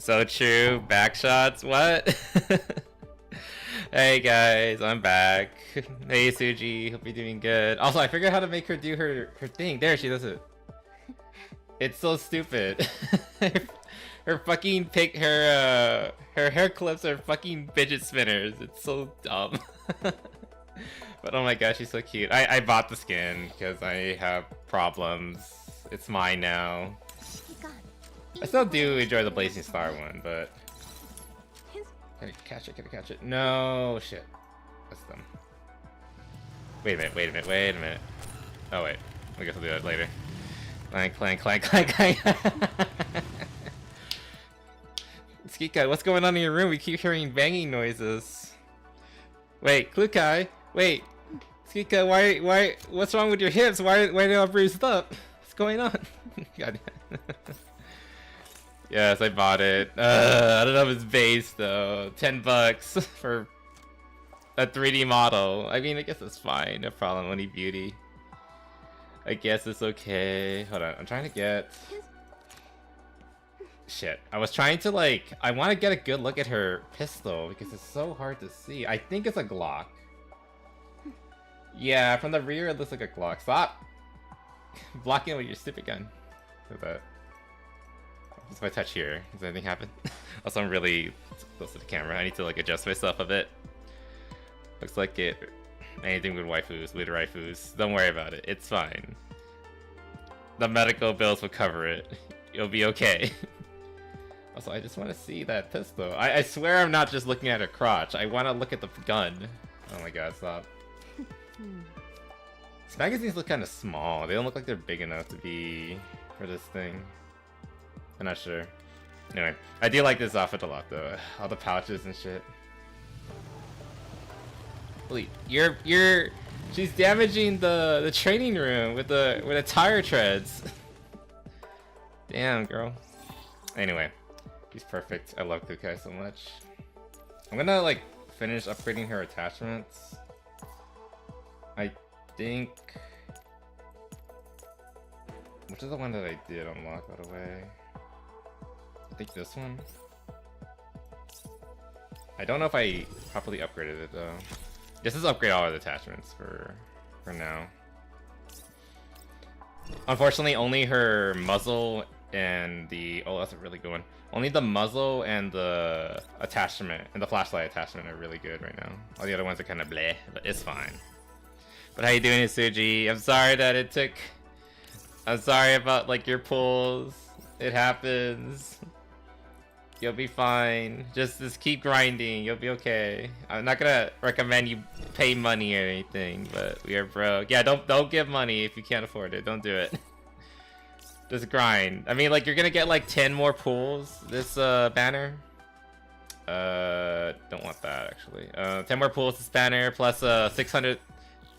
So true. Backshots. What? Hey guys, I'm back. Hey Suji, hope you're doing good. Also, I figured out how to make her do her thing. There, she does it. It's so stupid. her fucking her hair clips are fucking fidget spinners. It's so dumb. But oh my gosh, she's so cute. I bought the skin because I have problems. It's mine now. I still do enjoy the Blazing Star one, but can I catch it? Can I catch it? No, shit. That's dumb. Wait a minute, wait a minute, wait a minute. Oh wait, I guess I'll do that later. Clank, clank, clank, clank, clank. Skika, what's going on in your room? We keep hearing banging noises. Wait, Klukai, wait. Skika, why, what's wrong with your hips? Why are they all bruised up? What's going on? God. Yes, I bought it. I don't know if it's base though. $10 for a 3D model. I mean, I guess it's fine. No problem. Only beauty. I guess it's okay. Hold on. I'm trying to get... Shit. I was trying to like... I want to get a good look at her pistol because it's so hard to see. I think it's a Glock. Yeah, from the rear it looks like a Glock. Stop blocking with your stupid gun. Look at that. If I touch here, does anything happen? Also, I'm really close to the camera. I need to like adjust myself a bit. Looks like it. Anything with waifus. Don't worry about it. It's fine. The medical bills will cover it. You'll be okay. Also, I just want to see that pistol. I swear I'm not just looking at her crotch. I want to look at the gun. Oh my god, stop. These magazines look kind of small. They don't look like they're big enough to be for this thing. I'm not sure. Anyway, I do like this outfit a lot though. All the pouches and shit. Wait, she's damaging the training room with the tire treads. Damn, girl. Anyway, she's perfect. I love Klukai so much. I'm gonna like finish upgrading her attachments. I think. Which is the one that I did unlock, by the way? I think this one. I don't know if I properly upgraded it though. This is upgrade all of the attachments for now. Unfortunately, only her muzzle and the that's a really good one. Only the muzzle and the attachment and the flashlight attachment are really good right now. All the other ones are kind of bleh, but it's fine. But how you doing, Suji? I'm sorry that it took. I'm sorry about like your pulls. It happens. You'll be fine. Just keep grinding. You'll be okay. I'm not gonna recommend you pay money or anything, but we are broke. Yeah, don't give money if you can't afford it. Don't do it. Just grind. I mean, like you're gonna get like 10 more pulls this banner. Don't want that actually. 10 more pulls this banner plus 600.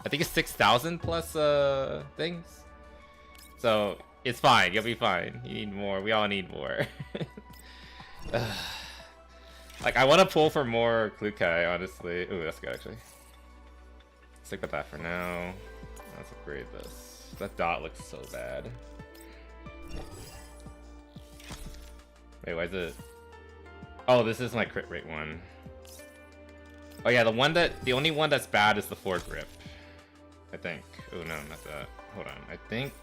I think it's 6,000 plus things. So it's fine. You'll be fine. You need more. We all need more. Like I want to pull for more Klukai, honestly. Ooh, that's good actually. Stick with that for now. Let's upgrade this. That dot looks so bad. Wait, why is it? Oh, this is my crit rate one. Oh yeah, the only one that's bad is the foregrip. I think. Oh no, not that. Hold on. I think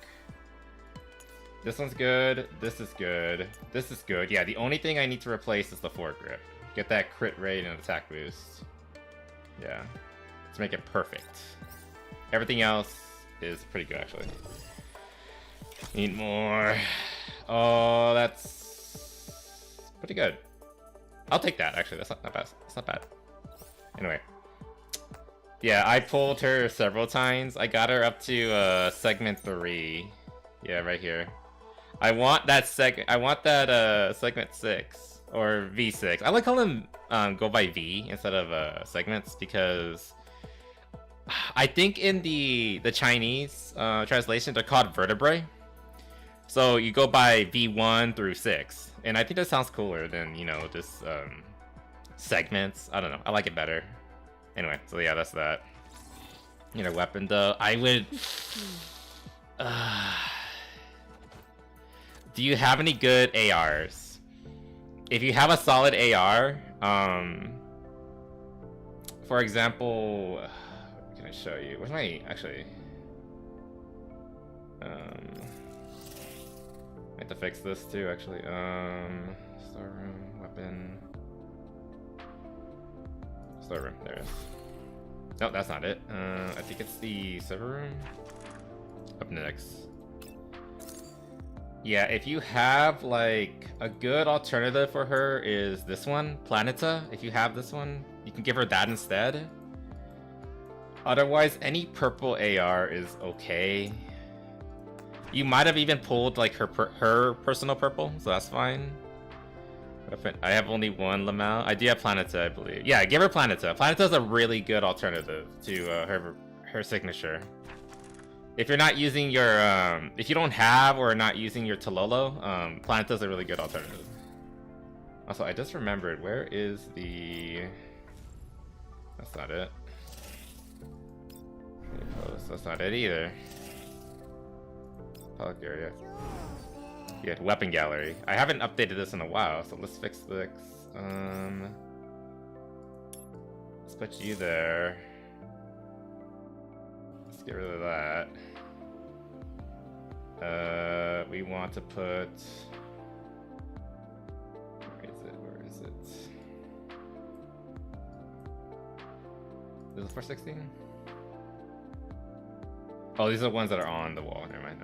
this one's good. This is good. This is good. Yeah, the only thing I need to replace is the foregrip. Get that crit rate and attack boost. Yeah. Let's make it perfect. Everything else is pretty good, actually. Need more. Oh, that's pretty good. I'll take that, actually. That's not bad. That's not bad. Anyway. Yeah, I pulled her several times. I got her up to segment 3. Yeah, right here. I want that segment 6 or V6. I like calling them go by V instead of segments because I think in the Chinese translation they're called vertebrae. So you go by V1 through 6, and I think that sounds cooler than just segments. I don't know. I like it better. Anyway, so yeah, that's that. Weapon though. I would. Do you have any good ARs? if you have a solid AR, for example, what can I show you? Where's my actually? I have to fix this too, actually. Storeroom, weapon. Storeroom, there it is. No, that's not it. I think it's the server room. Up next. Yeah, if you have like a good alternative for her is this one, Planeta. If you have this one, you can give her that instead. Otherwise, any purple AR is okay. You might have even pulled like her personal purple, so that's fine. I have only one Lamau. I do have Planeta, I believe. Yeah, give her Planeta. Planeta is a really good alternative to her signature. If you're not using your, if you don't have or not using your Tololo, Planeta is a really good alternative. Also, I just remembered, where is the... That's not it. That's not it either. Public area. Yeah, weapon gallery. I haven't updated this in a while, so let's fix this. Let's put you there. Let's get rid of that. We want to put... Where is it? Is it 416? Oh, these are the ones that are on the wall. Never mind.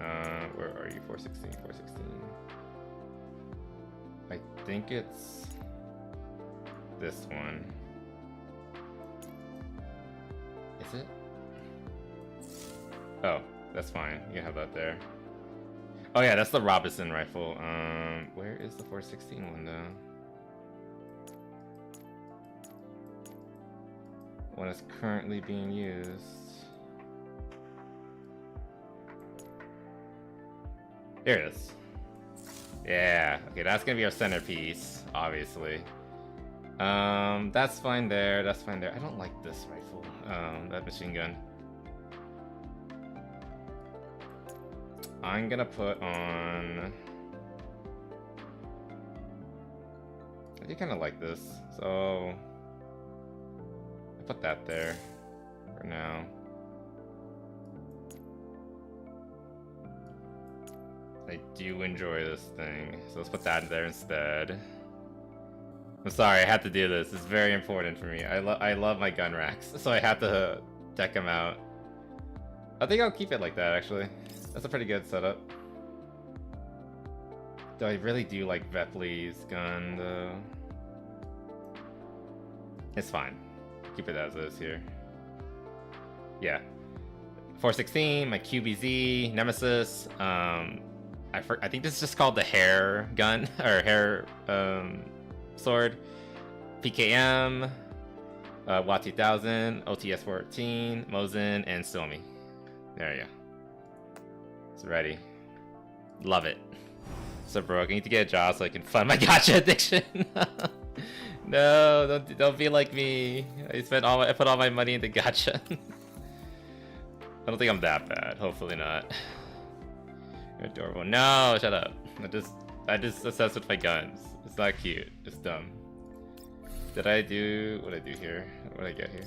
Where are you? 416, 416. I think it's this one. Is it? Oh, that's fine. You can have that there. Oh yeah, that's the Robinson rifle. Where is the 416 one though? One is currently being used. There it is. Yeah, okay, that's gonna be our centerpiece, obviously. That's fine there, that's fine there. I don't like this rifle, that machine gun. I'm gonna put on... I do kind of like this, so... I'll put that there for now. I do enjoy this thing, so let's put that in there instead. I'm sorry, I had to do this. It's very important for me. I love my gun racks, so I had to deck them out. I think I'll keep it like that, actually. That's a pretty good setup. Though I really do like Vepley's gun, though. It's fine. Keep it as is here. Yeah. 416, my QBZ, Nemesis. I think this is just called the hair gun, or hair sword. PKM, Watt 2000, OTS 14, Mosin, and Somi. There you go. It's ready. Love it. So broke. I need to get a job so I can fund my gacha addiction. No, don't be like me. I put all my money into gacha. I don't think I'm that bad. Hopefully not. You're adorable. No, shut up. I just obsessed with my guns. It's not cute. It's dumb. Did I do what I do here? What did I get here?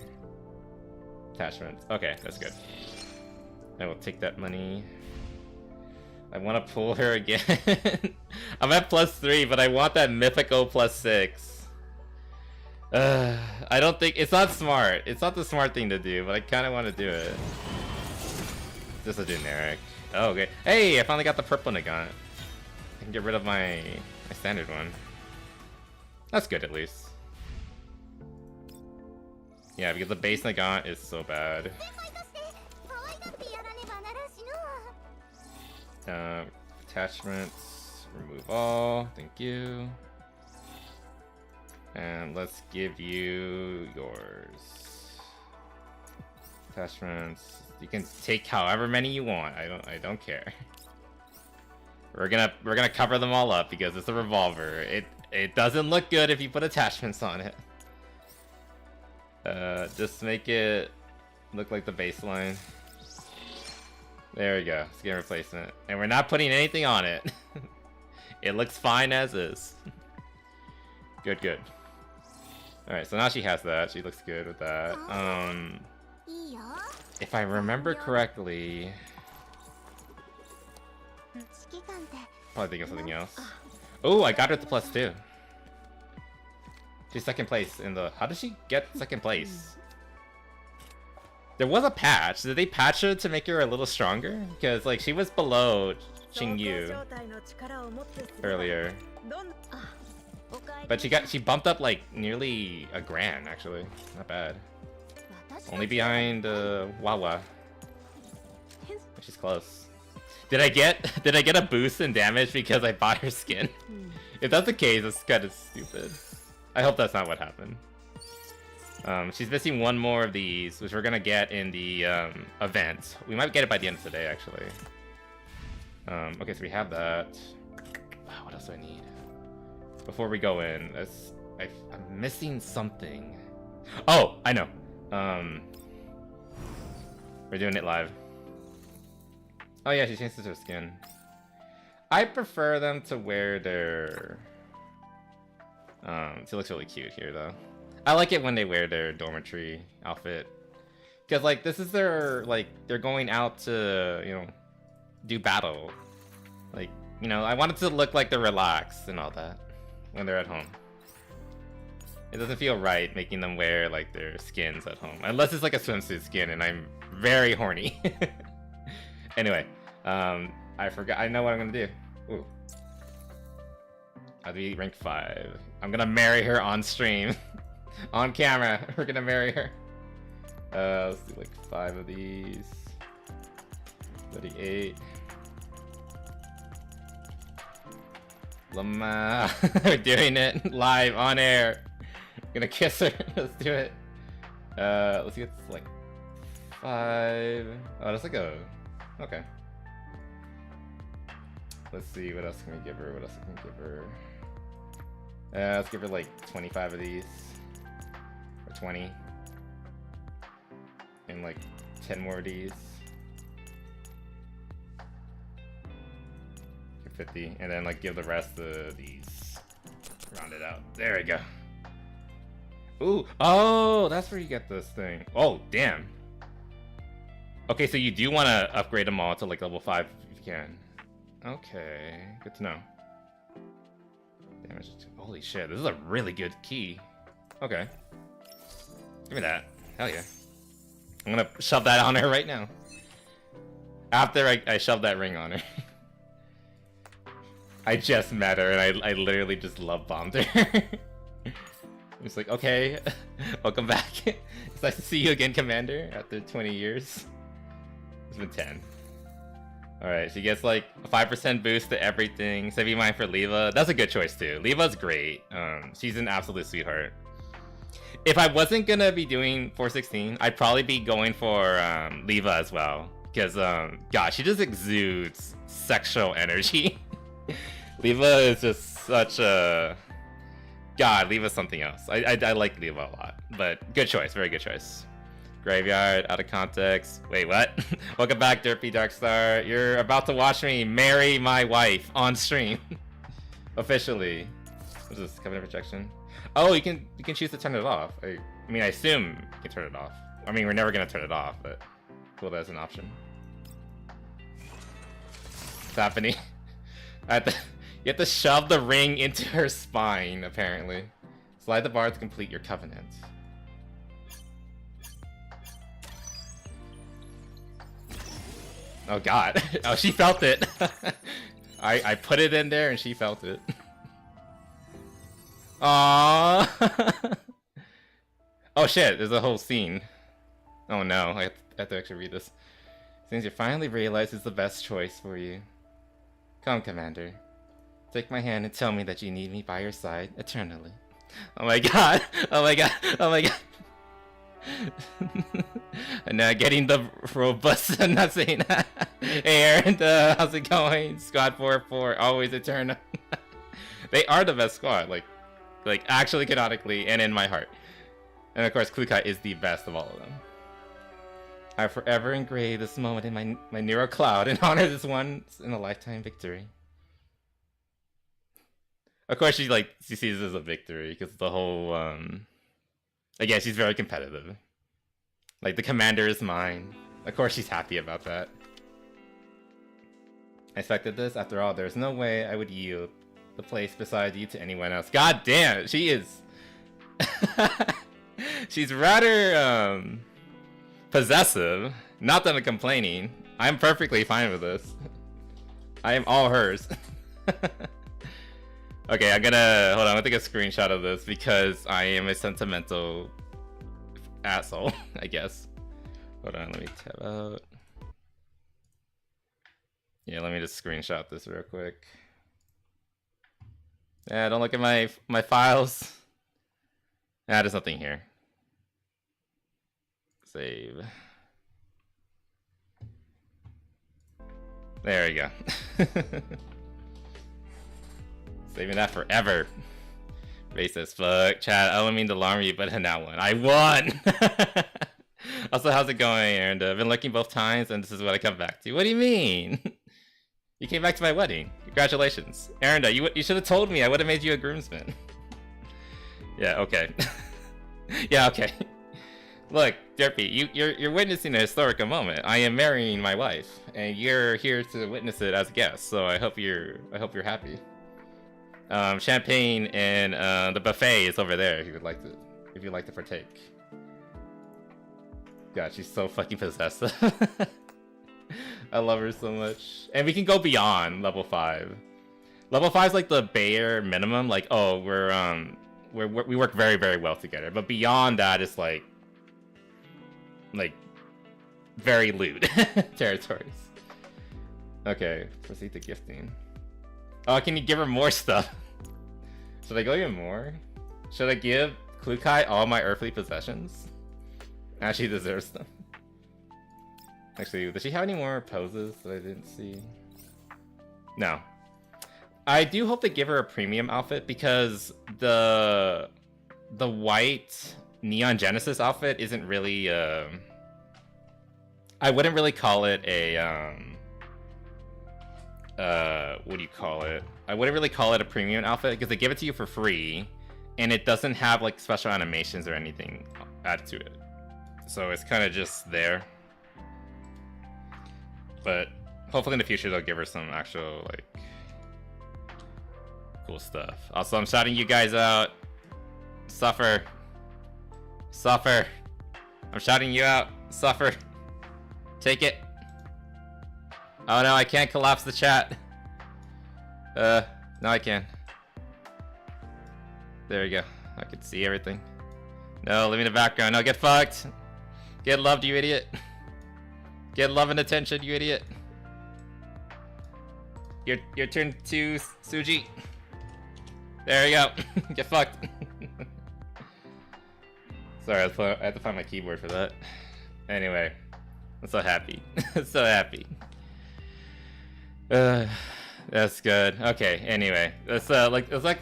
Attachments. Okay, that's good. I will take that money. I want to pull her again. I'm at +3, but I want that mythical +6. I don't think it's not smart. It's not the smart thing to do, but I kind of want to do it. Just a generic. Oh, okay. Hey, I finally got the purple Nagant. I can get rid of my standard one. That's good at least. Yeah, because the base Nagant is so bad. Attachments, remove all, thank you. And let's give you yours. Attachments, you can take however many you want. I don't care. We're gonna cover them all up because it's a revolver. It doesn't look good if you put attachments on it. Just make it look like the baseline. There we go, skin replacement. And we're not putting anything on it. It looks fine as is. Good, good. Alright, so now she has that. She looks good with that. If I remember correctly... Probably think of something else. Oh, I got her to +2. She's second place in the... How did she get second place? There was a patch. Did they patch her to make her a little stronger? Because, like, she was below Qingyu earlier. But she bumped up, like, nearly a grand, actually. Not bad. Only behind, Wawa. She's close. Did I get a boost in damage because I bought her skin? If that's the case, that's kind of stupid. I hope that's not what happened. She's missing one more of these, which we're gonna get in the event. We might get it by the end of today, actually. Okay, so we have that. What else do I need? Before we go in, I'm missing something. Oh, I know. We're doing it live. Oh yeah, she changes her skin. I prefer them to wear their... She looks really cute here, though. I like it when they wear their dormitory outfit. Because, like, this is their, like, they're going out to, you know, do battle. Like, you know, I want it to look like they're relaxed and all that when they're at home. It doesn't feel right making them wear, like, their skins at home. Unless it's like a swimsuit skin and I'm very horny. Anyway, I forgot. I know what I'm gonna do. Ooh. I'll be rank 5. I'm gonna marry her on stream. On camera. We're gonna marry her. Let's do like 5 of these. 38. Lama. We're doing it live on air. I'm gonna kiss her. Let's do it. Let's get like 5. Oh, that's like a... Okay. Let's see, what else can we give her? What else can we give her? Let's give her like 25 of these. Or 20. And like 10 more of these. 50. And then like give the rest of these. Round it out. There we go. Ooh, oh, that's where you get this thing. Oh, damn. Okay, so you do want to upgrade them all to like level 5 if you can. Okay, good to know. Damage. Holy shit, this is a really good key. Okay. Give me that. Hell yeah. I'm gonna shove that on her right now. After I shove that ring on her. I just met her and I literally just love bombed her. It's like, okay, welcome back. It's nice to see you again, Commander, after 20 years. It's been 10. Alright, she gets like a 5% boost to everything. Save you mind for Leva. That's a good choice too. Leva's great. She's an absolute sweetheart. If I wasn't gonna be doing 416, I'd probably be going for Leva as well. Because, God, she just exudes sexual energy. Leva is just such a... God, Leva's something else. I like Leva a lot. But good choice, very good choice. Graveyard, out of context. Wait, what? Welcome back, Derpy Darkstar. You're about to watch me marry my wife on stream. Officially. What's this? Covenant rejection? Oh, you can choose to turn it off. I mean, I assume you can turn it off. I mean, we're never gonna turn it off, but cool, that's an option. What's happening? You have to shove the ring into her spine, apparently. Slide the bar to complete your covenant. Oh god. Oh, she felt it. I put it in there and she felt it. Aww. Oh shit, there's a whole scene. Oh no, I have to actually read this. Since you finally realize it's the best choice for you. Come, Commander. Take my hand and tell me that you need me by your side eternally. Oh my god! Oh my god! Oh my god! And now getting the robust, I'm not saying that. Hey Aaron, how's it going? Squad 4-4, always eternal. They are the best squad, like actually canonically and in my heart. And of course, Klukai is the best of all of them. I forever engrave this moment in my Nero cloud and honor this once in a lifetime victory. Of course, she sees this as a victory because the whole again, she's very competitive. Like, the commander is mine. Of course, she's happy about that. I expected this. After all, there's no way I would yield the place beside you to anyone else. God damn, she is. She's rather possessive. Not that I'm complaining. I'm perfectly fine with this. I am all hers. Okay, hold on, I'm gonna take a screenshot of this because I am a sentimental asshole, I guess. Hold on, let me tab out. Yeah, let me just screenshot this real quick. Yeah, don't look at my files. Ah, there's nothing here. Save. There we go. Saving that forever. Racist fuck. Chat, I don't mean to alarm you, but now won. I won! Also, how's it going, Aaron? I've been looking both times, and this is what I come back to. What do you mean? You came back to my wedding. Congratulations. Aaron, you should have told me. I would have made you a groomsman. Yeah, okay. Yeah, okay. Look, Derpy, you're witnessing a historical moment. I am marrying my wife, and you're here to witness it as a guest. So I hope you're happy. Champagne and the buffet is over there if you'd like to partake. God, she's so fucking possessive. I love her so much, and we can go beyond level 5. Level 5 is like the bare minimum. Like, oh, we work very, very well together. But beyond that, it's like very lewd territories. Okay, proceed to gifting. Oh, can you give her more stuff? Should I go even more? Should I give Klukai all my earthly possessions? Nah, she deserves them. Actually, does she have any more poses that I didn't see? No. I do hope they give her a premium outfit because the white Neon Genesis outfit isn't really I wouldn't really call it a what do you call it? I wouldn't really call it a premium outfit because they give it to you for free and it doesn't have like special animations or anything added to it. So it's kind of just there. But hopefully in the future they'll give her some actual like cool stuff. Also, I'm shouting you guys out. Suffer. Suffer. I'm shouting you out. Suffer. Take it. Oh no, I can't collapse the chat. No, I can. There we go. I can see everything. No, leave me in the background. No, get fucked. Get loved, you idiot. Get love and attention, you idiot. Your turn to Suji. There you go. Get fucked. Sorry, I had to find my keyboard for that. Anyway, I'm so happy. So happy. That's good. Okay. Anyway, let's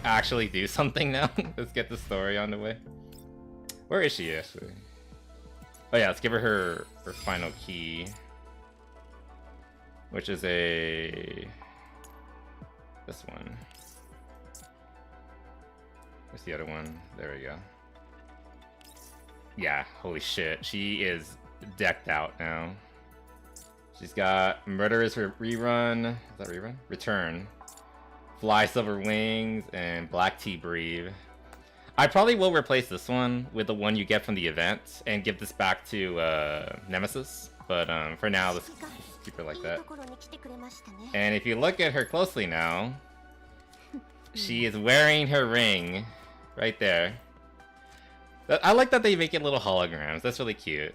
actually do something now. Let's get the story on the way. Where is she actually? Oh yeah, let's give her her final key, which is this one. Where's the other one? There we go. Yeah, holy shit. She is decked out now. She's got Murderous Rerun. Is that Rerun? Return. Fly Silver Wings and Black Tea Breathe. I probably will replace this one with the one you get from the event and give this back to Nemesis. But for now, let's keep her like that. And if you look at her closely now, she is wearing her ring right there. I like that they make it little holograms. That's really cute.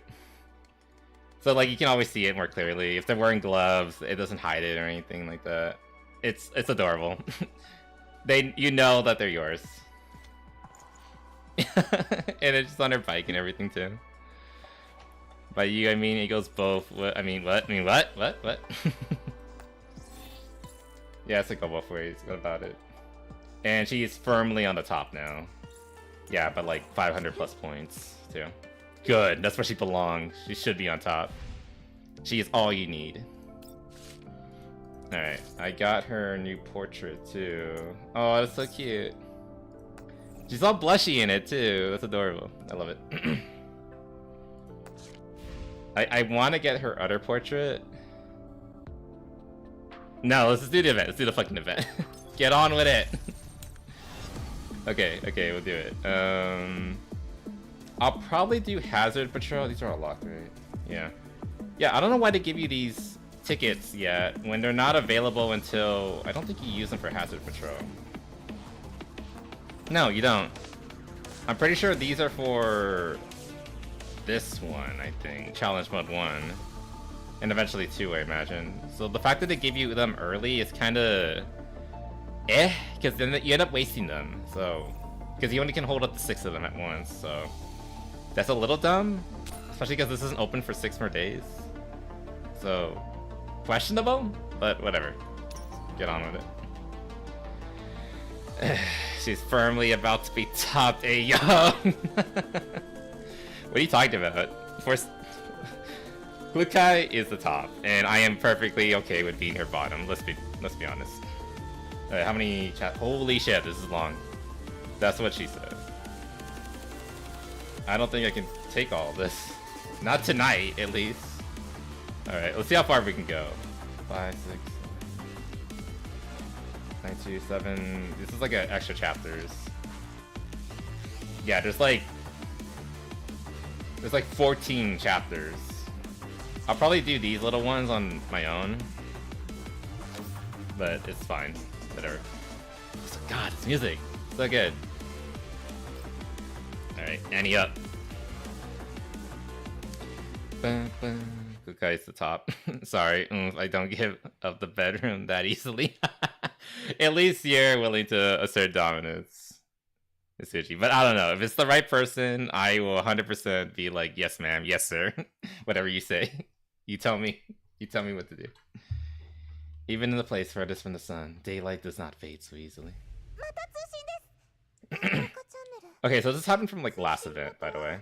So like you can always see it more clearly. If they're wearing gloves, it doesn't hide it or anything like that. It's adorable. You know that they're yours. And it's just on her bike and everything too. By you, I mean it goes both. What? I mean what? I mean what? What? Yeah, it's like go both ways. What about it? And she's firmly on the top now. Yeah, but like 500 plus points too. Good, that's where she belongs. She should be on top. She is all you need. Alright, I got her new portrait too. Oh, that's so cute. She's all blushy in it too. That's adorable. I love it. I want to get her other portrait. No, let's just do the event. Let's do the fucking event. Get on with it. Okay, we'll do it. I'll probably do Hazard Patrol. These are all locked, right? Yeah. Yeah, I don't know why they give you these tickets yet when they're not available until... I don't think you use them for Hazard Patrol. No, you don't. I'm pretty sure these are for this one, I think. Challenge Mode 1. And eventually 2, I imagine. So the fact that they give you them early is kind of... because then you end up wasting them, so... Because you only can hold up to 6 of them at once, so... That's a little dumb, especially because this isn't open for 6 more days. So... Questionable? But whatever. Get on with it. She's firmly about to be topped, yo! What are you talking about? First... Klukai is the top, and I am perfectly okay with being her bottom. Let's be honest. Alright, how many chat? Holy shit, this is long. That's what she said. I don't think I can take all this. Not tonight, at least. Alright, let's see how far we can go. 5, 6, 9, 2, 7. This is like extra chapters. Yeah, there's like 14 chapters. I'll probably do these little ones on my own, but it's fine. Whatever. God, this music, so good. All right, Annie up. Kukai's the top. Sorry, I don't give up the bedroom that easily. At least you're willing to assert dominance, Sushi. But I don't know, if it's the right person, I will 100% be like, yes, ma'am, yes, sir. Whatever you say. You tell me what to do. Even in the place furthest from the sun, daylight does not fade so easily. Okay, so this happened from like last event, by the way.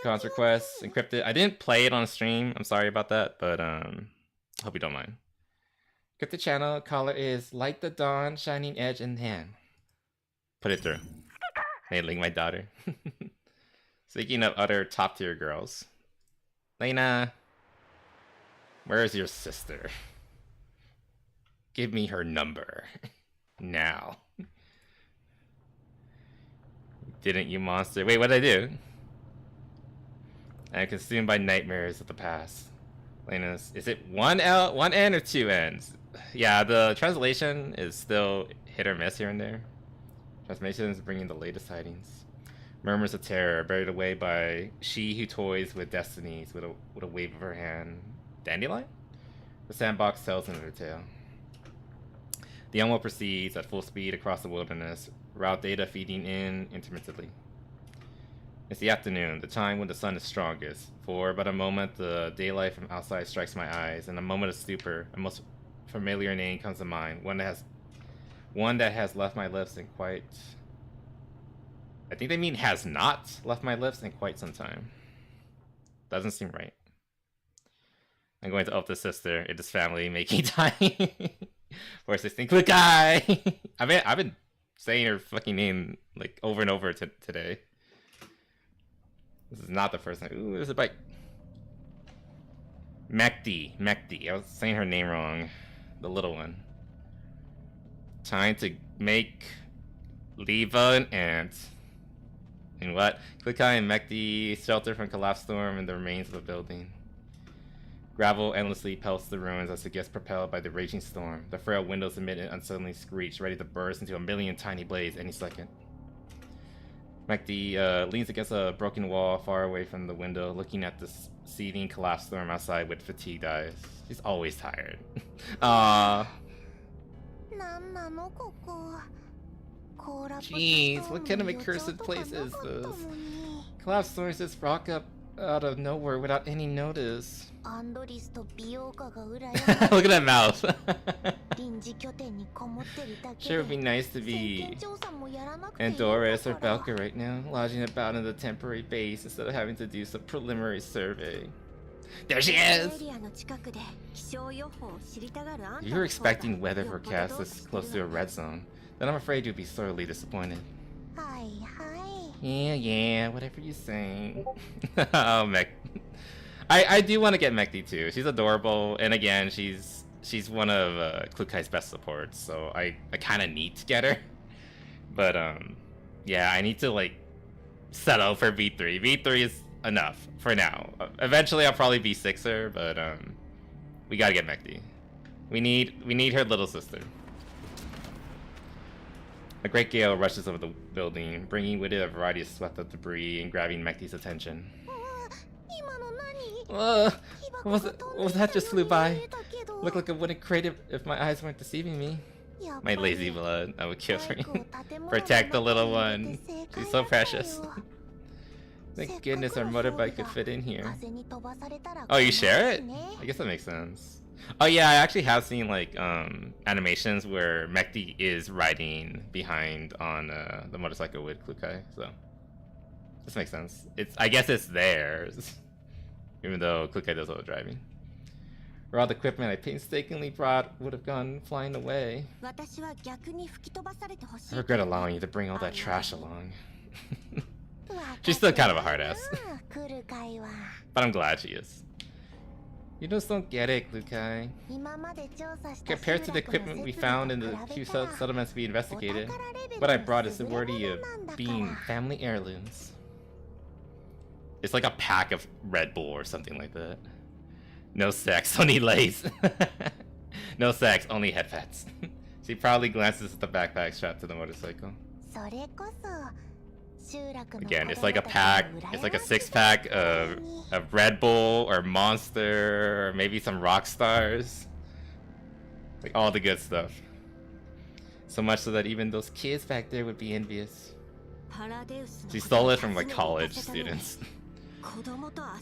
Concert requests, encrypted. I didn't play it on stream. I'm sorry about that, but hope you don't mind. Encrypted channel color is like the dawn, shining edge in hand. Put it through. Nailing my daughter. Speaking of other top tier girls. Lena, where is your sister? Give me her number. Now. Didn't you, monster? Wait, what did I do? I'm consumed by nightmares of the past. Lena's, is it one N or 2 N's? Yeah, the translation is still hit or miss here and there. Transmission is bringing the latest sightings. Murmurs of terror, buried away by she who toys with destinies with a wave of her hand. Dandelion? The sandbox tells another tale. The unwell proceeds at full speed across the wilderness, route data feeding in intermittently. It's the afternoon, the time when the sun is strongest. For but a moment, the daylight from outside strikes my eyes. In a moment of stupor, a most familiar name comes to mind. One that has left my lips in quite... I think they mean has not left my lips in quite some time. Doesn't seem right. I'm going to up the sister. It is family making time. 416 Klukai! I've been saying her fucking name like over and over today. This is not the first time. Ooh, there's a bike. Mekti. I was saying her name wrong. The little one. Time to make Leva an ant. And what? Klukai and Mekti shelter from collapsed storm in the remains of a building. Gravel endlessly pelts the ruins as it gets propelled by the raging storm. The frail windows emit an unsettling screech, ready to burst into a million tiny blades any second. Mekti leans against a broken wall far away from the window, looking at the seething collapsed storm outside with fatigued eyes. She's always tired. Aww. Jeez, what kind of accursed place is this? Collapsed storms just rock up out of nowhere without any notice. Look at that mouth. Sure would be nice to be Andorras or Belka right now, lodging about in the temporary base instead of having to do some preliminary survey. There she is! If you're expecting weather forecasts this close to a red zone, then I'm afraid you'll be sorely disappointed. Hi. Yeah, whatever you say. Oh, Mech. I do want to get Mechty too. She's adorable, and again, she's one of Klukai's best supports, so I kind of need to get her. But yeah, I need to like settle for V3. V3 is enough for now. Eventually, I'll probably V6 her, but we gotta get Mechty. We need her little sister. A great gale rushes over the building, bringing with it a variety of swept up debris and grabbing Mechty's attention. What was that just flew by? Looked like a wooden crate if my eyes weren't deceiving me. My lazy blood, I would kill for you. Protect the little one. She's so precious. Thank goodness our motorbike could fit in here. Oh, you share it? I guess that makes sense. Oh yeah, I actually have seen like animations where Mechty is riding behind on the motorcycle with Klukai, so this makes sense. I guess it's theirs, even though Klukai does all the driving. Or all the equipment I painstakingly brought would have gone flying away. I regret allowing you to bring all that trash along. She's still kind of a hard ass, but I'm glad she is. You just don't get it, Klukai. Compared to the equipment we found in the few settlements we investigated, what I brought is worthy of being family heirlooms. It's like a pack of Red Bull or something like that. No sex, only lace. No sex, only head pets. She probably glances at the backpack strapped to the motorcycle. Again, it's like a pack, it's like a 6-pack of Red Bull or Monster or maybe some Rock Stars. Like all the good stuff. So much so that even those kids back there would be envious. She stole it from like college students.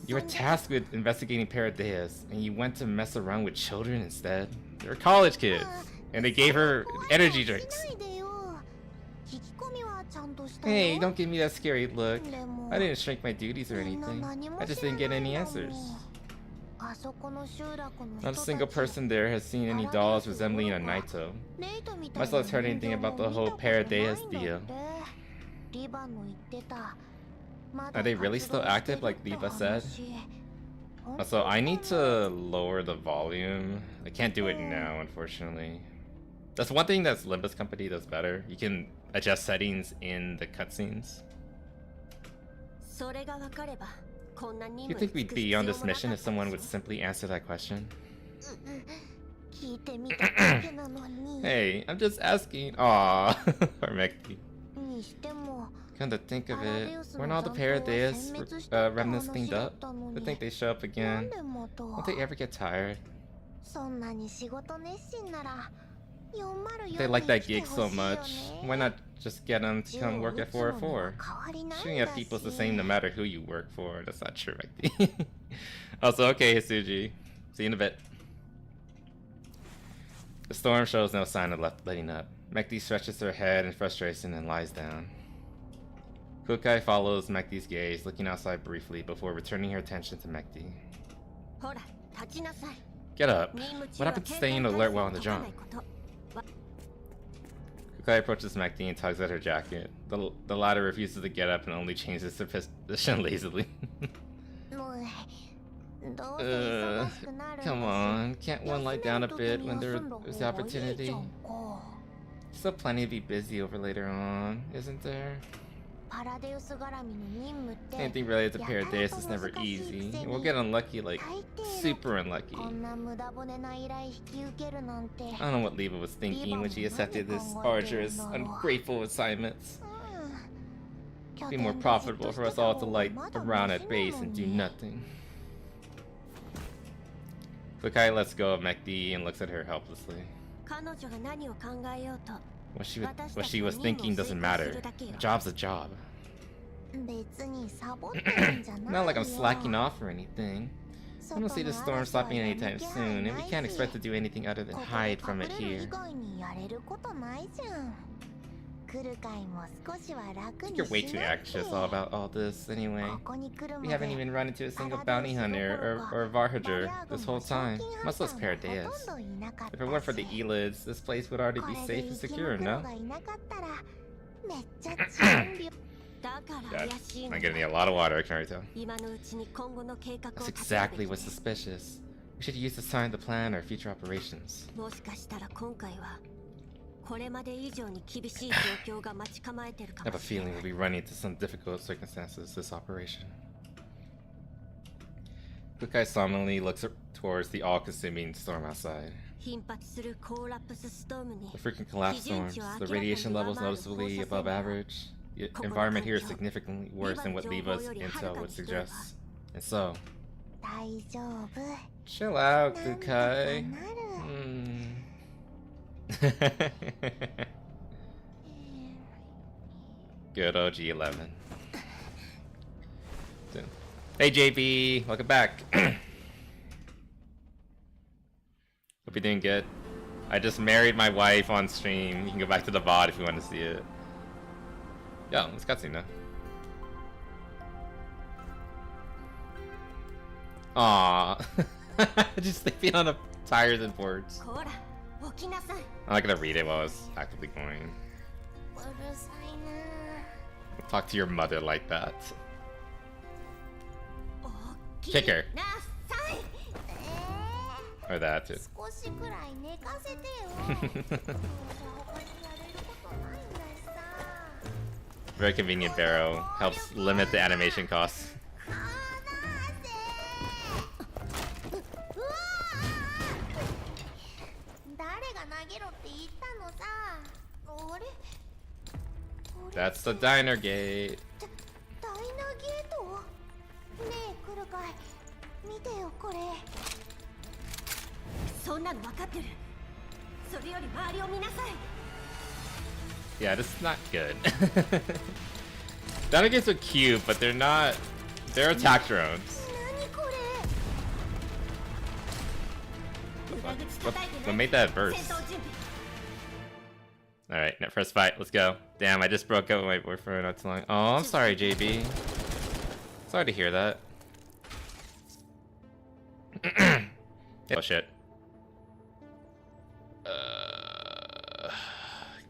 You were tasked with investigating Paradeus, and you went to mess around with children instead. They were college kids, and they gave her energy drinks. Hey, don't give me that scary look. I didn't shrink my duties or anything. I just didn't get any answers. Not a single person there has seen any dolls resembling a Naito. Much less heard anything about the whole Paradeus deal. Are they really still active like Liba said? Also, I need to lower the volume. I can't do it now, unfortunately. That's one thing that Liba's company does better. You can adjust settings in the cutscenes. You think we'd be on this mission if someone would simply answer that question? Hey, I'm just asking. Aww, poor Mechty. Come to think of it, weren't all the Paradeus remnants cleaned up? I think they show up again. Won't they ever get tired? They like that gig so much. Why not just get them to come work at 404? Shooting at people's the same no matter who you work for. That's not true, Mechty. Also, okay, Hisuji. See you in a bit. The storm shows no sign of letting up. Mechty stretches her head in frustration and lies down. Klukai follows Mechty's gaze, looking outside briefly before returning her attention to Mechty. Get up. What happened to staying alert while on the jump? Klukai approaches Mechty and tugs at her jacket. The latter refuses to get up and only changes her position lazily. Come on, can't one lie down a bit when there's the opportunity? Still plenty to be busy over later on, isn't there? Anything related to Paradeus is never easy. We'll get unlucky, like super unlucky. I don't know what Liba was thinking when she accepted this arduous, ungrateful assignments. It'd be more profitable for us all to lie around at base and do nothing. Klukai lets go of Mechty and looks at her helplessly. What she was thinking doesn't matter. A job's a job. Not like I'm slacking off or anything. I don't see the storm stopping anytime soon, and we can't expect to do anything other than hide from it here. think you're way too anxious all about all this anyway. We haven't even run into a single bounty hunter or Varhager this whole time, much less Paradeus. If it weren't for the Elids, this place would already be safe and secure, no? God, I'm getting a lot of water, I can already tell. That's exactly what's suspicious. We should use this time to plan our future operations. I have a feeling we'll be running into some difficult circumstances this operation. Klukai solemnly looks towards the all-consuming storm outside. The frequent collapse storms, the radiation levels noticeably above average. The environment here is significantly worse than what Leva's intel would suggest. And so... chill out, Klukai. Good OG11. Hey JB, welcome back. Hope you're doing good. I just married my wife on stream. You can go back to the VOD if you want to see it. Yo, it's cutscene now. Aww. Just sleeping on the tires and boards. I'm not gonna read it while I was actively going. Don't talk to your mother like that. Kick her. Or that too. Very convenient barrow. Helps limit the animation costs. That's the diner gate. Yeah, this is not good. Dino gates are cute, but they're not. They're attack drones. What made that burst? Alright, net first fight, let's go. Damn, I just broke up with my boyfriend not too long. Oh, I'm sorry, JB. Sorry to hear that. Oh shit.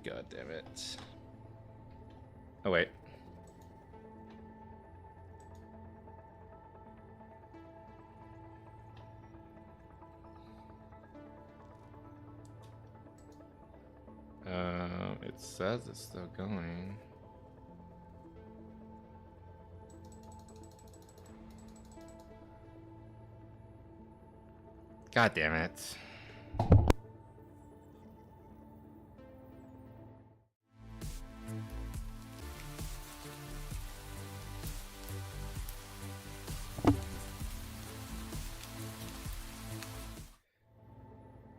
God damn it. Oh wait. It says it's still going. God damn it.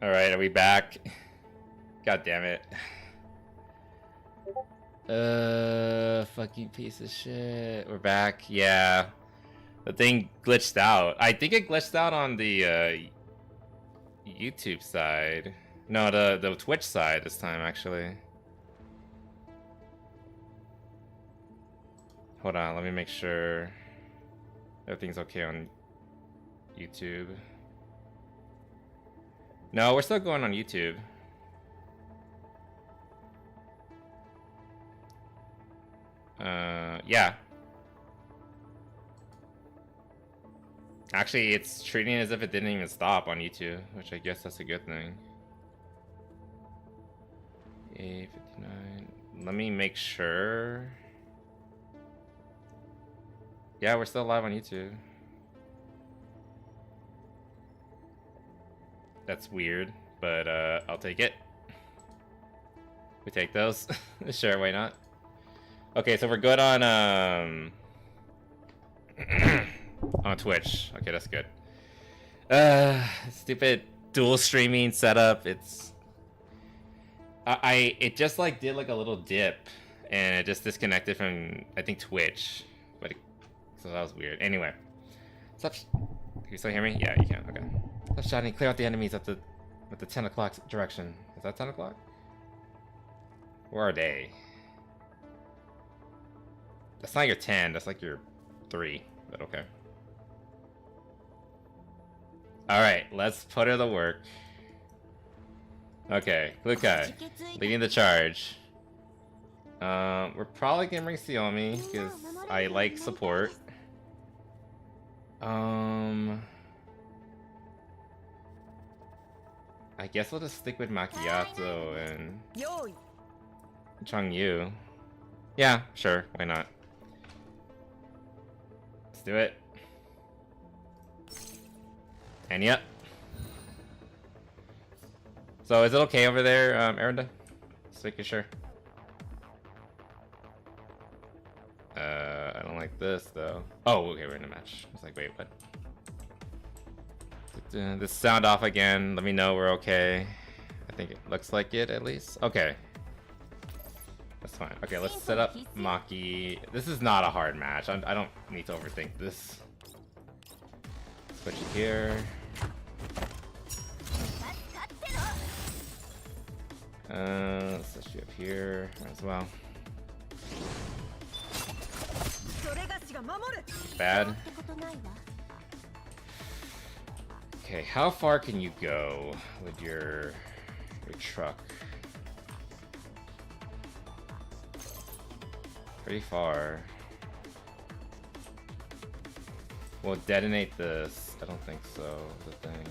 Alright, are we back? God damn it. Fucking piece of shit. We're back. Yeah. The thing glitched out. I think it glitched out on the YouTube side. No, the Twitch side this time, actually. Hold on, let me make sure everything's okay on YouTube. No, we're still going on YouTube. Yeah. Actually, it's treating it as if it didn't even stop on YouTube, which I guess that's a good thing. A59. Let me make sure. Yeah, we're still live on YouTube. That's weird, but I'll take it. We take those. Sure, why not? Okay, so we're good on on Twitch. Okay, that's good. Stupid dual streaming setup. It's it just like did like a little dip and it just disconnected from I think Twitch. But so that was weird. Anyway. Stop. Can you still hear me? Yeah, you can. Okay. Stop shouting, clear out the enemies at the 10 o'clock direction. Is that 10 o'clock? Where are they? That's not your 10, that's like your 3, but okay. Alright, let's put her to work. Okay, Klukai, leading the charge. We're probably gonna bring Xiaomi, because I like support. I guess we'll just stick with Macchiato and Changyu. Yeah, sure, why not? Let's do it. And yep. So is it okay over there, Erinda? Just making sure. I don't like this though. Oh, okay, we're in a match. I was like, wait, what? This sound off again. Let me know we're okay. I think it looks like it at least. Okay. That's fine. Okay, let's set up Maki. This is not a hard match. I don't need to overthink this. Switch it here. Let's switch you up here as well. Bad. Okay, how far can you go with your truck? Pretty far. We'll detonate this. I don't think so. The thing.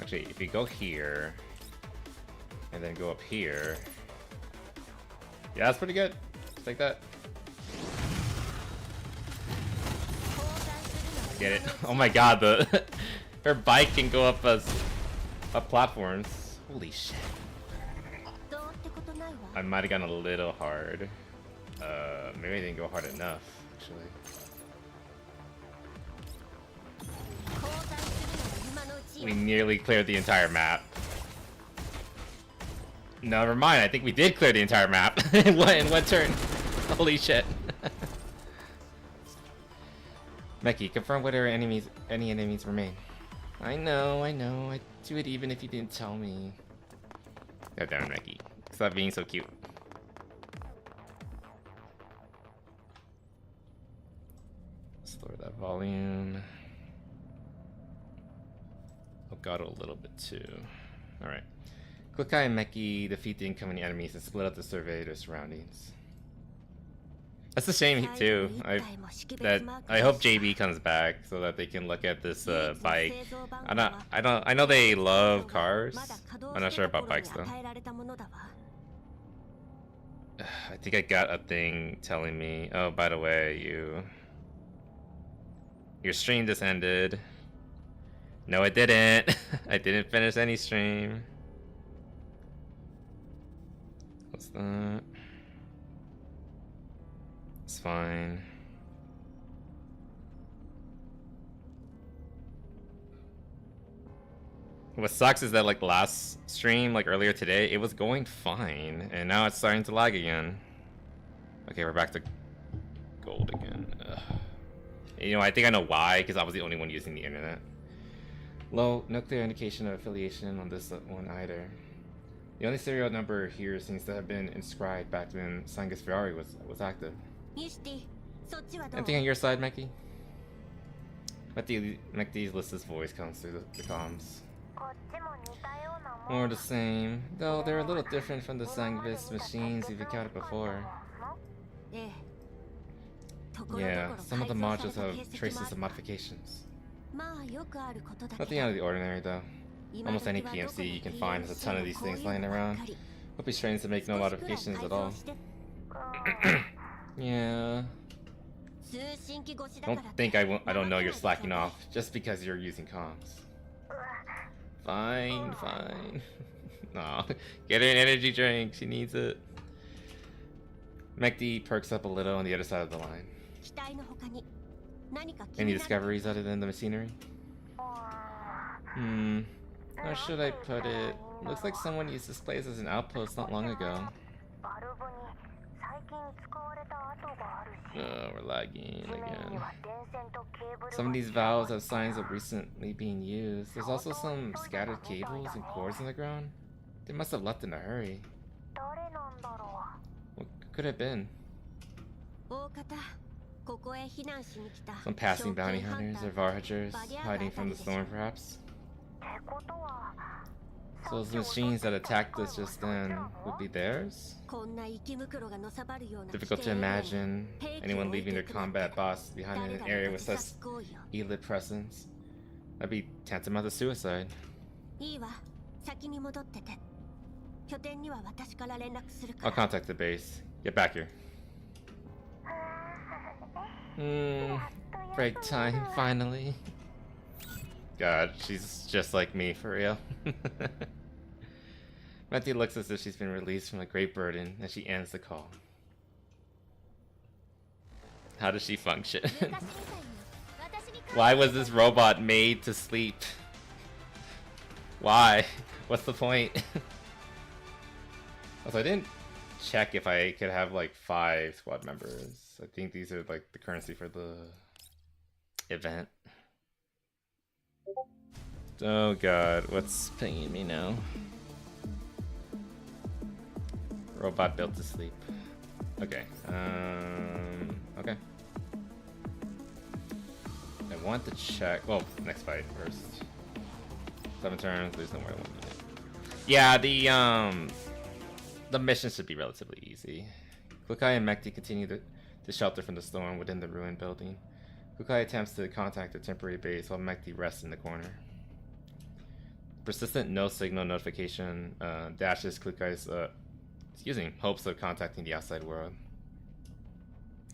Actually, if you go here and then go up here, yeah, that's pretty good. Let's take that. Get it? Oh my god, her bike can go up platforms. Holy shit. I might have gone a little hard. Maybe I didn't go hard enough, actually. We nearly cleared the entire map. No, never mind. I think we did clear the entire map in one turn. Holy shit. Meki, confirm whether any enemies remain. I know. I'd do it even if you didn't tell me. God damn it, Meki. Stop being so cute. Let's lower that volume. Oh god, a little bit too. Alright. Klukai and Meki defeat the incoming enemies and split up to survey their surroundings. That's a shame too. I hope JB comes back so that they can look at this bike. I know they love cars. I'm not sure about bikes though. I think I got a thing telling me, oh, by the way, your stream just ended. No, it didn't. I didn't finish any stream. What's that? It's fine. What sucks is that like last stream, like earlier today, it was going fine, and now it's starting to lag again. Okay, we're back to gold again. Ugh. You know, I think I know why, because I was the only one using the internet. Low, no clear indication of affiliation on this one either. The only serial number here seems to have been inscribed back when Sangus Ferrari was active. Anything on your side, Meki? Mekti's listless voice comes through the comms. More the same, though they're a little different from the Sangus machines you've encountered before. Yeah, some of the modules have traces of modifications. Nothing out of the ordinary, though. Almost any PMC you can find has a ton of these things lying around. Hope he's trained to make no modifications at all. Yeah. Don't think I don't know you're slacking off just because you're using comms. Fine. Aw, get her an energy drink. She needs it. Mekti perks up a little on the other side of the line. Any discoveries other than the machinery? How should I put it? Looks like someone used this place as an outpost not long ago. Oh, we're lagging again. Some of these valves have signs of recently being used. There's also some scattered cables and cords in the ground. They must have left in a hurry. could it have been? Some passing bounty hunters or varhagers hiding from the storm, perhaps? So those machines that attacked us just then would be theirs? Difficult to imagine anyone leaving their combat boss behind in an area with such elite presence. That'd be tantamount to suicide. I'll contact the base. Get back here. Break time, finally. God, she's just like me, for real. Matthew looks as if she's been released from a great burden as she ends the call. How does she function? Why was this robot made to sleep? Why? What's the point? Also, I didn't check if I could have like 5 squad members. I think these are like the currency for the event. Oh god, what's pinging me now? Robot built to sleep. Okay. Okay. I want to check. Well, next fight first. 7 turns. There's no more than 1 minute. Yeah, the mission should be relatively easy. Klukai and Mekti continue to shelter from the storm within the ruined building. Klukai attempts to contact the temporary base while Mekti rests in the corner. Persistent no signal notification dashes Klukai's hopes of contacting the outside world.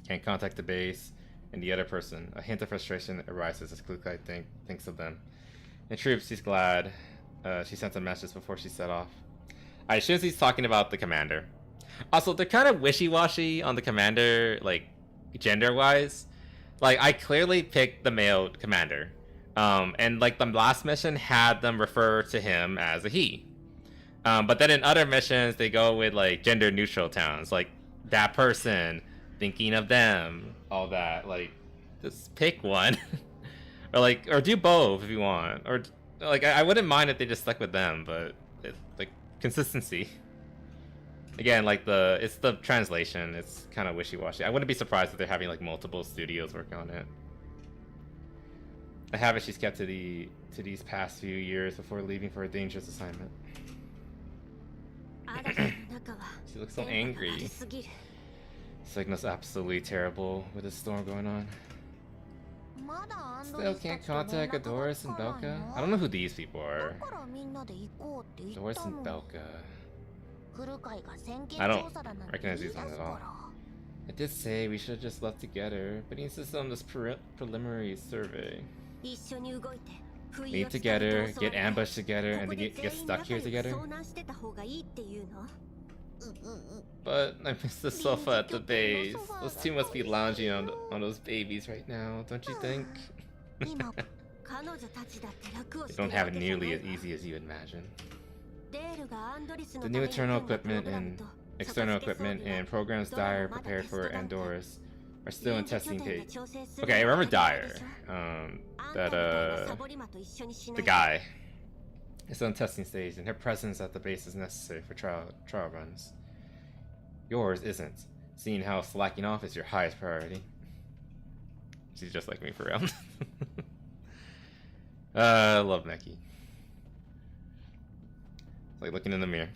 Can't contact the base and the other person. A hint of frustration arises as Klukai thinks of them. In troops, she's glad she sent a message before she set off. I assume he's talking about the commander. Also, they're kind of wishy-washy on the commander, like, gender-wise. Like, I clearly picked the male commander. And, like, the last mission had them refer to him as a he. But then in other missions, they go with, like, gender-neutral towns. Like, that person, thinking of them, all that. Like, just pick one. or do both if you want. Or, like, I wouldn't mind if they just stuck with them, but, like, consistency. Again, like, it's the translation. It's kind of wishy-washy. I wouldn't be surprised if they're having, like, multiple studios working on it. The habit she's kept to these past few years before leaving for a dangerous assignment. She looks so angry. Signal's absolutely terrible with the storm going on. Still can't contact Adoris and Belka? I don't know who these people are. Adoris and Belka. I don't recognize these ones at all. I did say we should have just left together, but he insisted on this preliminary survey. Meet together, get ambushed together, and then get stuck here together? But I miss the sofa at the base. Those two must be lounging on those babies right now, don't you think? They don't have it nearly as easy as you imagine. The new internal equipment and external equipment and programs Dyer prepared for Andoris are still in testing stage. Okay, I remember Dyer. The guy is still in testing stage, and her presence at the base is necessary for trial runs. Yours isn't, seeing how slacking off is your highest priority. She's just like me for real. I love Mekki. It's like looking in the mirror.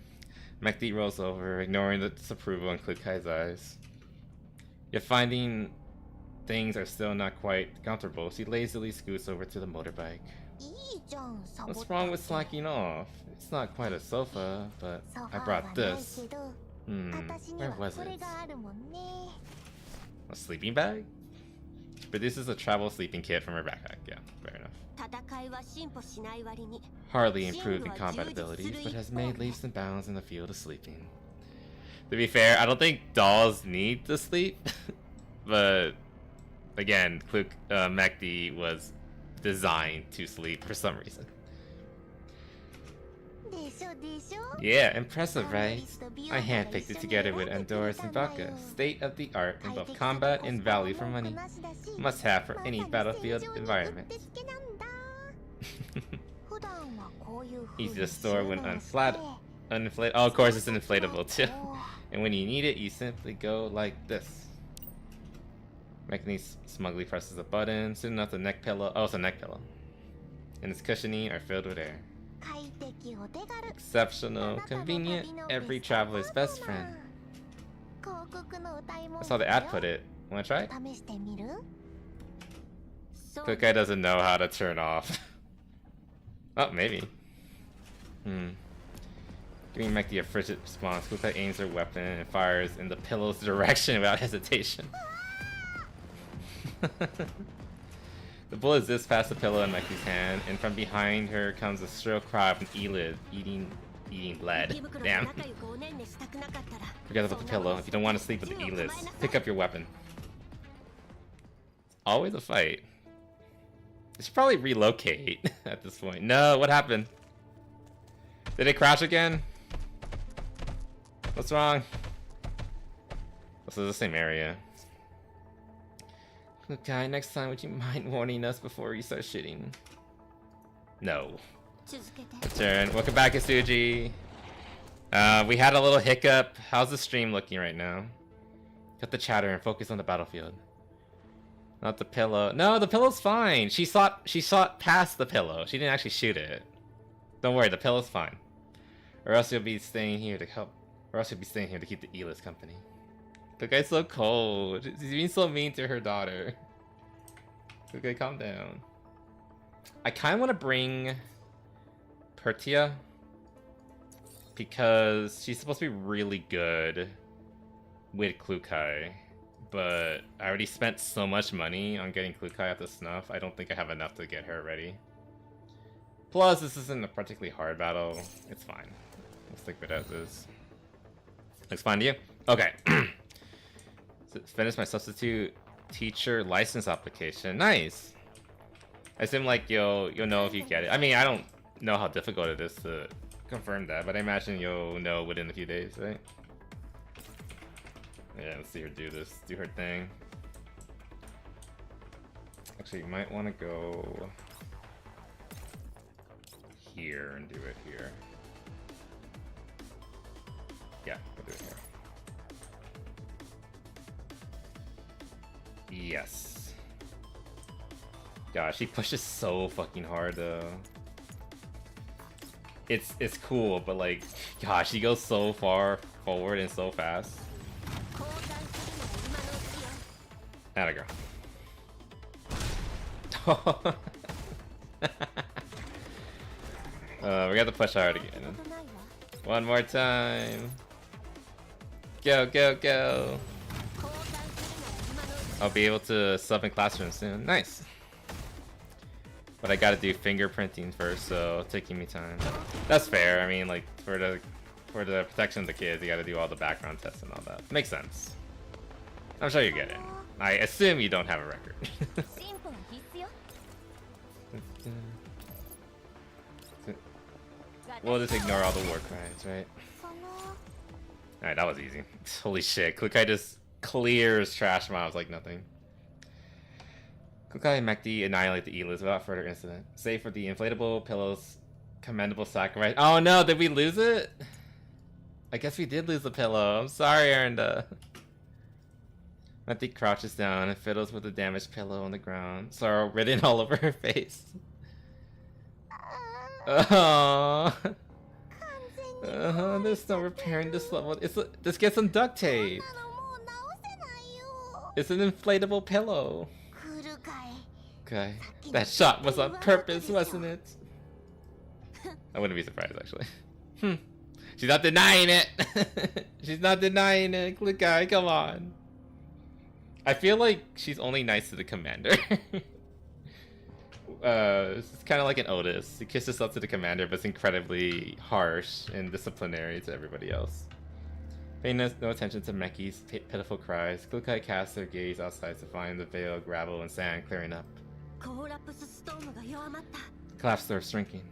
Mekti rolls over, ignoring the disapproval in Klukai's eyes. Yet finding things are still not quite comfortable, she lazily scoots over to the motorbike. What's wrong with slacking off? It's not quite a sofa, but I brought this. Where was it? A sleeping bag? But this is a travel sleeping kit from her backpack. Yeah, fair enough. Hardly improved in combat abilities, but has made leaps and bounds in the field of sleeping. To be fair, I don't think dolls need to sleep. But again, Mekti was designed to sleep for some reason. Yeah, impressive, right? I handpicked it together with Andoris and Belka. State of the art in both combat and value for money. Must have for any battlefield environment. Easy to store when inflated. Oh, of course it's inflatable too. And when you need it, you simply go like this. Mechany smugly presses a button, soon enough the neck pillow. Oh, it's a neck pillow. And its cushioning are filled with air. Exceptional, convenient, every traveler's best friend. That's how the ad put it. Wanna try? Klukai doesn't know how to turn off. Oh, maybe. Giving Mechty a frigid response, Klukai aims her weapon and fires in the pillow's direction without hesitation. The bullet zips past the pillow in Mechty's hand, and from behind her comes a shrill cry of an Elid eating lead. Damn. Forget about the pillow. If you don't want to sleep with the Elids, pick up your weapon. Always a fight. They should probably relocate at this point. No, what happened? Did it crash again? What's wrong? This is the same area. Okay, next time would you mind warning us before you start shooting? No. Turn. Welcome back, Isuji. We had a little hiccup. How's the stream looking right now? Cut the chatter and focus on the battlefield. Not the pillow. No, the pillow's fine. She shot past the pillow. She didn't actually shoot it. Don't worry, the pillow's fine. Or else you'll be staying here to help. Or else you'll be staying here to keep the Elis company. The guy's so cold. He's being so mean to her daughter. Okay, calm down. I kind of want to bring Pertia because she's supposed to be really good with Klukai, but I already spent so much money on getting Klukai up to snuff. I don't think I have enough to get her ready. Plus, this isn't a particularly hard battle. It's fine. Let's stick with it as is. Looks fine to you? Okay. So finish my substitute teacher license application. Nice. I assume like you'll know if you get it. I mean, I don't know how difficult it is to confirm that, but I imagine you'll know within a few days, right? Yeah, let's see her do her thing. Actually, you might want to go here and do it here. Yeah, we'll do it here. Yes. Gosh, she pushes so fucking hard though. It's cool, but like, gosh, she goes so far forward and so fast. Atta girl. We got to push hard again. One more time. Go, go, go. I'll be able to sub in classroom soon. Nice. But I gotta do fingerprinting first, so it's taking me time. That's fair. I mean, like, for the protection of the kids, you gotta do all the background tests and all that. Makes sense. I'm sure you get it. I assume you don't have a record. We'll just ignore all the war crimes, right? Alright, that was easy. Holy shit, Klukai just clears trash mobs like nothing. Klukai and Mechty annihilate the Elis without further incident. Save for the inflatable pillow's commendable sacrifice. Oh no, did we lose it? I guess we did lose the pillow. I'm sorry, Erinda. Mechty crouches down and fiddles with the damaged pillow on the ground. Sorrow written all over her face. Oh. There's no repairing this level. Just get some duct tape. It's an inflatable pillow. Okay, that shot was on purpose, wasn't it? I wouldn't be surprised, actually. She's not denying it. She's not denying it. Klukai, come on. I feel like she's only nice to the commander. It's kind of like an Otis. He kisses up to the commander, but it's incredibly harsh and disciplinary to everybody else. Paying no attention to Meki's pitiful cries, Klukai casts her gaze outside to find the veil, gravel, and sand clearing up. Collapse storm shrinking.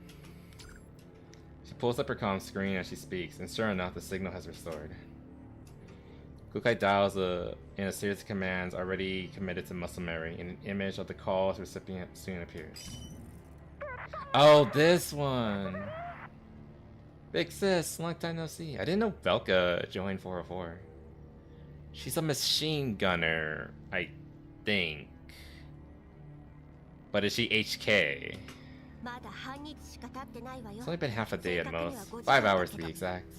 She pulls up her comm screen as she speaks, and sure enough, the signal has restored. Klukai dials in a series of commands already committed to muscle memory, and an image of the call's recipient soon appears. Oh, this one! Big sis, long time no see. I didn't know Velka joined 404. She's a machine gunner, I think. But is she HK? It's only been half a day at most. 5 hours to be exact.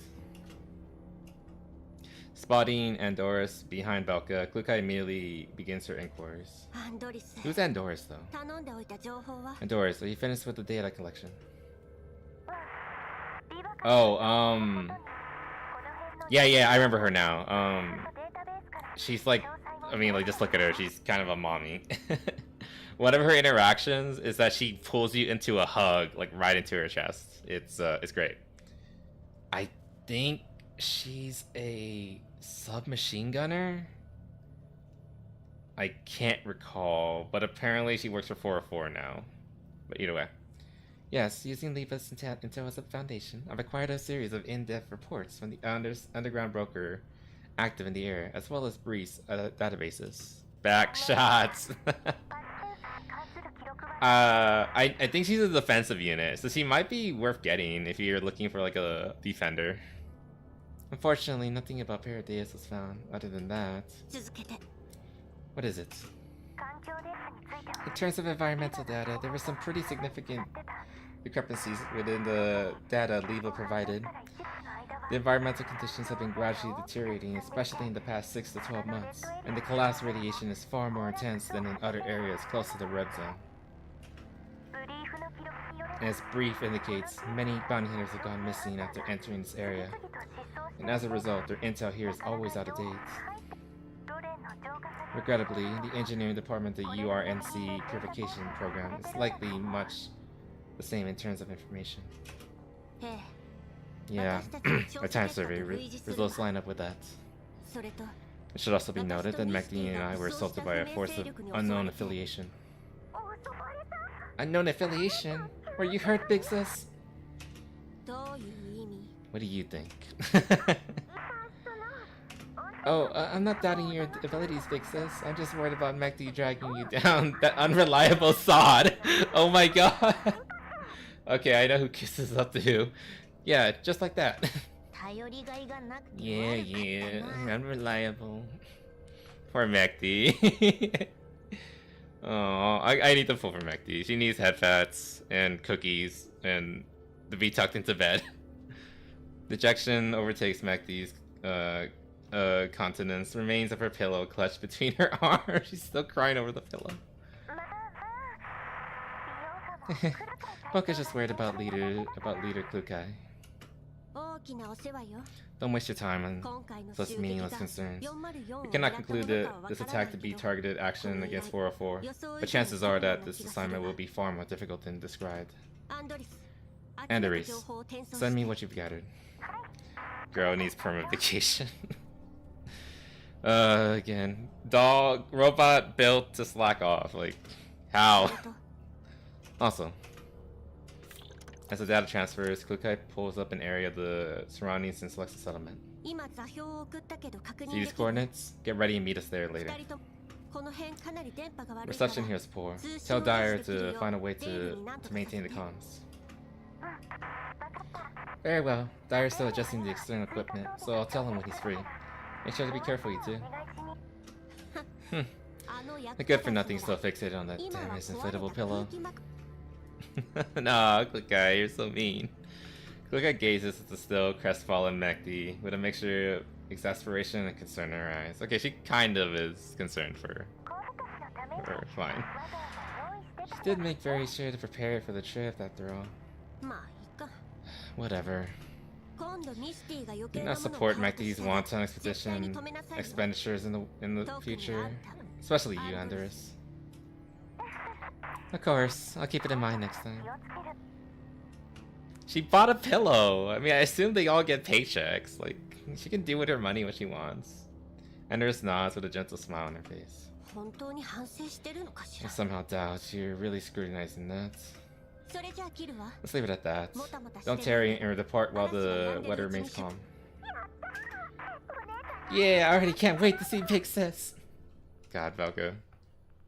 Spotting Andoris behind Velka, Klukai immediately begins her inquiries. Who's Andoris though? Andoris, are you finished with the data collection? Oh, yeah, I remember her now. She's like, I mean, like, just look at her. She's kind of a mommy. One of her interactions is that she pulls you into a hug, like right into her chest. It's great. I think she's a submachine gunner. I can't recall, but apparently she works for 404 now. But either way. Yes, using Leva's intel as a foundation, I've acquired a series of in-depth reports from the underground broker active in the area, as well as Breeze databases. Back shots! I think she's a defensive unit, so she might be worth getting if you're looking for like a defender. Unfortunately, nothing about Paradeus was found, other than that. What is it? In terms of environmental data, there were some pretty significant discrepancies within the data Leva provided. The environmental conditions have been gradually deteriorating, especially in the past 6 to 12 months, and the collapse radiation is far more intense than in other areas close to the red zone. As brief indicates, many bounty hunters have gone missing after entering this area, and as a result, their intel here is always out of date. Regrettably, the engineering department of the URNC purification program is likely much the same in terms of information. Yeah, our time survey results line up with that. It should also be noted that MacD and I were assaulted by a force of unknown affiliation. Unknown affiliation? Were you hurt, Big Sis? What do you think? Oh, I'm not doubting your abilities, Big Sis. I'm just worried about MacD dragging you down that unreliable sod. Oh my god. Okay, I know who kisses up to who. Yeah, just like that. Yeah, unreliable. Poor MacD. Oh, I need to pull for MacD. She needs head fats and cookies and to be tucked into bed. Dejection overtakes MacD's continence. Remains of her pillow clutched between her arms. She's still crying over the pillow. Boka's just worried about leader Klukai. Don't waste your time on such meaningless concerns. We cannot conclude that this attack to be targeted action against 404, but chances are that this assignment will be far more difficult than described. Andoris, send me what you've gathered. Girl needs permanent vacation. Again. Dog, robot built to slack off. Like, how? Also, as the data transfers, Klukai pulls up an area of the surroundings and selects a settlement. See these coordinates? Get ready and meet us there later. Reception here is poor. Tell Dyer to find a way to maintain the comms. Very well. Dyer's still adjusting the external equipment, so I'll tell him when he's free. Make sure to be careful, you two. The good for nothing still fixated on that damn inflatable pillow. Nah, Klukai, you're so mean. Klukai gazes at the still crestfallen MacD with a mixture of exasperation and concern in her eyes. Okay, she kind of is concerned for her. Fine. She did make very sure to prepare for the trip after all. Whatever. Do not support MacD's wanton expedition expenditures in the future, especially you, Andoris. Of course, I'll keep it in mind next time. She bought a pillow. I mean, I assume they all get paychecks. Like, she can do with her money what she wants. Andoris nods with a gentle smile on her face. I somehow doubt you're really scrutinizing that. Let's leave it at that. Don't tarry or depart while the weather remains calm. Yeah, I already can't wait to see Big Sis. God, Velka.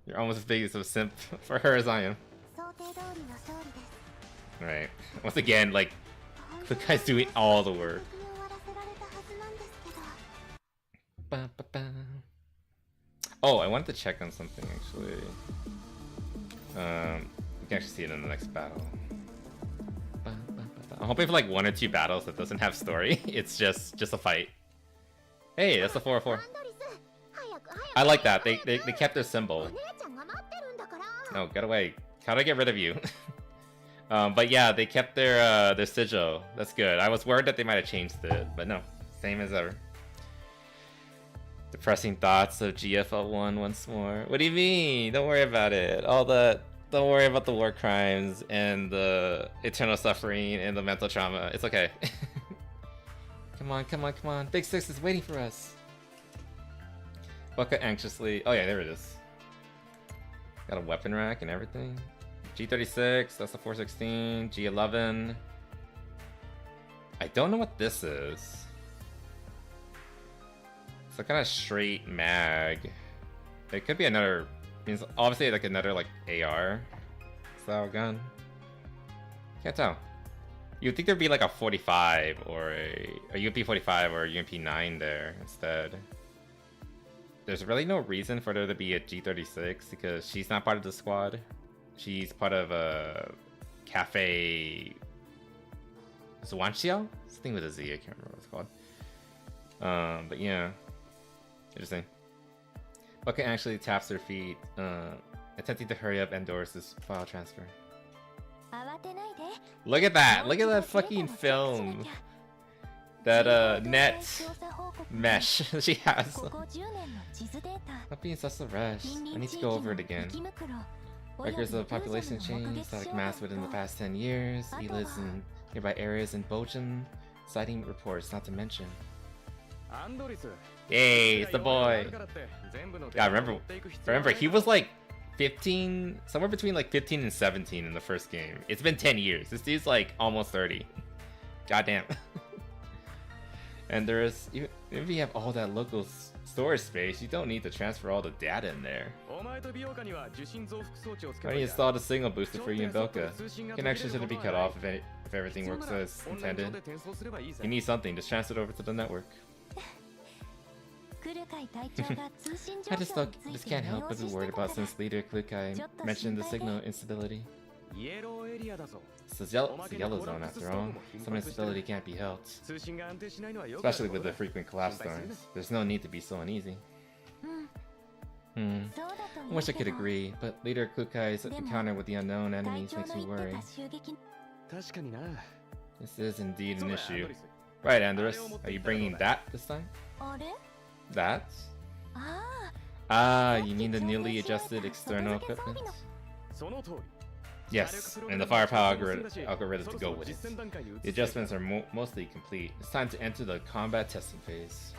You're almost as big as a simp for her as I am. Right. Once again, like, Klukai's doing all the work. Oh, I wanted to check on something actually. We can actually see it in the next battle. I'm hoping for like 1 or 2 battles that doesn't have story. It's just a fight. Hey, that's the 404. I like that. They kept their symbol. No, get away. How do I get rid of you? But yeah, they kept their sigil. That's good. I was worried that they might have changed it, but no, same as ever. Depressing thoughts of GFL 1 once more. What do you mean? Don't worry about it. All the don't worry about the war crimes and the eternal suffering and the mental trauma. It's okay. Come on, come on, come on. Big Six is waiting for us. Bucka anxiously. Oh yeah, there it is. Got a weapon rack and everything. G36, that's the 416. G11. I don't know what this is. It's a kind of straight mag. It could be another, means obviously like another like AR style gun. Can't tell. You'd think there'd be like a 45 or a UMP 45 or a UMP 9 there instead. There's really no reason for there to be a G36 because she's not part of the squad. She's part of a Cafe Zwanxiao? Something with a Z, I can't remember what it's called. But yeah. Interesting. Bucket actually taps her feet, attempting to hurry up Endorse's file transfer. Look at that! Look at that fucking film! That net mesh she has. Not being such a rush. I need to go over it again. Records of population change, static mass within the past 10 years. He lives in nearby areas in Belgium. Sighting reports, not to mention. Yay, it's the boy. Yeah, remember he was like 15, somewhere between like 15 and 17 in the first game. It's been 10 years. This dude's like almost 30. Goddamn. And there's, if you have all that local storage space, you don't need to transfer all the data in there. I installed a signal booster for you in Belka. Connection shouldn't be cut off if everything works as intended. You need something, just transfer it over to the network. I just can't help but be worried about since leader Klukai mentioned the signal instability. It's the yellow zone after all. Some instability can't be helped. Especially with the frequent collapse storms. There's no need to be so uneasy. I wish I could agree, but leader Klukai's encounter with the unknown enemies makes me worry. This is indeed an issue. Right, Andorus, are you bringing that this time? That? Ah, you mean the newly adjusted external equipment? Yes, and the firepower algorithm to go with it. The adjustments are mostly complete. It's time to enter the combat testing phase.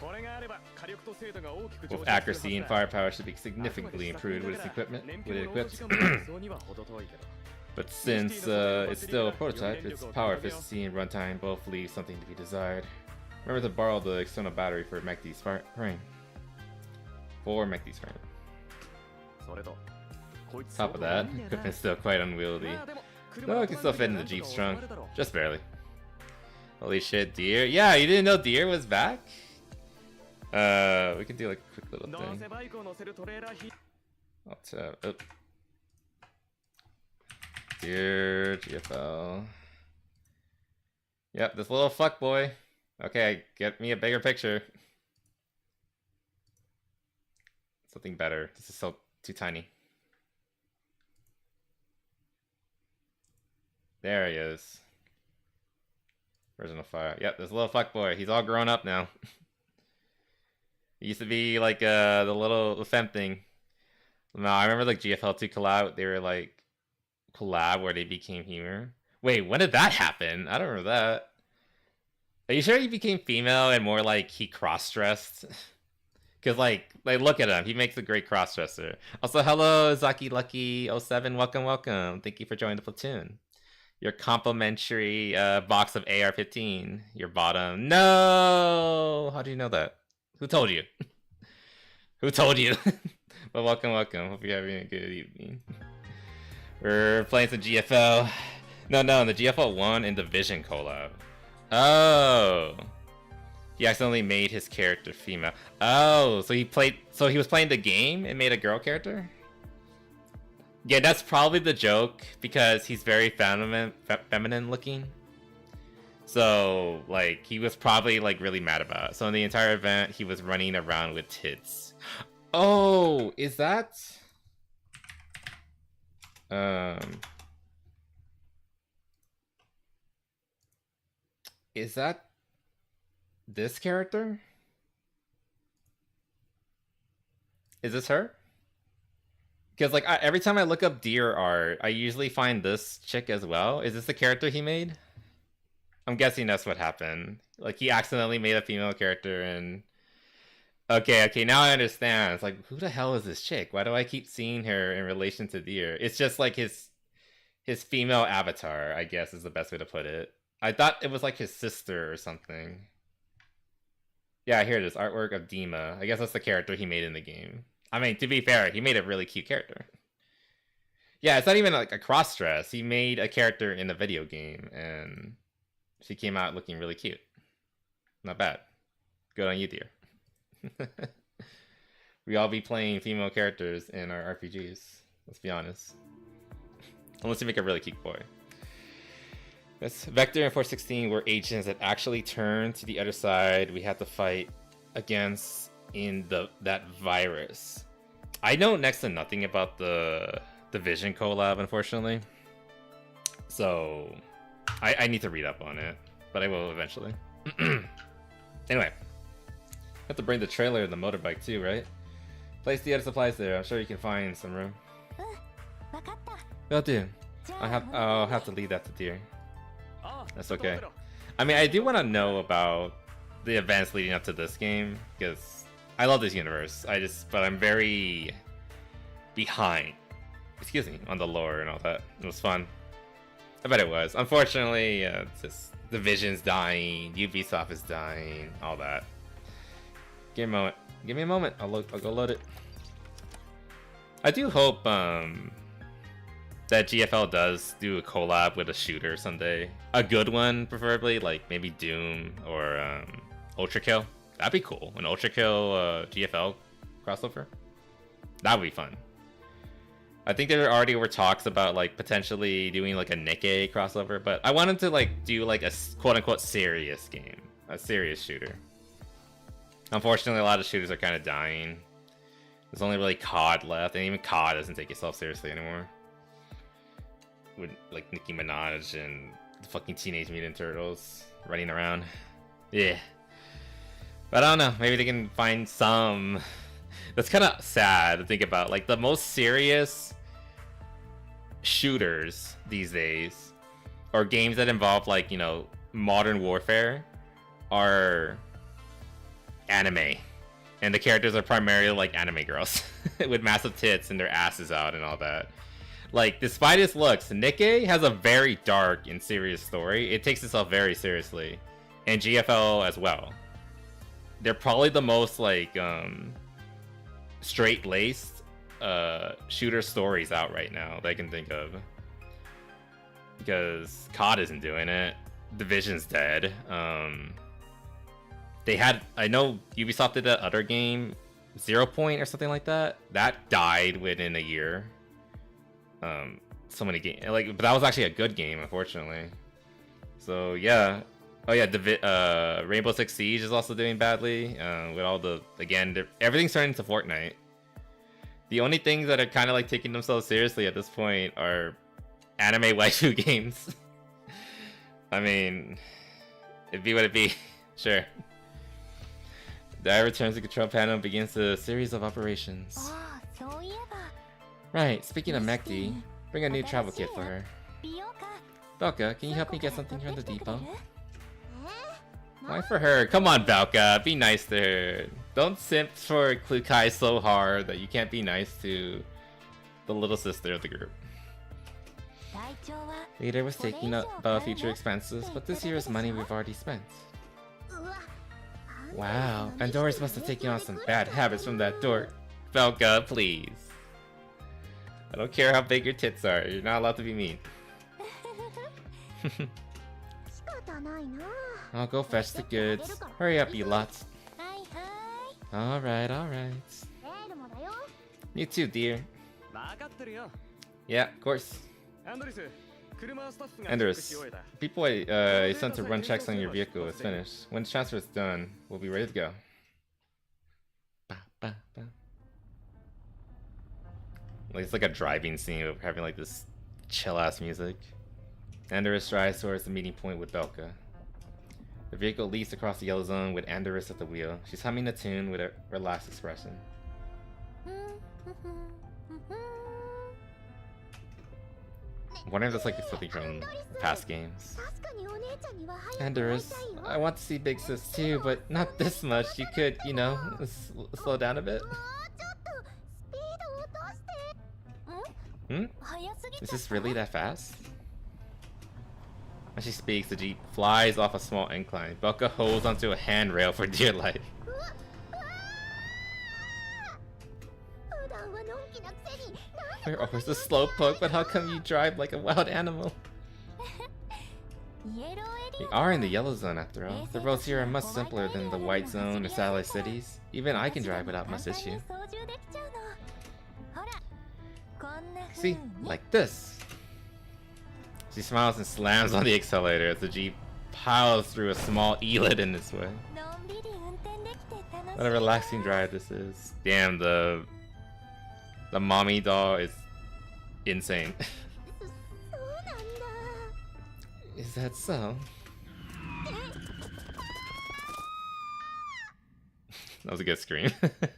Both accuracy and firepower should be significantly improved with its equipment. But since it's still a prototype, its power efficiency and runtime both leave something to be desired. Remember to borrow the external battery for Mekti's frame. For Mekti's frame. Top of that, equipment's still quite unwieldy. No, it can still fit in the Jeep's trunk. Just barely. Holy shit, Deer. Yeah, you didn't know Deer was back? We can do like a quick little thing. Deer, GFL. Yep, this little fuckboy. Okay, get me a bigger picture. Something better. This is so too tiny. There he is. Version of fire. Yep, this little fuckboy. He's all grown up now. He used to be like the femme thing. No, I remember like GFL 2 collab. They were like collab where they became humor. Wait, when did that happen? I don't remember that. Are you sure he became female and more like he cross-dressed? Because like look at him. He makes a great cross-dresser. Also, hello Zaki Lucky 07. Welcome. Thank you for joining the platoon. Your complimentary box of AR-15. Your bottom. No! How do you know that? Who told you? Who told you? But welcome. Hope you're having a good evening. We're playing some GFL. No, the GFL 1 and Division collab. Oh. He accidentally made his character female. Oh, so he was playing the game and made a girl character? Yeah, that's probably the joke because he's very feminine looking. So, like, he was probably like really mad about it. So in the entire event, he was running around with tits. Oh, is that is that this character? Is this her? Because like every time I look up deer art, I usually find this chick as well. Is this the character he made? I'm guessing that's what happened. Like he accidentally made a female character and... Okay, now I understand. It's like, who the hell is this chick? Why do I keep seeing her in relation to deer? It's just like his female avatar, I guess is the best way to put it. I thought it was like his sister or something. Yeah, here it is. Artwork of Dima. I guess that's the character he made in the game. I mean, to be fair, he made a really cute character. Yeah, it's not even like a cross-dress. He made a character in the video game, and she came out looking really cute. Not bad. Good on you, dear. We all be playing female characters in our RPGs. Let's be honest. Unless you make a really cute boy. This Vector and 416 were agents that actually turned to the other side. We had to fight against in that virus. I know next to nothing about the Division collab, unfortunately. So I need to read up on it, but I will eventually. Anyway, have to bring the trailer and the motorbike too, right? Place the other supplies there. I'm sure you can find some room. Will do. I'll have to leave that to dear. That's okay. I mean, I do want to know about the events leading up to this game because I love this universe. But I'm very behind. Excuse me, on the lore and all that. It was fun. I bet it was. Unfortunately, it's just Division's dying, Ubisoft is dying, all that. Give me a moment. Give me a moment. I'll go load it. I do hope that GFL does do a collab with a shooter someday. A good one, preferably, like maybe Doom or Ultra Kill. That'd be cool. An Ultra Kill GFL crossover. That would be fun. I think there already were talks about like potentially doing like a Nikkei crossover, but I wanted to like do like a quote-unquote serious game, a serious shooter. Unfortunately, a lot of shooters are kind of dying. There's only really COD left, and even COD doesn't take itself seriously anymore. With like Nicki Minaj and the fucking Teenage Mutant Turtles running around. Yeah. But I don't know, maybe they can find some... That's kind of sad to think about. Like the most serious shooters these days, or games that involve like, you know, modern warfare, are anime. And the characters are primarily like anime girls with massive tits and their asses out and all that. Like, despite its looks, Nikkei has a very dark and serious story. It takes itself very seriously. And GFL as well. They're probably the most, like, straight-laced shooter stories out right now that I can think of. Because COD isn't doing it. Division's dead. They had... I know Ubisoft did that other game, 0 Point or something like that. That died within a year. So many games, like, but that was actually a good game, unfortunately. So yeah. Oh yeah, Rainbow Six Siege is also doing badly with all the, again, everything's turning into Fortnite. The only things that are kind of like taking themselves seriously at this point are anime waifu games. I mean, it'd be what it be. Sure. Dai returns to control panel and begins a series of operations. Right, speaking of Mekti, bring a new travel kit for her. Belka, can you help me get something from the depot? Why for her? Come on, Belka, be nice to her. Don't simp for Klukai so hard that you can't be nice to the little sister of the group. Leader was taking up about future expenses, but this year's money we've already spent. Wow, Pandora's must have taken on some bad habits from that dork. Belka, please. I don't care how big your tits are, you're not allowed to be mean. I'll go fetch the goods. Hurry up, you lots. Alright, alright. You too, dear. Yeah, of course. Andres, people I sent to run checks on your vehicle is finished. When the transfer is done, we'll be ready to go. Like, it's like a driving scene of having like this chill-ass music. Andres strides towards the meeting point with Belka. The vehicle leads across the yellow zone with Andres at the wheel. She's humming a tune with a relaxed expression. I wonder if that's like something from past games. Andres, I want to see Big Sis too, but not this much. You could, you know, slow down a bit. Is this really that fast? As she speaks, the jeep flies off a small incline. Belka holds onto a handrail for dear life. We're always the slowpoke, but how come you drive like a wild animal? We are in the yellow zone after all. The roads here are much simpler than the white zone or satellite cities. Even I can drive without much issue. See, like this. She smiles and slams on the accelerator as the jeep piles through a small elet in its way. What a relaxing drive this is. Damn, the mommy doll is insane. Is that so? That was a good scream. The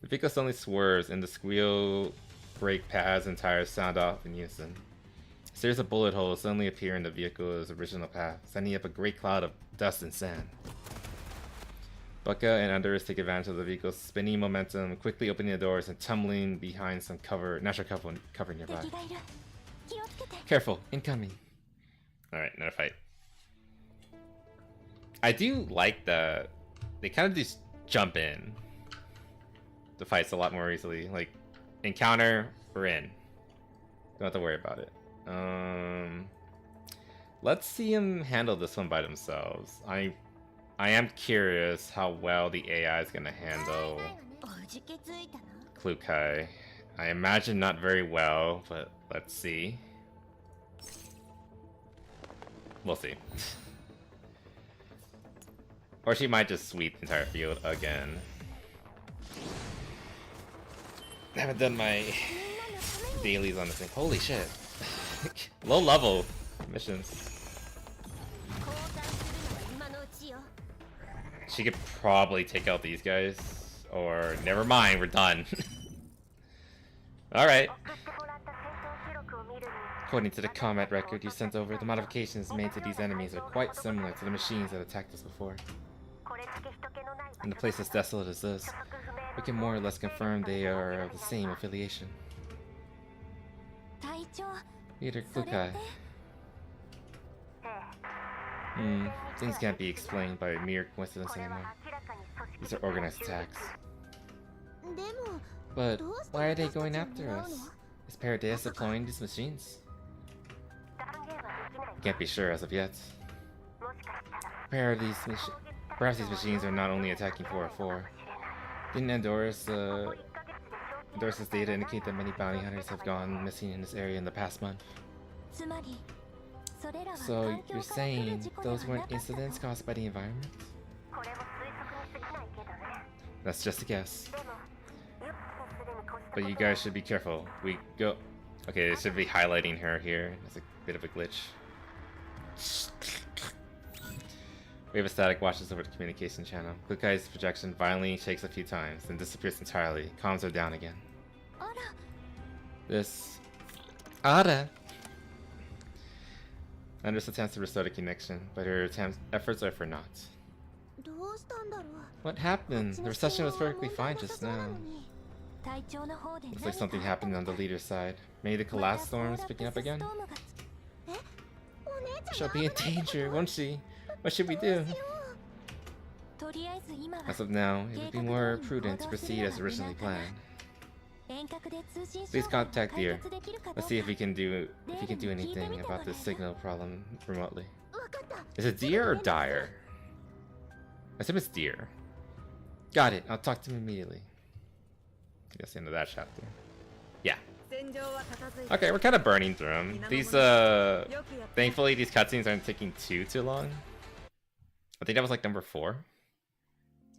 vehicle suddenly swerves and the squeal, brake pads, and tires sound off in unison. A series of bullet holes suddenly appear in the vehicle's original path, sending up a great cloud of dust and sand. Belka and Andres take advantage of the vehicle's spinning momentum, quickly opening the doors and tumbling behind some natural cover nearby. Careful, incoming. Alright, another fight. I do like the... They kind of just jump in. The fights a lot more easily. Like, encounter, we're in. Don't have to worry about it. Let's see them handle this one by themselves. I am curious how well the AI is going to handle Klukai. I imagine not very well, but let's see. We'll see. Or she might just sweep the entire field again. I haven't done my dailies on this thing. Holy shit. Low level missions. She could probably take out these guys. Or never mind, we're done. Alright. According to the combat record you sent over, the modifications made to these enemies are quite similar to the machines that attacked us before. In a place as desolate as this, we can more or less confirm they are of the same affiliation. Leader Klukai. Things can't be explained by mere coincidence anymore. These are organized attacks. But why are they going after us? Is Paradeus deploying these machines? Can't be sure as of yet. Perhaps these machines are not only attacking 404. Didn't Andorra's data indicate that many bounty hunters have gone missing in this area in the past month? So you're saying those weren't incidents caused by the environment? That's just a guess. But you guys should be careful. We go... Okay, it should be highlighting her here. That's a bit of a glitch. Wave of static washes over the communication channel. Klukai's projection violently shakes a few times, then disappears entirely. Comms are down again. This... Ara! Andres attempts to restore the connection, but her efforts are for naught. What happened? The reception was perfectly fine just now. Looks like something happened on the leader's side. Maybe the collapse storm is picking up again? She'll be in danger, won't she? What should we do? As of now, it would be more prudent to proceed as originally planned. Please contact Deer. Let's see if he can do anything about this signal problem remotely. Is it deer or dire? I assume it's deer. Got it. I'll talk to him immediately. That's the end of that chapter. Yeah. Okay, we're kind of burning through them. These, thankfully, these cutscenes aren't taking too long. I think that was like number 4.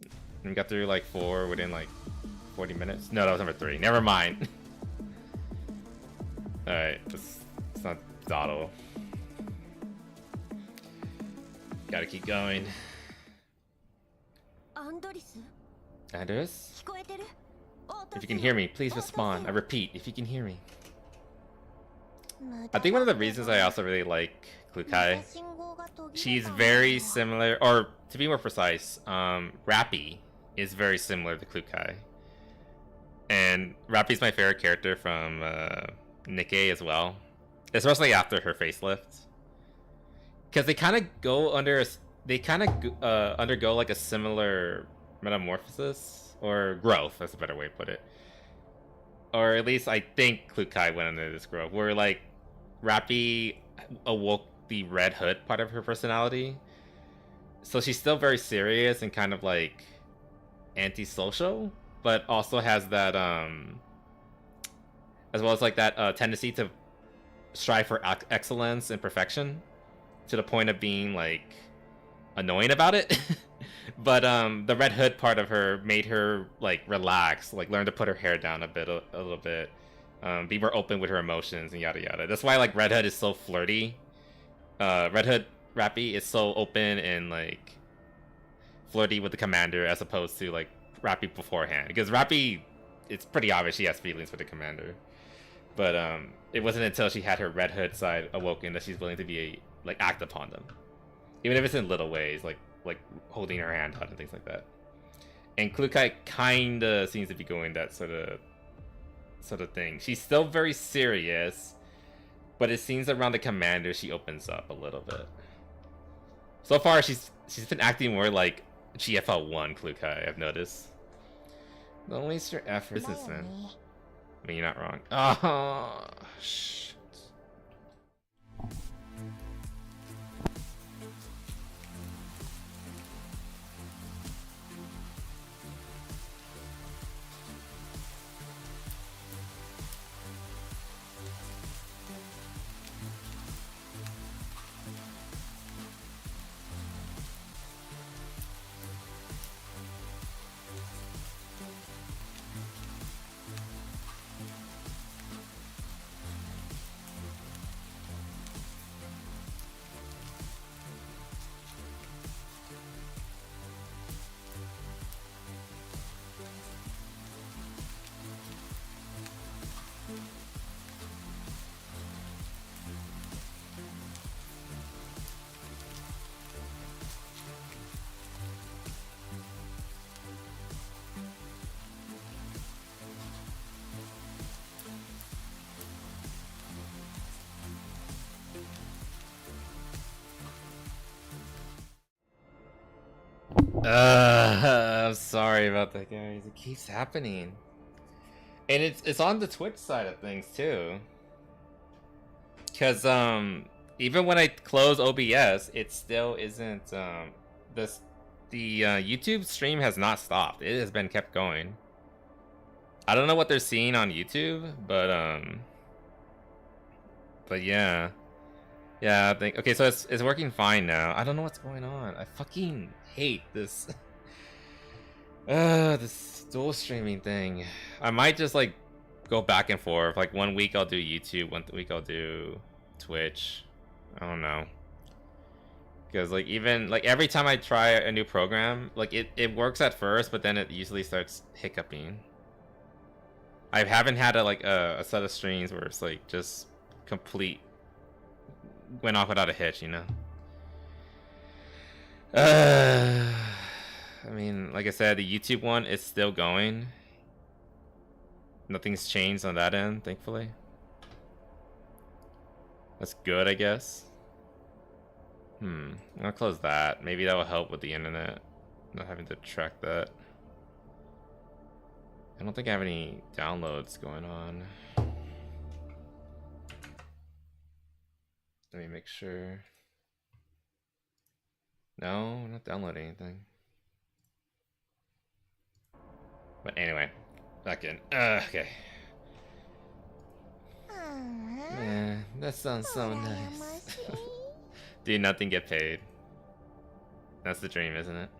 And we got through like 4 within like 40 minutes. No, that was number 3. Never mind. Alright, it's not Dottle. Gotta keep going. Anders? If you can hear me, please respond. I repeat, if you can hear me. I think one of the reasons I also really like Klukai, she's very similar, or to be more precise, Rappy is very similar to Klukai. And Rappy's my favorite character from Nikkei as well, especially after her facelift. Because they kind of go under, undergo like a similar metamorphosis, or growth, that's a better way to put it. Or at least I think Klukai went under this growth, where like Rappy awoke the Red Hood part of her personality. So she's still very serious and kind of like antisocial, but also has that as well as like that tendency to strive for excellence and perfection to the point of being like annoying about it. But the Red Hood part of her made her like relax, like learn to put her hair down a little bit, be more open with her emotions and yada yada. That's why like Red Hood is so flirty. Red Hood Rappy is so open and like flirty with the commander as opposed to like Rappy beforehand. Because Rappy, it's pretty obvious she has feelings for the commander. But it wasn't until she had her Red Hood side awoken that she's willing to be like act upon them, even if it's in little ways, like holding her hand out and things like that. And Klukai kinda seems to be going that sort of thing. She's still very serious, but it seems around the commander she opens up a little bit. So far she's been acting more like GFL 1 Klukai, I've noticed. Don't waste your efforts, man. I mean, you're not wrong. Oh, shit. I'm sorry about that, guys. It keeps happening, and it's on the Twitch side of things too. Cause even when I close OBS, it still isn't the YouTube stream has not stopped. It has been kept going. I don't know what they're seeing on YouTube, but yeah. Yeah, I think okay, so it's working fine now. I don't know what's going on. I fucking hate this this dual streaming thing. I might just like go back and forth. Like 1 week I'll do YouTube, 1 week I'll do Twitch. I don't know. Because like even like every time I try a new program, like it works at first, but then it usually starts hiccuping. I haven't had a set of streams where it's like just complete went off without a hitch, you know. I mean, like I said, the YouTube one is still going. Nothing's changed on that end, thankfully. That's good, I guess. I'll close that. Maybe that will help with the internet, not having to track that. I don't think I have any downloads going on. Let me make sure. No, we're not downloading anything. But anyway, back in. Okay. Man, that sounds so nice. Do nothing get paid. That's the dream, isn't it?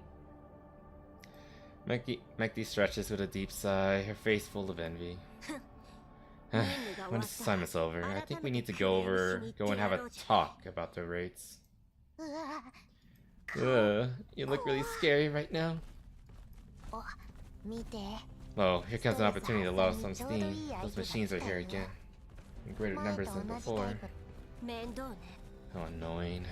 Mekti stretches with a deep sigh, her face full of envy. When this assignment's over, I think we need to go and have a talk about the rates. You look really scary right now. Oh, here comes an opportunity to let off some steam. Those machines are here again. In greater numbers than before. How annoying.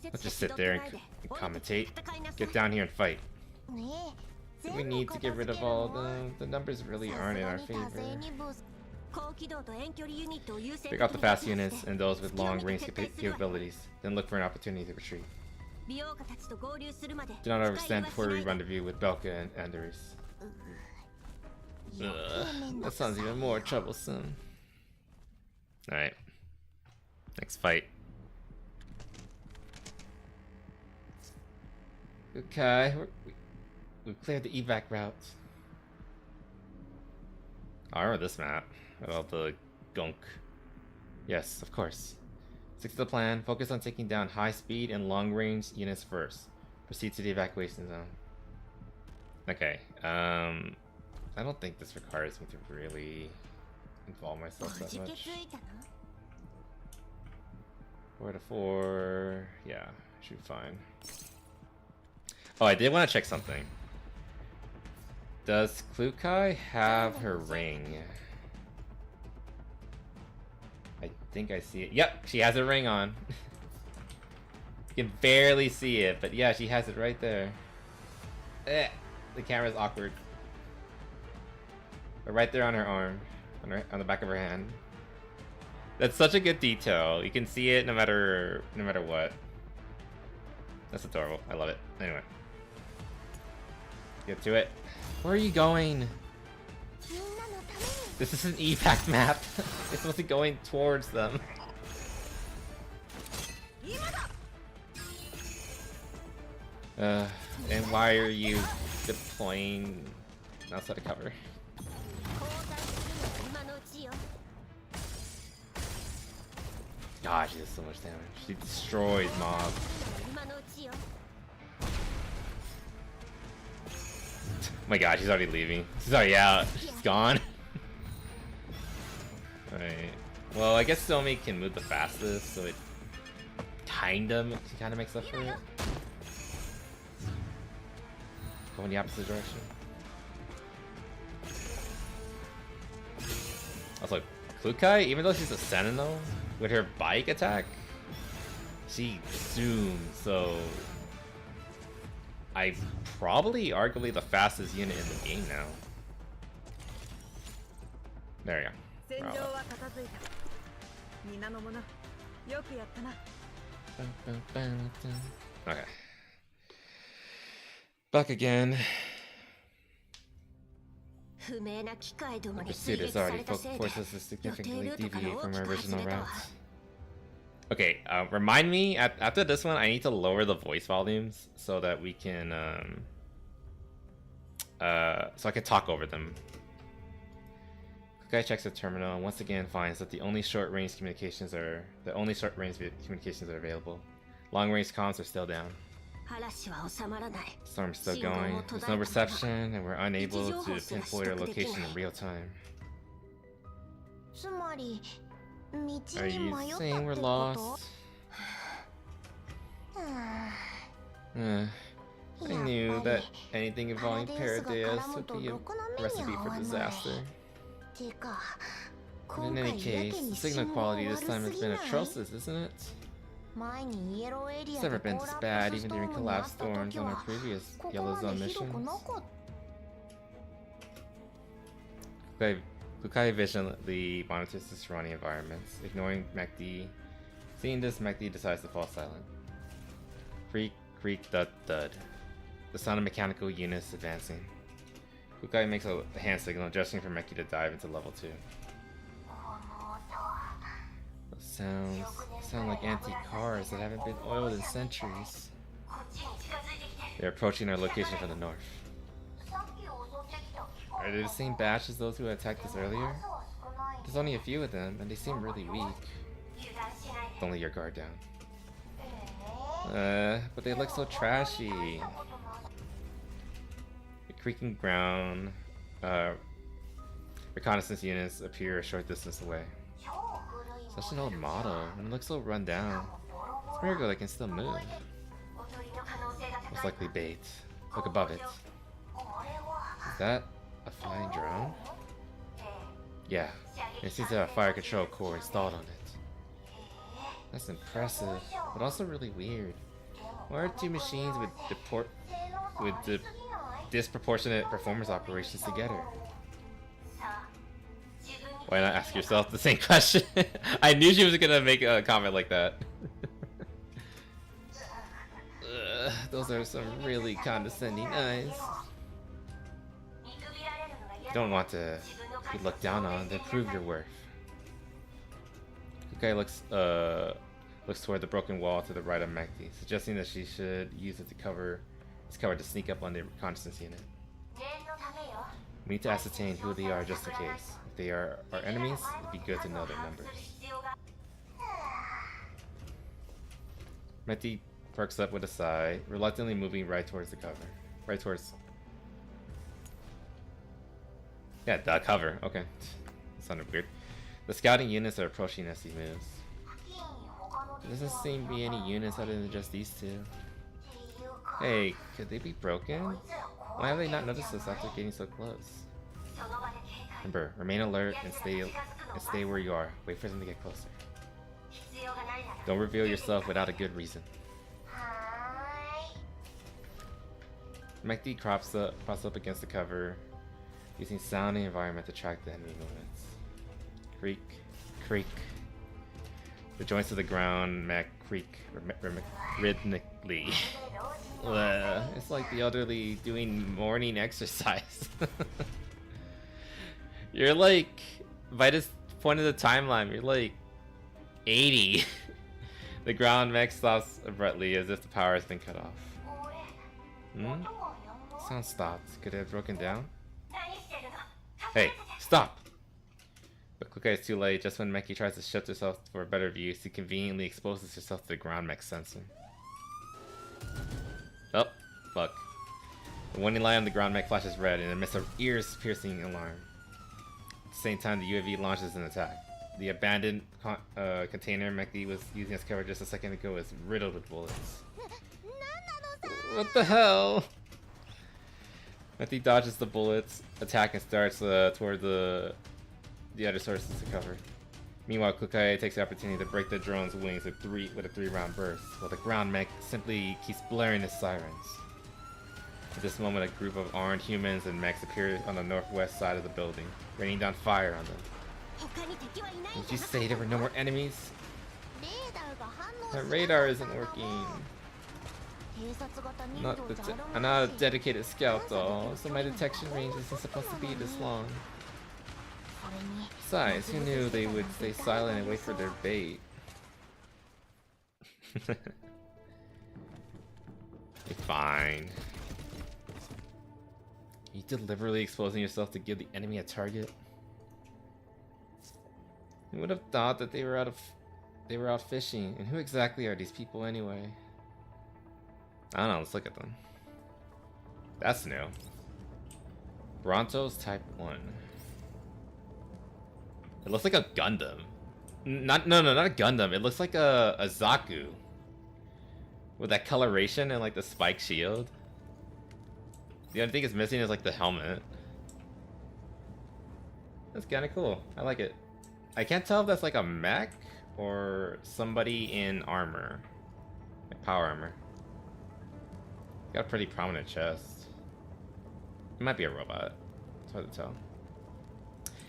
Let's just sit there and commentate. Get down here and fight. We need to get rid of all the numbers really aren't in our favor. Pick out the fast units and those with long range capabilities, then look for an opportunity to retreat. Do not overstand before we rendezvous with Belka and Anders. That sounds even more troublesome. Alright. Next fight. Okay, we've cleared the evac route. I remember this map. About the gunk. Yes, of course. Stick to the plan. Focus on taking down high speed and long range units first. Proceed to the evacuation zone. Okay. I don't think this requires me to really involve myself that much. 4 to 4. Yeah, should be fine. Oh, I did want to check something. Does Klukai have her ring? I think I see it. Yep, she has a ring on. You can barely see it, but yeah, she has it right there. The camera's awkward. But right there on her arm, on the back of her hand. That's such a good detail. You can see it no matter what. That's adorable. I love it. Anyway, get to it. Where are you going? This is an evac map. It's supposed to be going towards them. And why are you deploying outside of cover? God, she does so much damage. She destroys mobs. Oh my god, she's already leaving. She's already out. She's gone. Alright. Well, I guess Somi can move the fastest, so it kinda makes up for it. Go in the opposite direction. Also, Klukai, even though she's a Sentinel, with her bike attack, she zooms, so I'm probably arguably the fastest unit in the game now. There you go. Okay. Back again. The pursuit has already forced us to significantly deviate from our original routes. Okay, remind me, after this one, I need to lower the voice volumes so that we can, so I can talk over them. Guy checks the terminal and once again finds that the only short-range communications are available. Long-range comms are still down. Storm's still going. There's no reception, and we're unable to pinpoint our location in real time. Are you saying we're lost? I knew that anything involving Paradeus would be a recipe for disaster. But in any case, the signal quality this time has been atrocious, isn't it? It's never been this bad, even during collapse storms on our previous Yellow Zone missions. Klukai vigilantly monitors the surrounding environments, ignoring Mekti. Seeing this, Mekti decides to fall silent. Creak, creak, thud, thud. The sound of mechanical units advancing. Klukai makes a hand signal, gesturing for Mekti to dive into level 2. Those sounds sound like antique cars that haven't been oiled in centuries. They're approaching our location from the north. Are they the same batch as those who attacked us earlier? There's only a few of them, and they seem really weak. Don't let your guard down. But they look so trashy. The creaking ground, reconnaissance units appear a short distance away. Such an old model, and it looks so run down. It's a miracle they can still move. Most likely bait. Look above it. Is that a flying drone? Yeah, it seems to have a fire control core installed on it. That's impressive, but also really weird. Why are two machines with disproportionate performance operations together? Why not ask yourself the same question? I knew she was gonna make a comment like that. Those are some really condescending eyes. Don't want to be looked down on, then prove your worth. Klukai looks toward the broken wall to the right of Mekti, suggesting that she should use it to cover to sneak up on the reconnaissance unit. We need to ascertain who they are just in case. If they are our enemies, it'd be good to know their numbers. Mekti perks up with a sigh, reluctantly moving right towards the cover. Right towards... Yeah, the cover. Okay. That sounded weird. The scouting units are approaching as he moves. There doesn't seem to be any units other than just these two. Hey, could they be broken? Why have they not noticed us after getting so close? Remember, remain alert and stay where you are. Wait for them to get closer. Don't reveal yourself without a good reason. Mekti crops up against the cover, using sound and environment to track the enemy movements. Creak, creak. The joints of the ground creak rhythmically. It's like the elderly doing morning exercise. You're like, by this point of the timeline, you're like 80. The ground mech stops abruptly as if the power has been cut off. Sound stopped. Could it have broken down? Hey, stop! But Klukai is too late. Just when Mekki tries to shift herself for a better view, she conveniently exposes herself to the ground mech sensor. Oh, fuck. The warning light on the ground mech flashes red and emits an ears-piercing alarm. At the same time, the UAV launches an attack. The abandoned container Mekki was using as cover just a second ago is riddled with bullets. What the hell? Mekki dodges the bullets, attack, and starts toward the other sources to cover. Meanwhile, Klukai takes the opportunity to break the drone's wings with a 3-round burst, while the ground mech simply keeps blaring its sirens. At this moment, a group of armed humans and mechs appear on the northwest side of the building, raining down fire on them. Did you say there were no more enemies? That radar isn't working. I'm not a dedicated scout though, so my detection range isn't supposed to be this long. Besides, who knew they would stay silent and wait for their bait? You're fine. Are you deliberately exposing yourself to give the enemy a target? Who would have thought that they were out fishing? And who exactly are these people anyway? I don't know, let's look at them. That's new. Bronto's Type 1. It looks like a Gundam. Not a Gundam. It looks like a Zaku. With that coloration and like the spike shield. The only thing it's missing is like the helmet. That's kind of cool. I like it. I can't tell if that's like a mech or somebody in armor. Like power armor. Got a pretty prominent chest. It might be a robot. It's hard to tell.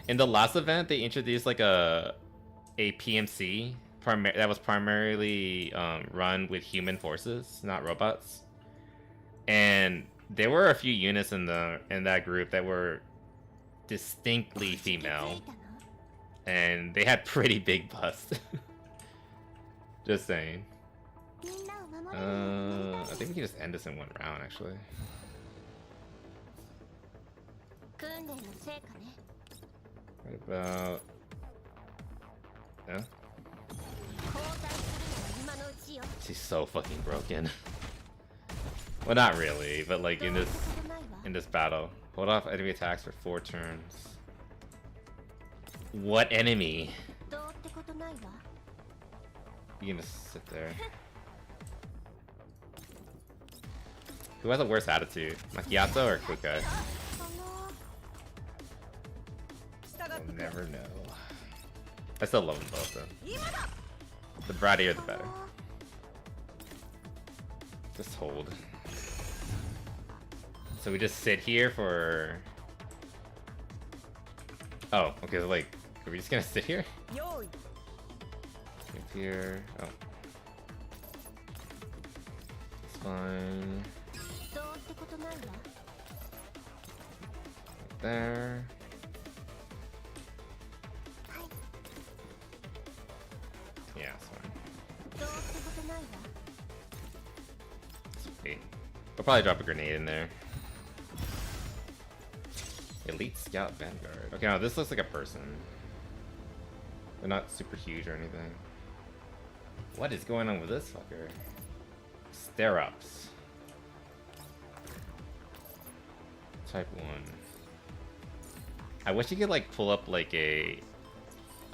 In the last event, they introduced like a PMC that was primarily run with human forces, not robots. And there were a few units in that group that were distinctly female, and they had pretty big busts. Just saying. I think we can just end this in one round, actually. What about... Yeah? She's so fucking broken. Well, not really, but like in this battle. Hold off enemy attacks for 4 turns. What enemy? You can just sit there. Who has a worse attitude? Macchiato or Klukai? We'll never know. I still love them both though. The brattier the better. Just hold. So we just sit here for... Oh, okay, so like, are we just gonna sit here? Sit here. Oh. It's fine. Right there. Yeah, it's fine. Sweet. We'll probably drop a grenade in there. Elite Scout Vanguard. Okay, now this looks like a person. They're not super huge or anything. What is going on with this fucker? Stare-ups. Type 1. I wish you could like pull up like a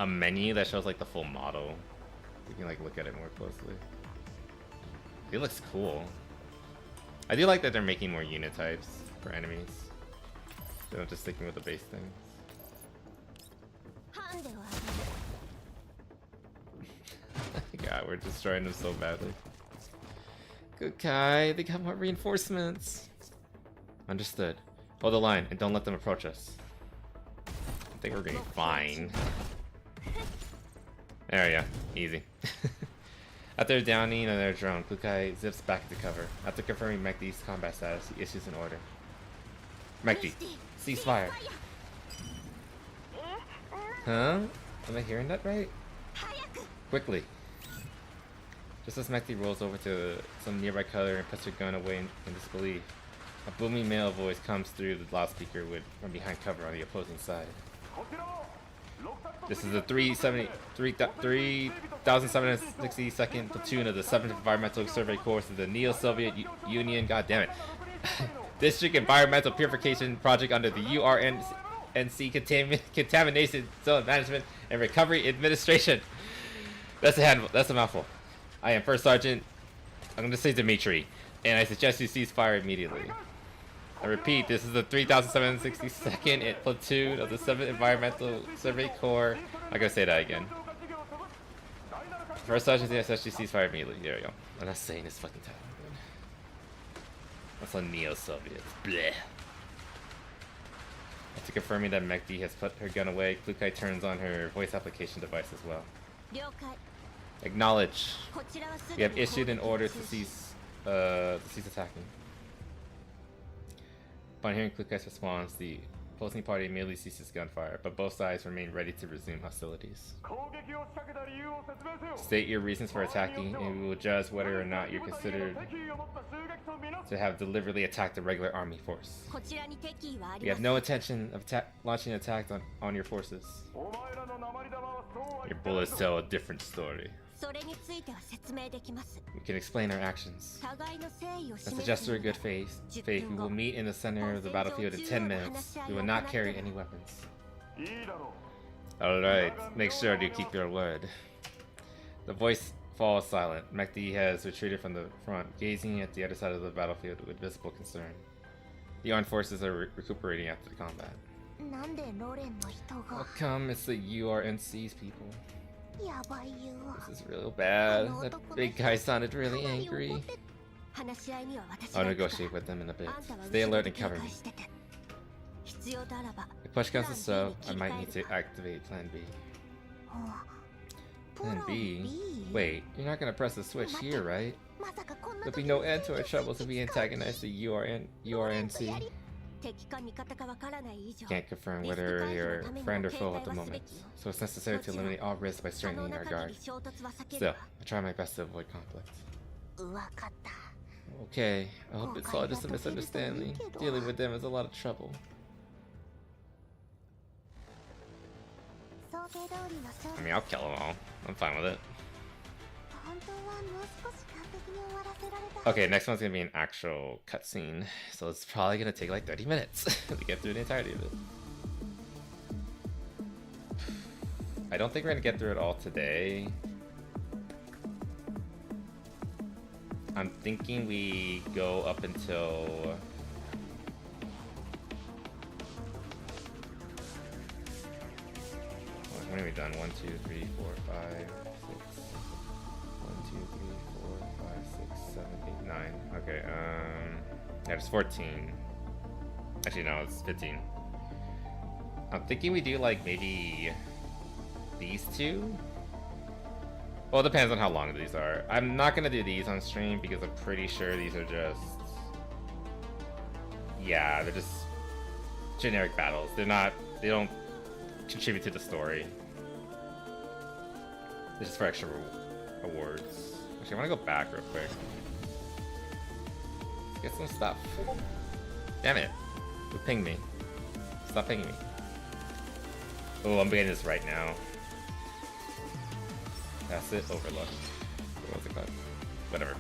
menu that shows like the full model. You can like look at it more closely. It looks cool. I do like that they're making more unit types for enemies. They're not just sticking with the base things. God, we're destroying them so badly. Good Kai, they got more reinforcements. Understood. Hold the line and don't let them approach us. I think we're gonna be fine. There we go. Easy. After downing another drone, Klukai zips back to cover. After confirming Mekti's combat status, he issues an order. Mekti, cease fire. Huh? Am I hearing that right? Quickly. Just as Mekti rolls over to some nearby color and puts her gun away in disbelief, a booming male voice comes through the loudspeaker from behind cover on the opposing side. This is the 3,762nd platoon of the 7th Environmental Survey Corps of the Neo-Soviet Union. God damn it! District Environmental Purification Project under the URNC Contamination Zone Management and Recovery Administration. That's a mouthful. I am First Sergeant. I'm gonna say Dimitri, and I suggest you cease fire immediately. I repeat, this is the 3,762nd platoon of the 7th Environmental Survey Corps. I'm gonna say that again. First Sergeant, I suggest you cease fire immediately. There we go. I'm not saying this fucking time. That's on Neo-Soviets. Bleh. After confirming that Mekti has put her gun away, Klukai turns on her voice application device as well. Acknowledge. We have issued an order to cease attacking. Upon hearing Klukai's response, the opposing party immediately ceases gunfire, but both sides remain ready to resume hostilities. State your reasons for attacking, and we will judge whether or not you're considered to have deliberately attacked a regular army force. We have no intention of launching an attack on your forces. Your bullets tell a different story. We can explain our actions. As a gesture of good faith, we will meet in the center of the battlefield in 10 minutes. We will not carry any weapons. Alright, make sure to keep your word. The voice falls silent. Mekti has retreated from the front, gazing at the other side of the battlefield with visible concern. The armed forces are recuperating after the combat. How come it's the URNC's people? This is real bad. That big guy sounded really angry. I'll negotiate with them in a bit. Stay alert and cover me. If push comes to shove, I might need to activate Plan B. Plan B? Wait, you're not gonna press the switch here, right? There'll be no end to our troubles if we antagonize the URNC. Can't confirm whether you're friend or foe at the moment, so it's necessary to eliminate all risks by strengthening our guard. Still, I try my best to avoid conflict. Okay, I hope it's all just a misunderstanding. Dealing with them is a lot of trouble. I mean, I'll kill them all. I'm fine with it. Okay, next one's gonna be an actual cutscene, so it's probably gonna take like 30 minutes to get through the entirety of it. I don't think we're gonna get through it all today. I'm thinking we go up until... When are we done? 1, 2, 3, 4, 5, 6. 1, 2, 3, 4, 5, 6, 7, 8, 9. Okay, yeah, it's 14. Actually, no, it's 15. I'm thinking we do like maybe these two? Well, it depends on how long these are. I'm not gonna do these on stream because I'm pretty sure these are just... Yeah, they're just generic battles. They don't contribute to the story. They're just for extra awards. Actually, I wanna go back real quick. Let's get some stuff. Damn it. Who pinged me? Stop pinging me. Oh, I'm getting this right now. That's it, Overlook. What was it called? Whatever.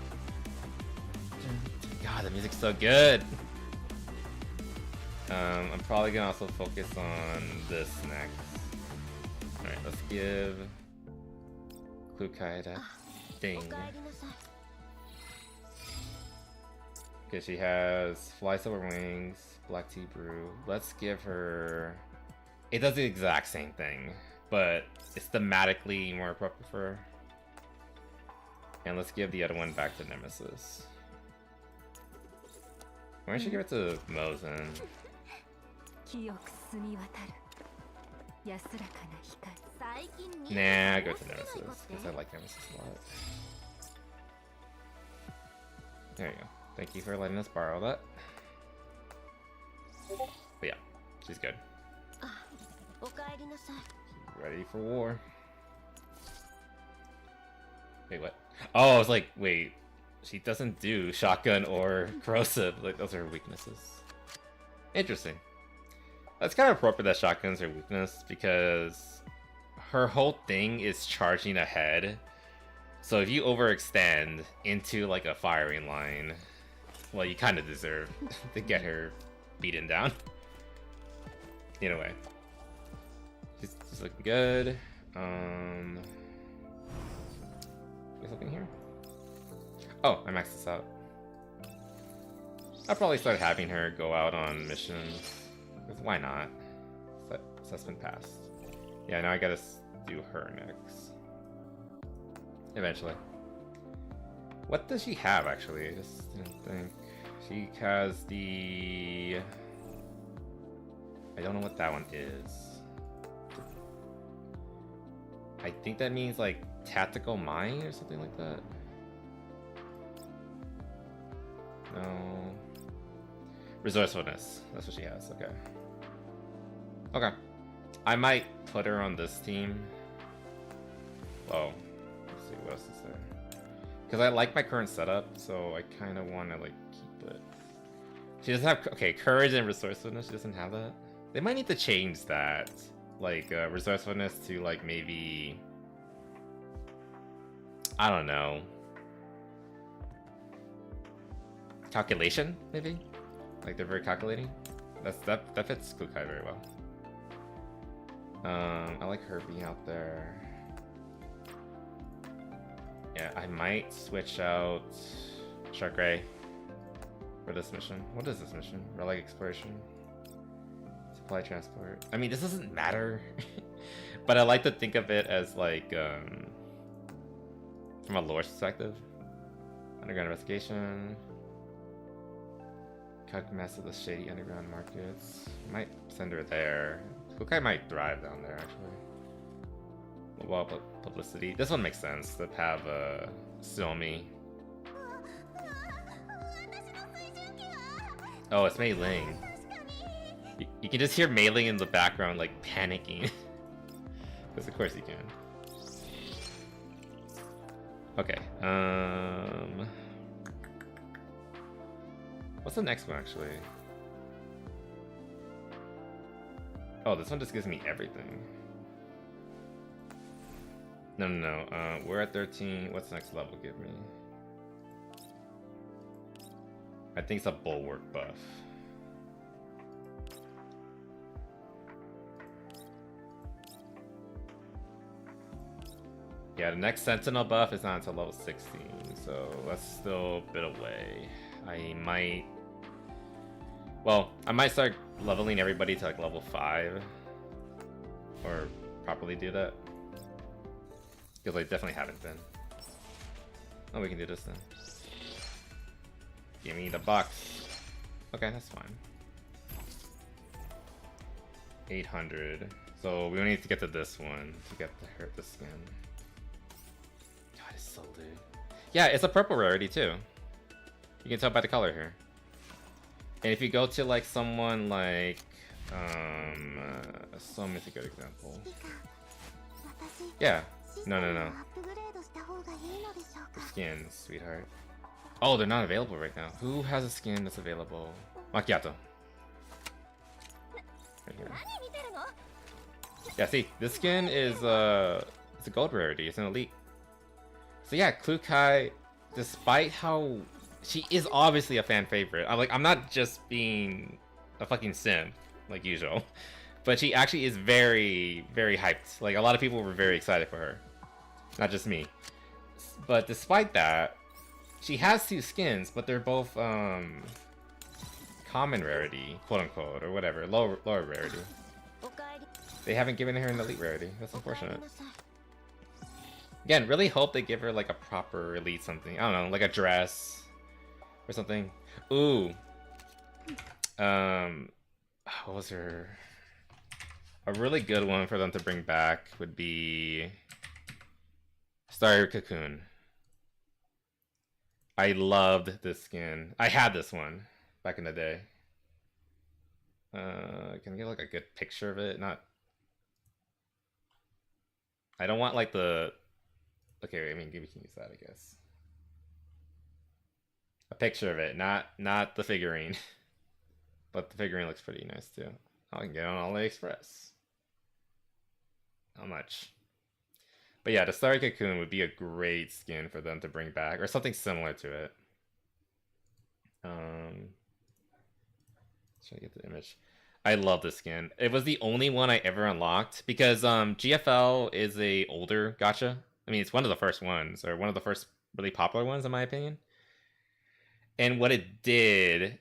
God, the music's so good! I'm probably gonna also focus on this next. Alright, let's give Klukai that thing. Okay, she has Fly Silver Wings, Black Tea Brew. Let's give her... It does the exact same thing, but it's thematically more appropriate for her. And let's give the other one back to Nemesis. Why don't you give it to Mozen? Nah, go to Nemesis, because I like Nemesis a lot. There you go. Thank you for letting us borrow that. But yeah, she's good. Ready for war. Wait, what? Oh, I was like, wait. She doesn't do shotgun or corrosive. Like, those are weaknesses. Interesting. That's kind of appropriate that shotguns are weakness because her whole thing is charging ahead. So if you overextend into like a firing line, well, you kind of deserve to get her beaten down. In a way. She's looking good. There's something here? Oh, I maxed this out. I'll probably start having her go out on missions. Because why not? That's been passed. Yeah, now I gotta do her next. Eventually. What does she have, actually? I just didn't think. She has the... I don't know what that one is. I think that means, like, tactical mind or something like that. No. Resourcefulness. That's what she has. Okay. Okay. I might put her on this team. Whoa. Let's see, what else is there? Because I like my current setup, so I kind of want to, like, keep it. She doesn't have... Okay, courage and resourcefulness. She doesn't have that. They might need to change that. Like, resourcefulness to, like, maybe... I don't know. Calculation, maybe? Like, they're very calculating. That fits Klukai very well. I like her being out there. Yeah, I might switch out Shark Ray for this mission. What is this mission? Relic Exploration? Supply Transport. I mean, this doesn't matter. But I like to think of it as, like, from a lore perspective. Underground Investigation. Cut mass of the shady underground markets. Might send her there. Klukai might thrive down there, actually. Mobile publicity. This one makes sense to have Suomi. Oh, it's Mei Ling. You can just hear Mei Ling in the background, like, panicking. Because of course you can. Okay, What's the next one, actually? Oh, this one just gives me everything. No. We're at 13. What's the next level give me? I think it's a bulwark buff. Yeah, the next sentinel buff is not until level 16, so that's still a bit away. I might start leveling everybody to like level 5, or properly do that, because I definitely haven't been. Oh, we can do this then. Give me the box. Okay, that's fine. 800. So we only need to get to this one to get to hurt the skin. God, it's so dude. Yeah, it's a purple rarity too. You can tell by the color here. And if you go to like someone like so let me take a good example. Yeah. No. The skins, sweetheart. Oh, they're not available right now. Who has a skin that's available? Macchiato. Right here. Yeah, see, this skin is it's a gold rarity. It's an elite. So yeah, Klukai, despite how she is obviously a fan favorite. I'm not just being a fucking simp like usual, but she actually is very, very hyped. Like, a lot of people were very excited for her, not just me. But despite that, she has 2 skins, but they're both common rarity, quote unquote, or whatever, lower rarity. They haven't given her an elite rarity. That's unfortunate. Again, really hope they give her like a proper elite something. I don't know, like a dress or something. Ooh. What was her? A really good one for them to bring back would be Starry Cocoon. I loved this skin. I had this one back in the day. Can I get like a good picture of it? Not. I don't want like the. Okay, I mean, we can use that, I guess. A picture of it, not the figurine. But the figurine looks pretty nice too. I can get on AliExpress. How much? But yeah, the Starry Cocoon would be a great skin for them to bring back, or something similar to it. Try to get the image. I love this skin. It was the only one I ever unlocked because GFL is a older gacha. I mean, it's one of the first ones, or one of the first really popular ones, in my opinion. And what it did,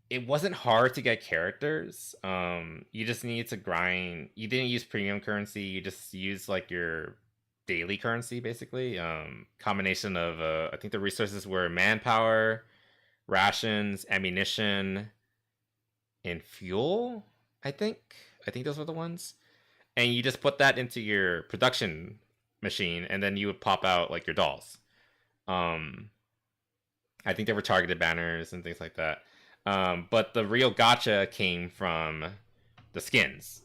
it wasn't hard to get characters. You just needed to grind. You didn't use premium currency. You just used like your daily currency, basically. Combination of, I think the resources were manpower, rations, ammunition, and fuel. I think those were the ones. And you just put that into your production machine, and then you would pop out like your dolls. I think there were targeted banners and things like that. But the real gacha came from the skins.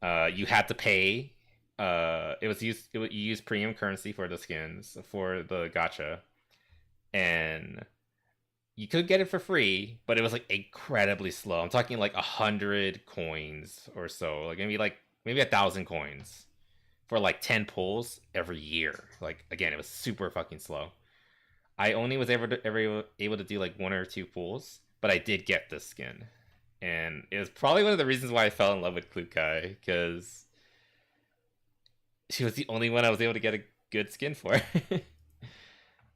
You had to pay. You used premium currency for the skins for the gacha, and you could get it for free, but it was like incredibly slow. I'm talking like 100 coins or so, like maybe 1,000 coins for like 10 pulls every year. Like, again, it was super fucking slow. I only was able to do like 1 or 2 pulls, but I did get this skin, and it was probably one of the reasons why I fell in love with Klukai, because she was the only one I was able to get a good skin for.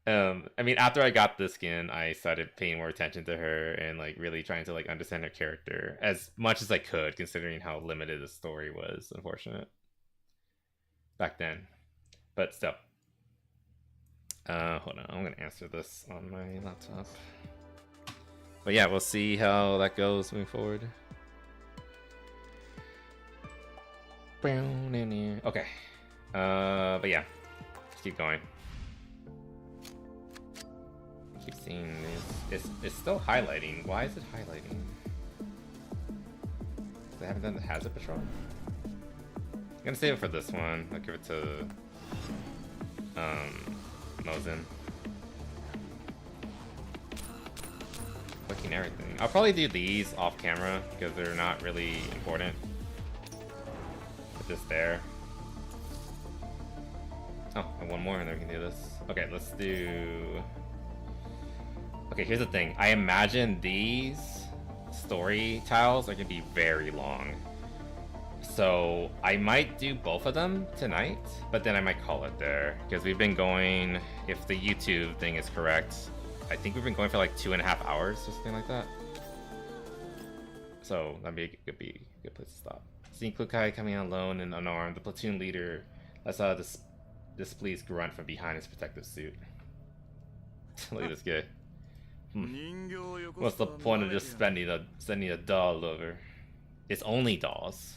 I mean, after I got this skin, I started paying more attention to her and like really trying to like understand her character as much as I could, considering how limited the story was. Unfortunate back then, but still. Hold on, I'm gonna answer this on my laptop. But yeah, we'll see how that goes moving forward. Okay. But yeah, let's keep going. Keep seeing this. It's still highlighting. Why is it highlighting? I haven't done the hazard patrol. I'm gonna save it for this one. I'll give it to Mosin. clicking everything. I'll probably do these off camera because they're not really important. Put this there. Oh, and one more and then we can do this. Okay, let's do... Okay, here's the thing. I imagine these story tiles are gonna be very long. So I might do both of them tonight, but then I might call it there. Because we've been going, if the YouTube thing is correct, I think we've been going for like 2.5 hours or something like that. So that'd be a good place to stop. Seeing Klukai coming on alone and unarmed, the platoon leader lets out a displeased grunt from behind his protective suit. Look at this guy. What's the point of just sending a doll over? It's only dolls.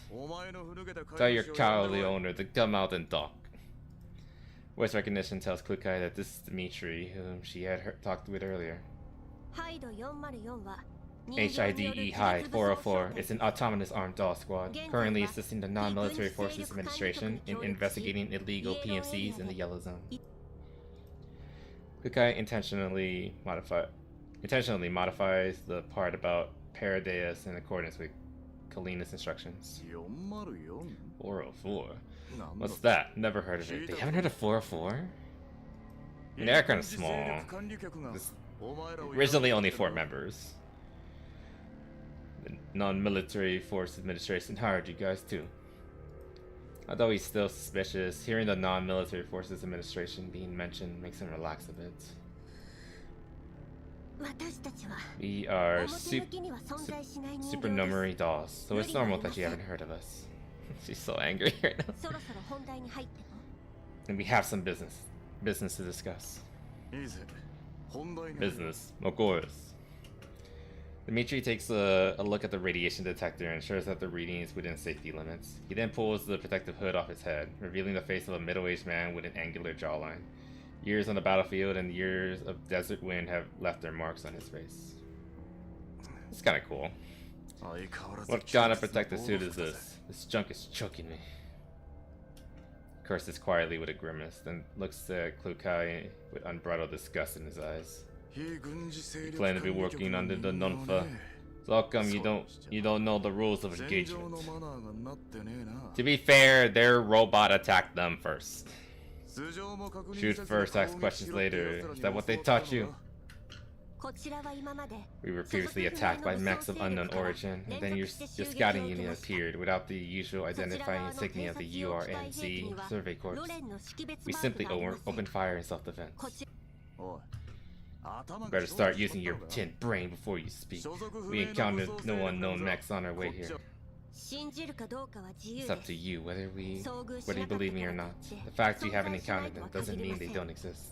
Tell your cowardly owner to come out and talk. Voice recognition tells Klukai that this is Dmitri, whom she had talked with earlier. HIDE Hyde 404 is an autonomous armed doll squad, currently assisting the Non-Military Forces Administration in investigating illegal PMCs in the Yellow Zone. Klukai intentionally modifies the part about Paradeus in accordance with Kalina's instructions. 404? What's that? Never heard of it. They haven't heard of 404? They're kind of small. Originally only 4 members. The Non-Military Force Administration hired you guys too. Although he's still suspicious, hearing the Non-Military Forces Administration being mentioned makes him relax a bit. We are supernumerary dolls, so it's normal that you haven't heard of us. She's so angry right now. And we have some business to discuss. Business, of course. Dmitri takes a look at the radiation detector and ensures that the reading is within safety limits. He then pulls the protective hood off his head, revealing the face of a middle-aged man with an angular jawline. Years on the battlefield and years of desert wind have left their marks on his face. It's kind of cool. What kind of protective suit is this? This junk is choking me. Curses quietly with a grimace, then looks at Klukai with unbridled disgust in his eyes. You claim to be working under the Nonfa. So how come you don't know the rules of engagement? To be fair, their robot attacked them first. Shoot first, ask questions later. Is that what they taught you? We were previously attacked by mechs of unknown origin, and then your scouting unit appeared without the usual identifying insignia of the URNZ Survey Corps. We simply opened fire in self-defense. Better start using your tin brain before you speak. We encountered no unknown mechs on our way here. It's up to you whether you believe me or not. The fact you haven't encountered them doesn't mean they don't exist.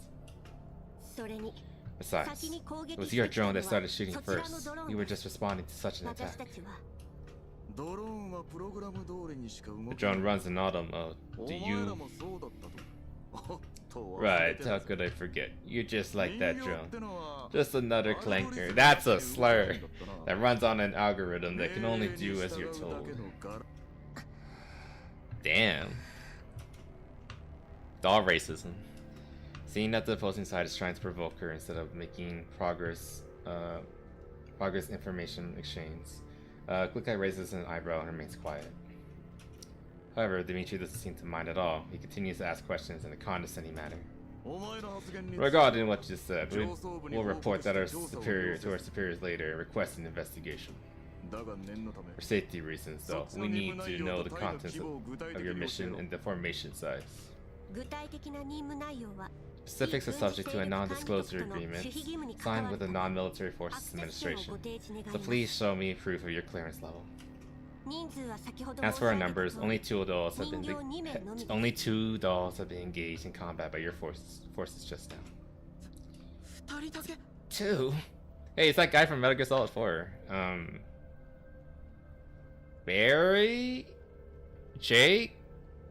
Besides, it was your drone that started shooting first. You were just responding to such an attack. The drone runs in auto mode. Do you... Right, how could I forget? You're just like that drone. Just another clanker. That's a slur that runs on an algorithm that can only do as you're told. Damn. All racism. Seeing that the opposing side is trying to provoke her instead of making progress information exchange, Klukai raises an eyebrow and remains quiet. However, Dmitri doesn't seem to mind at all. He continues to ask questions in a condescending manner. Regarding what you said, we'll report that to our superiors later and request an investigation. For safety reasons, though, we need to know the contents of your mission and the formation size. Specifics are subject to a non-disclosure agreement signed with the Non-Military Forces Administration, so please show me proof of your clearance level. As for our numbers, only two dolls have been engaged in combat by your forces just now. 2? Hey, it's that guy from Metal Gear Solid 4. Barry? Jake?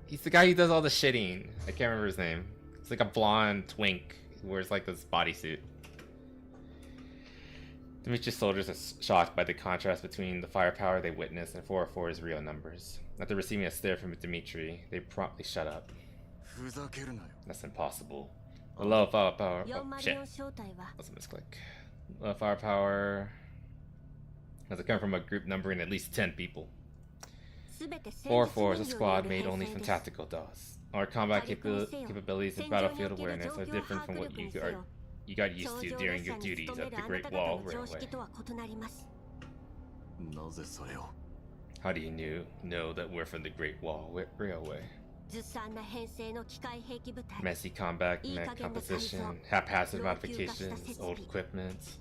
He's the guy who does all the shitting. I can't remember his name. It's like a blonde twink who wears like this bodysuit. Dimitri's soldiers are shocked by the contrast between the firepower they witness and 404's real numbers. After receiving a stare from Dmitri, they promptly shut up. That's impossible. The low firepower... Oh, shit. That's a misclick. Low firepower... As I come from a group numbering at least 10 people. 4-4 is a squad made only from tactical dolls. Our combat capabilities and battlefield awareness are different from what you got used to during your duties at the Great Wall Railway. How do you know that we're from the Great Wall Railway? Messy combat composition, haphazard modifications, old equipment.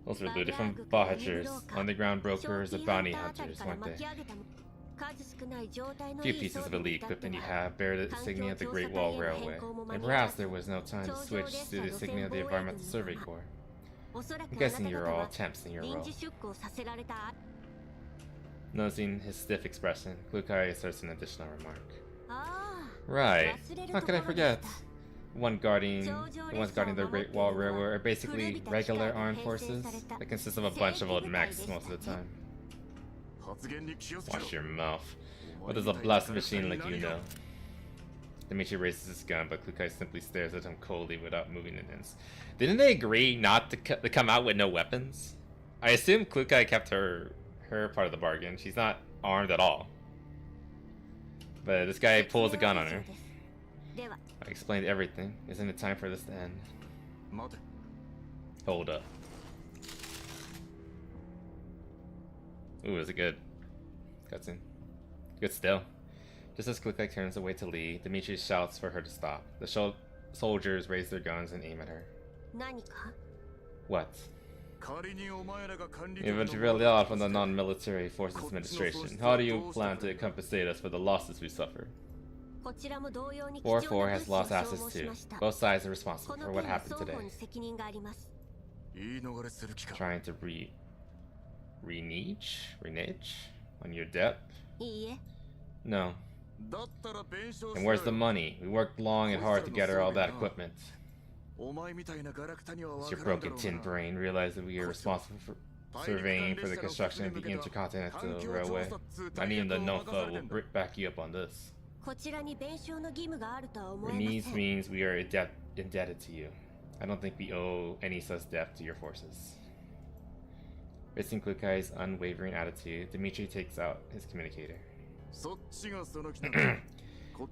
Those were the different Vtuber, underground brokers, and bounty hunters, weren't they? Few pieces of elite equipment you have bear the insignia of the Great Wall Railway, and perhaps there was no time to switch to the insignia of the Environmental Survey Corps. I'm guessing you're all temps in your role. Noticing his stiff expression, Klukai asserts an additional remark. Right, how could I forget? The ones guarding the Great Wall Railway are basically regular armed forces that consist of a bunch of old mechs most of the time. Watch your mouth. What does a blasted machine like you know? Dimitri raises his gun, but Klukai simply stares at him coldly without moving an inch. Didn't they agree not to come out with no weapons? I assume Klukai kept her part of the bargain. She's not armed at all. But this guy pulls a gun on her. I explained everything. Isn't it time for this to end? Hold up. Ooh, is it good? Cutscene. Good still. Just as Klukai turns away to leave, Dimitri shouts for her to stop. The soldiers raise their guns and aim at her. What? You've been really off from the non-military forces administration. How do you plan to compensate us for the losses we suffered? 4-4 has lost assets too. Both sides are responsible for what happened today. Trying to renege on your debt? No. And where's the money? We worked long and hard to gather all that equipment. Does your broken tin brain realize that we are responsible for surveying for the construction of the Intercontinental Railway? Not even the NOFA will back you up on this. Renege means we are indebted to you. I don't think we owe any such debt to your forces. Facing Klukai's unwavering attitude, Dimitri takes out his communicator.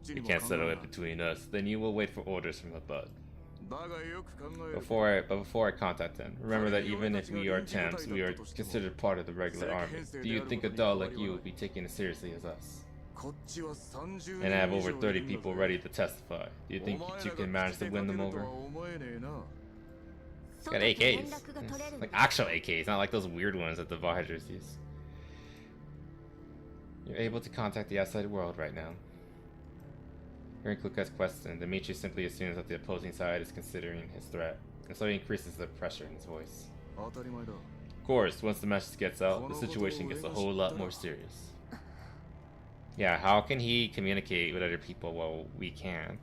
You can't settle it between us, then you will wait for orders from above. Before I contact them, remember that even if we are temps, we are considered part of the regular army. Do you think a doll like you will be taken as seriously as us? And I have over 30 people ready to testify. Do you think you two can manage to win them over? Got AKs. Yes. Like actual AKs, not like those weird ones that the Vahidras use. You're able to contact the outside world right now. Hearing Klukai's question, Dimitri simply assumes that the opposing side is considering his threat, and so he increases the pressure in his voice. Of course, once the message gets out, the situation gets a whole lot more serious. Yeah, how can he communicate with other people while we can't?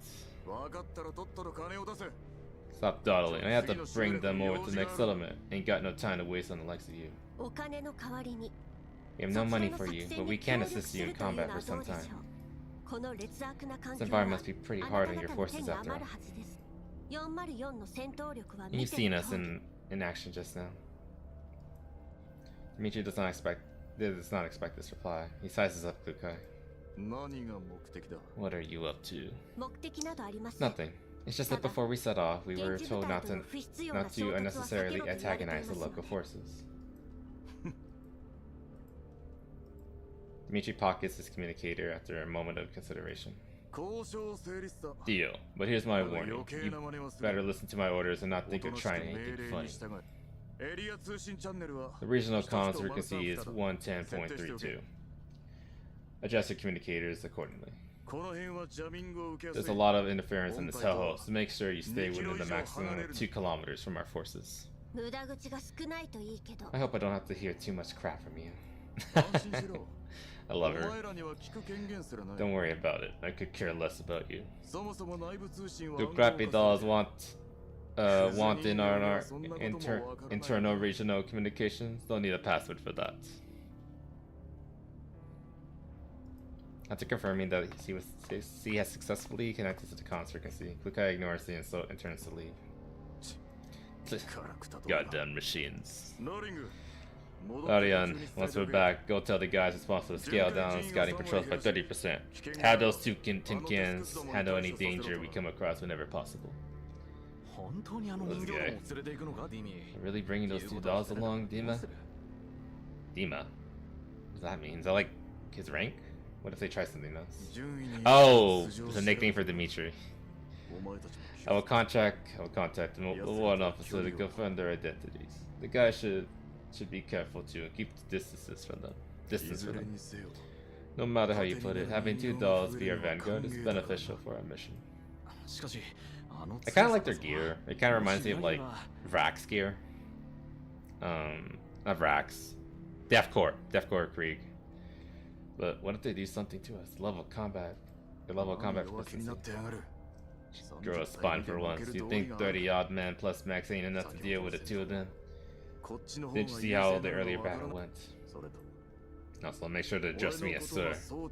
Stop dawdling. I have to bring them over to the next settlement. Ain't got no time to waste on the likes of you. We have no money for you, but we can assist you in combat for some time. This environment must be pretty hard on your forces after all. And you've seen us in action just now. Dimitri does not expect this reply. He sizes up Klukai. What are you up to? Nothing. It's just that before we set off, we were told not to unnecessarily antagonize the local forces. Dimitri pockets his communicator after a moment of consideration. Deal, but here's my warning. You better listen to my orders and not think of trying anything funny. The regional comms frequency is 110.32. Adjust your communicators accordingly. There's a lot of interference in this hellhole, so make sure you stay within the maximum of 2 kilometers from our forces. I hope I don't have to hear too much crap from you. I love her. Don't worry about it. I could care less about you. Do crappy dolls want in our internal regional communications? Don't need a password for that. After confirming that he has successfully connected to the comms frequency, Klukai ignores the insult and turns to leave. Goddamn machines. Aphelion, once we're back, go tell the guys responsible to scale down scouting patrols by 30%. Have those two tin cans handle any danger we come across whenever possible. This guy. Really bringing those two dolls along, Dima? Dima? What does that mean? Is that like his rank? What if they try something else? Oh, it's a nickname for Dimitri. I will contact them. We'll warn officer to confirm their identities. The guy should be careful too and keep the distance from them. No matter how you put it, having two dolls be our vanguard is beneficial for our mission. I kind of like their gear. It kind of reminds me of like Vrax gear. Not Vrax. Deathcore Krieg. But what if they do something to us? Level of combat. Their level of combat proficiency. Grow a spine for once. You think 30 odd man plus max ain't enough to deal with the two of them? Didn't you see how the earlier battle went? Also, make sure to address me as sir. You're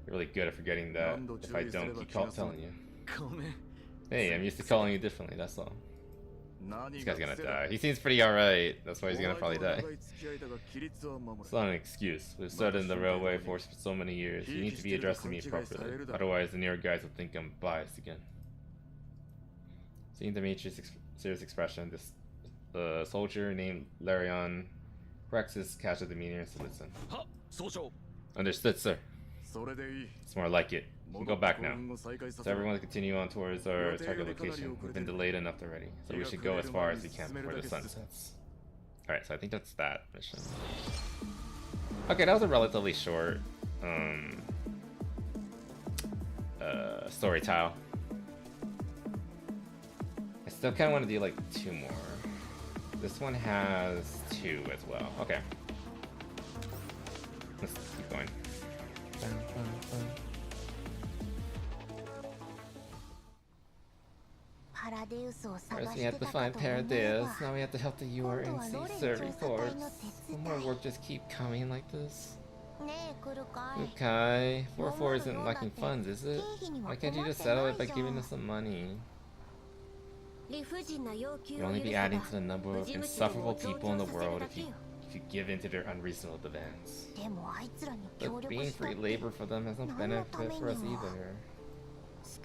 really good at forgetting that. If I don't, keep telling you. Hey, I'm used to calling you differently, that's all. This guy's gonna die. He seems pretty alright. That's why he's gonna probably die. It's not an excuse. We've served in the railway force for so many years. You need to be addressing me properly. Otherwise, the newer guys will think I'm biased again. Seeing Dimitri's serious expression, this soldier named Larion corrects his casual demeanor and salutes him. Understood, sir. It's more like it. We can go back now. So everyone continue on towards our target location. We've been delayed enough already, so we should go as far as we can before the sun sets. Alright, so I think that's that mission. Okay, that was a relatively short story tile. I still kind of want to do like 2 more. This one has 2 as well. Okay. Let's keep going. First we have to find Paradeus, now we have to help the URNC serve reports. Will more work just keep coming like this? Klukai, 4-4 isn't lacking funds, is it? Why can't you just settle it by giving us some money? You'll only be adding to the number of insufferable people in the world if you give in to their unreasonable demands. But being free labor for them has no benefit for us either.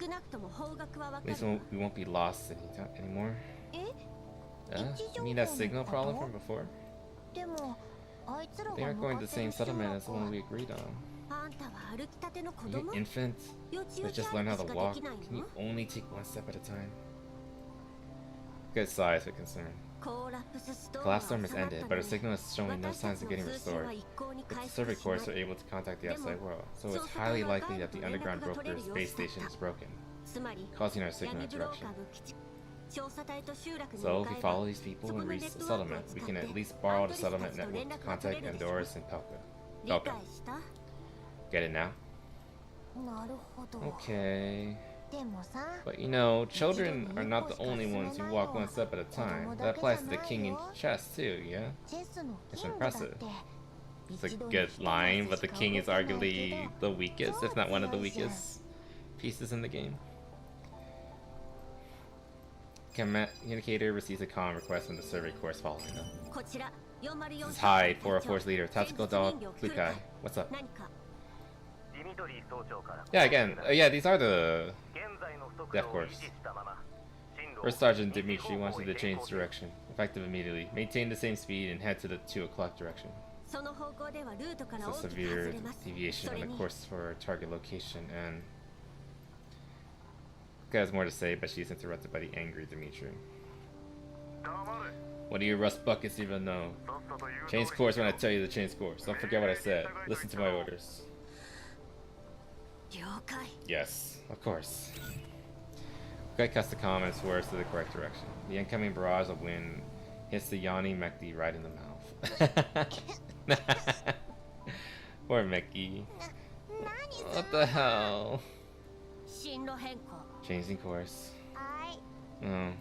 At least we won't be lost anymore. You mean that signal problem from before? They aren't going to the same settlement as the one we agreed on. You infant? Let's just learn how to walk. Can you only take 1 step at a time? Good sighs with concern. Collapse storm has ended, but our signal is showing no signs of getting restored. If the survey corps are able to contact the outside world, so it's highly likely that the underground broker's base station is broken, causing our signal interruption. So if we follow these people and reach the settlement, we can at least borrow the settlement network to contact Andoris and Pelka. Get it now? Okay. But you know, children are not the only ones who walk 1 step at a time. That applies to the king in chess too, yeah? It's impressive. It's a good line, but the king is arguably the weakest, if not one of the weakest pieces in the game. Communicator receives a comm request from the survey course following them. This is Hyde, 404's leader, tactical dog, Klukai. What's up? Yeah, again, yeah, these are the Death Corps. First Sergeant Dimitri wants you to change direction. Effective immediately. Maintain the same speed and head to the 2 o'clock direction. It's a severe deviation on the course for our target location, and Luca has more to say, but she's interrupted by the angry Dimitri. What do you rust buckets even know? Change course when I tell you to change course. Don't forget what I said. Listen to my orders. Yes, of course. Klukai cuts the comm and swerves to the correct direction. The incoming barrage of wind hits the yawning Mekki right in the mouth. Poor Mekki. What the hell? Changing course. Oh.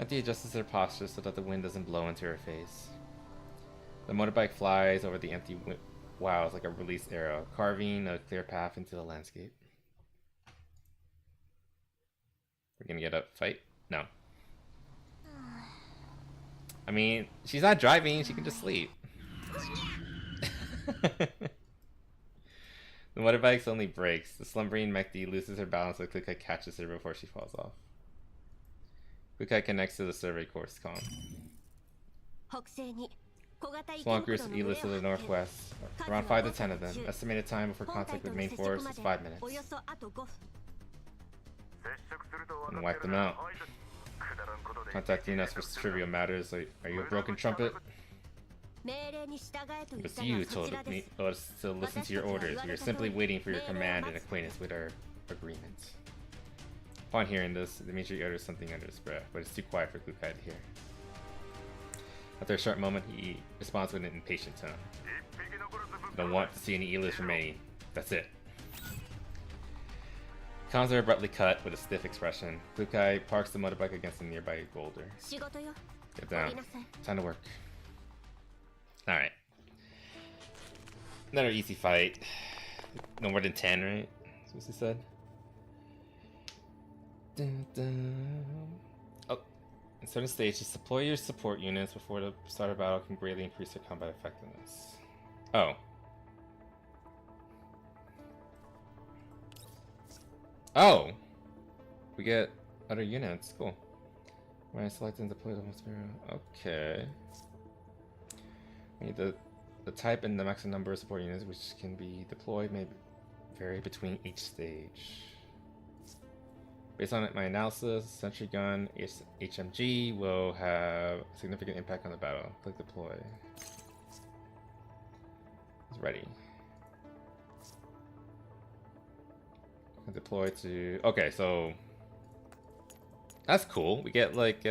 Mekki adjusts her posture so that the wind doesn't blow into her face. The motorbike flies over the empty wilds like a released arrow, carving a clear path into the landscape. We're gonna get a fight? No. I mean, she's not driving, she can just sleep. The motorbike's only brakes. The slumbering Mekti loses her balance so Klukai catches her before she falls off. Klukai connects to the survey course com. Small groups of E-lists to the northwest. Around 5 to 10 of them. Estimated time before contact with main force is 5 minutes. And wipe them out. Contacting us for trivial matters. Are you a broken trumpet? It was you who told us to listen to your orders. We are simply waiting for your command and acquaintance with our agreement. Upon hearing this, Dimitri utters something under his breath, but it's too quiet for Klukai to hear. After a short moment, he responds with an impatient tone. I don't want to see any E-list remaining. That's it. Comms are abruptly cut with a stiff expression. Klukai parks the motorbike against a nearby boulder. Get down. Time to work. Alright. Another easy fight. No more than 10, right? That's what he said. Dun, dun. Oh. In certain stages, deploy your support units before the start of battle can greatly increase their combat effectiveness. Oh. Oh! We get other units. Cool. When I select and deploy the most okay. We need the type and the maximum number of support units which can be deployed may vary between each stage. Based on my analysis, sentry gun HMG will have a significant impact on the battle. Click deploy. It's ready. Deploy to... Okay, so... That's cool. We get like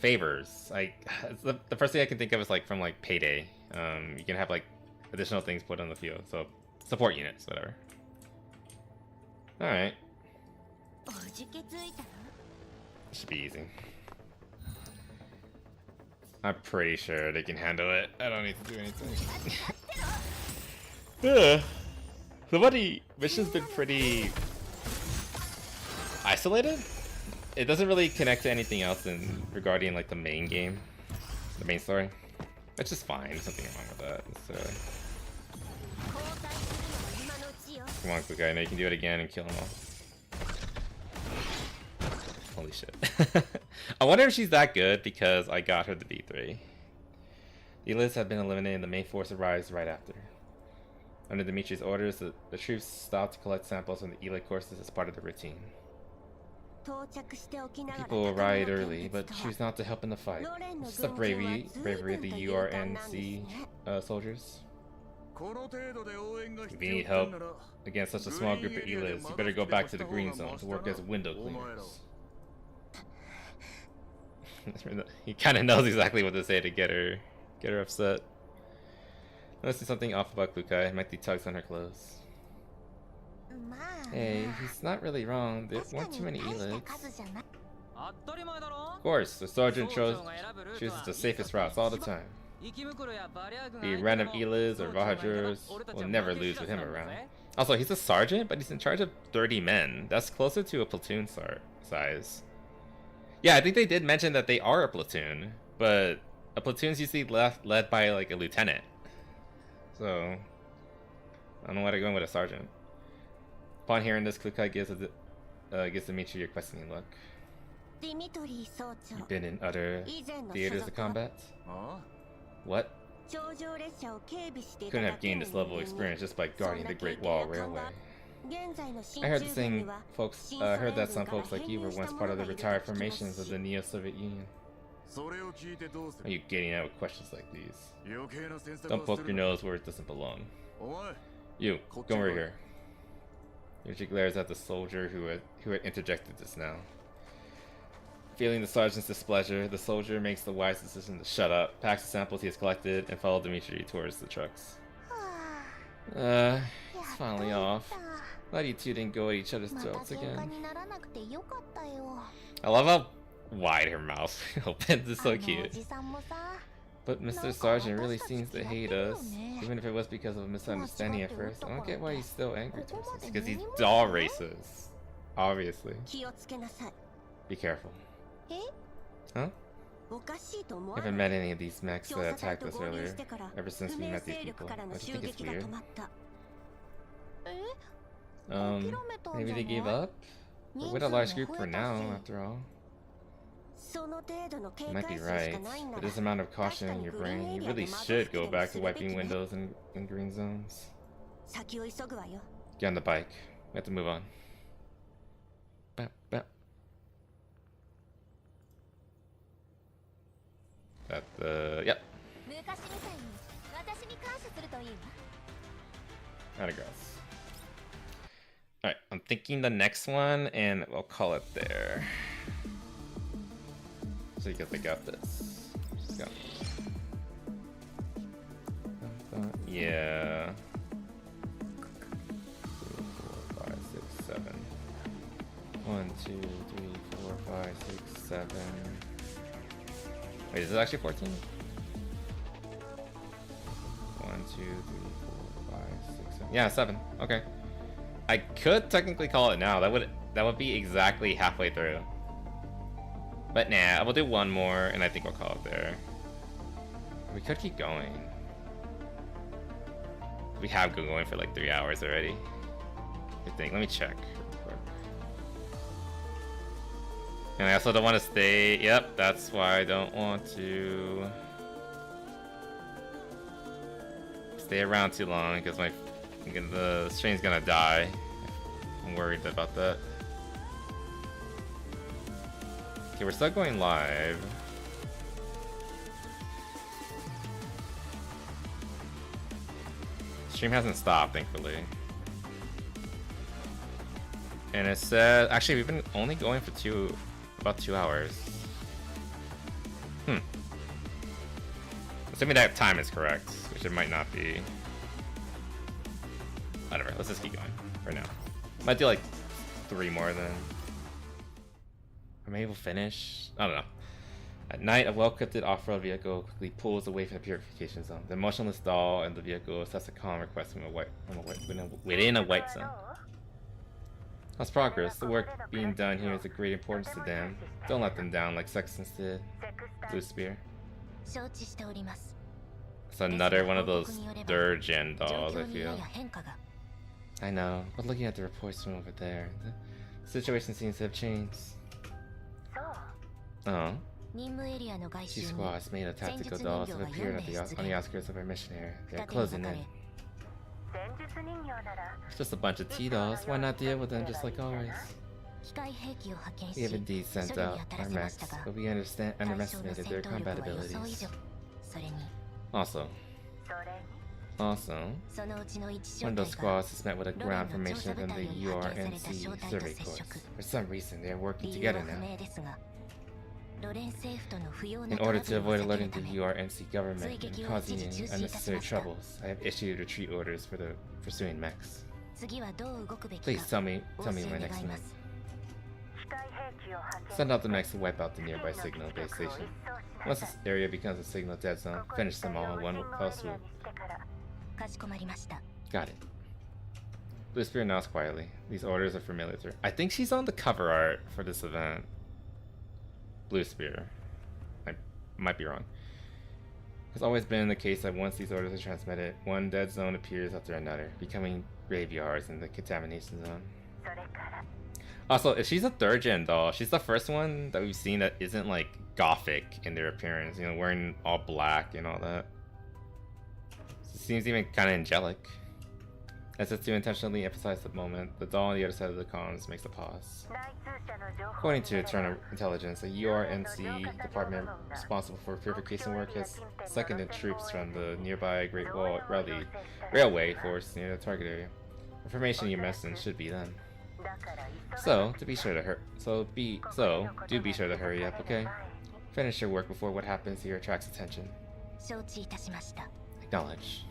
favors. Like the first thing I can think of is like from like Payday. You can have like additional things put on the field. So support units, whatever. All right. Should be easy. I'm pretty sure they can handle it. I don't need to do anything. The buddy mission's been pretty isolated. It doesn't really connect to anything else in regarding like the main game, the main story. It's just fine. There's nothing wrong with that. Come on, Klukai. I know you can do it again and kill them all. Holy shit. I wonder if she's that good because I got her the D3. The elites have been eliminated and the main force arrives right after. Under Dimitri's orders, the troops stopped to collect samples from the elite courses as part of the routine. People arrived early, but choose not to help in the fight. It's the bravery of the URNC soldiers. If you need help against such a small group of elites, you better go back to the green zone to work as window cleaners. He kind of knows exactly what to say to get her upset. Noticing something off about Klukai, Mekti tugs on her clothes. Hey, he's not really wrong. There weren't too many elites. Of course, the sergeant chooses the safest routes all the time. The random elites or Vahadurs will never lose with him around. Also, he's a sergeant, but he's in charge of 30 men. That's closer to a platoon size. Yeah, I think they did mention that they are a platoon, but a platoon's usually led by like a lieutenant. So, I don't know why they're going with a sergeant. Upon hearing this, Klukai gives Dimitri a questioning look. You've been in other theaters of combat? What? Couldn't have gained this level of experience just by guarding the Great Wall Railway. I heard that some folks like you were once part of the retired formations of the Neo-Soviet Union. Are you getting out with questions like these? Don't poke your nose where it doesn't belong. You, come over here. Dimitri glares at the soldier who had interjected this now. Feeling the sergeant's displeasure, the soldier makes the wise decision to shut up, packs the samples he has collected, and follows Dimitri towards the trucks. He's finally off. Glad you two didn't go at each other's throats again. I love how wide her mouth opens. It's so cute. But Mr. Sergeant really seems to hate us, even if it was because of a misunderstanding at first. I don't get why he's still angry towards us. Because he's doll racist, obviously. Be careful. Huh? Haven't met any of these mechs that attacked us earlier. Ever since we met these people. I just think it's weird. Maybe they gave up? We're with a large group for now, after all. You might be right. With this amount of caution in your brain, you really should go back to wiping windows in green zones. Get on the bike. We have to move on. Bap, bap. Yep. I digress. Alright, I'm thinking the next one, and we'll call it there. So you guys got this. Just got yeah. 2, 4, 5, 6, 7. 1, 2, 3, 4, 5, 6, 7. Wait, is it actually 14? 1, 2, 3, 4, 5, 6, 7. Yeah, 7. Okay. I could technically call it now. That would be exactly halfway through. But nah, we'll do one more, and I think we'll call it there. We could keep going. We have been going for like 3 hours already. I think. Let me check real quick. And I also don't want to stay. Yep, that's why I don't want to stay around too long, because the stream's gonna die. I'm worried about that. Okay, we're still going live. Stream hasn't stopped, thankfully. And it says, actually, we've been only going for about 2 hours. Assuming that time is correct, which it might not be. Whatever, let's just keep going for now. Might do like 3 more then. Maybe we'll finish. I don't know. At night, a well-equipped off-road vehicle quickly pulls away from the purification zone. The motionless doll in the vehicle sets a calm request within a white zone. How's progress? The work being done here is of great importance to them. Don't let them down like Sexton's did. Blue Spear. It's another one of those 3rd gen dolls, I feel. I know, but looking at the reports from over there, the situation seems to have changed. Oh. Two squads made of tactical dolls have appeared on the outskirts of our mission area. They're closing in. It's just a bunch of T-dolls. Why not deal with them just like always? We have indeed sent out our mechs, but we underestimated their compatibilities. Also, one of those squads is met with a ground formation from the URNC survey corps. For some reason, they are working together now. In order to avoid alerting the URNC government and causing any unnecessary troubles, I have issued retreat orders for the pursuing mechs. Please tell me my next move. Send out the mechs to wipe out the nearby signal base station. Once this area becomes a signal dead zone, finish them all in one fell swoop. Got it. Blue Spear nods quietly. These orders are familiar to her. I think she's on the cover art for this event. Blue Spear. I might be wrong. It's always been the case that once these orders are transmitted, one dead zone appears after another, becoming graveyards in the contamination zone. Also, if she's a 3rd gen doll, she's the first one that we've seen that isn't like gothic in their appearance, you know, wearing all black and all that. It seems even kind of angelic. As if to intentionally emphasize the moment, the doll on the other side of the comms makes a pause. According to Internal Intelligence, a URNC department responsible for purification work has seconded troops from the nearby Great Wall Railway Force near the target area. Information you mentioned should be them. So, do be sure to hurry up, okay? Finish your work before what happens here attracts attention. Acknowledge.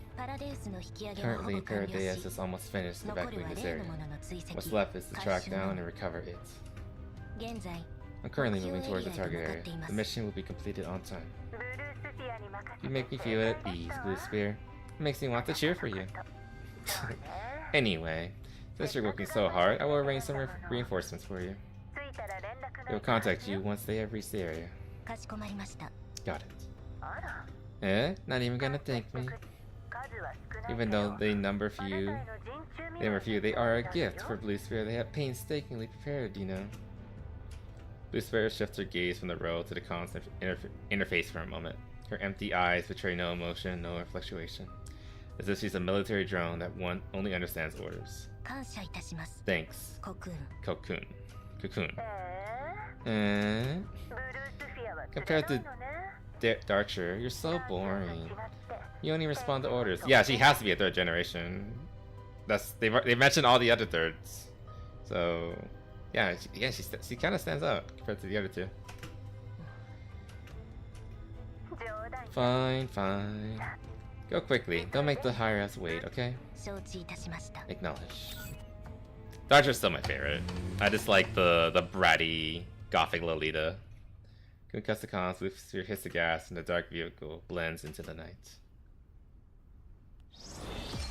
Currently, Paradeus is almost finished evacuating this area. What's left is to track down and recover it. I'm currently moving towards the target area. The mission will be completed on time. You make me feel at ease, Blue Spear. It makes me want to cheer for you. Anyway, since you're working so hard, I will arrange some reinforcements for you. They will contact you once they have reached the area. Got it. Eh? Not even gonna thank me. Even though they number few, they are a gift for Blue Sphere. They have painstakingly prepared, you know. Blue Sphere shifts her gaze from the road to the constant interface for a moment. Her empty eyes betray no emotion, no fluctuation. As if she's a military drone that one only understands orders. Thanks. Cocoon. Compared to Darcher, you're so boring. You only respond to orders. Yeah, she has to be a third generation. They mentioned all the other thirds. So yeah, she kind of stands out compared to the other two. Fine. Go quickly. Don't make the higher ups wait, okay? Acknowledge. Darcher's still my favorite. I just like the bratty gothic Lolita. Good Custicons, Blue Sphere hits the gas, and the dark vehicle blends into the night.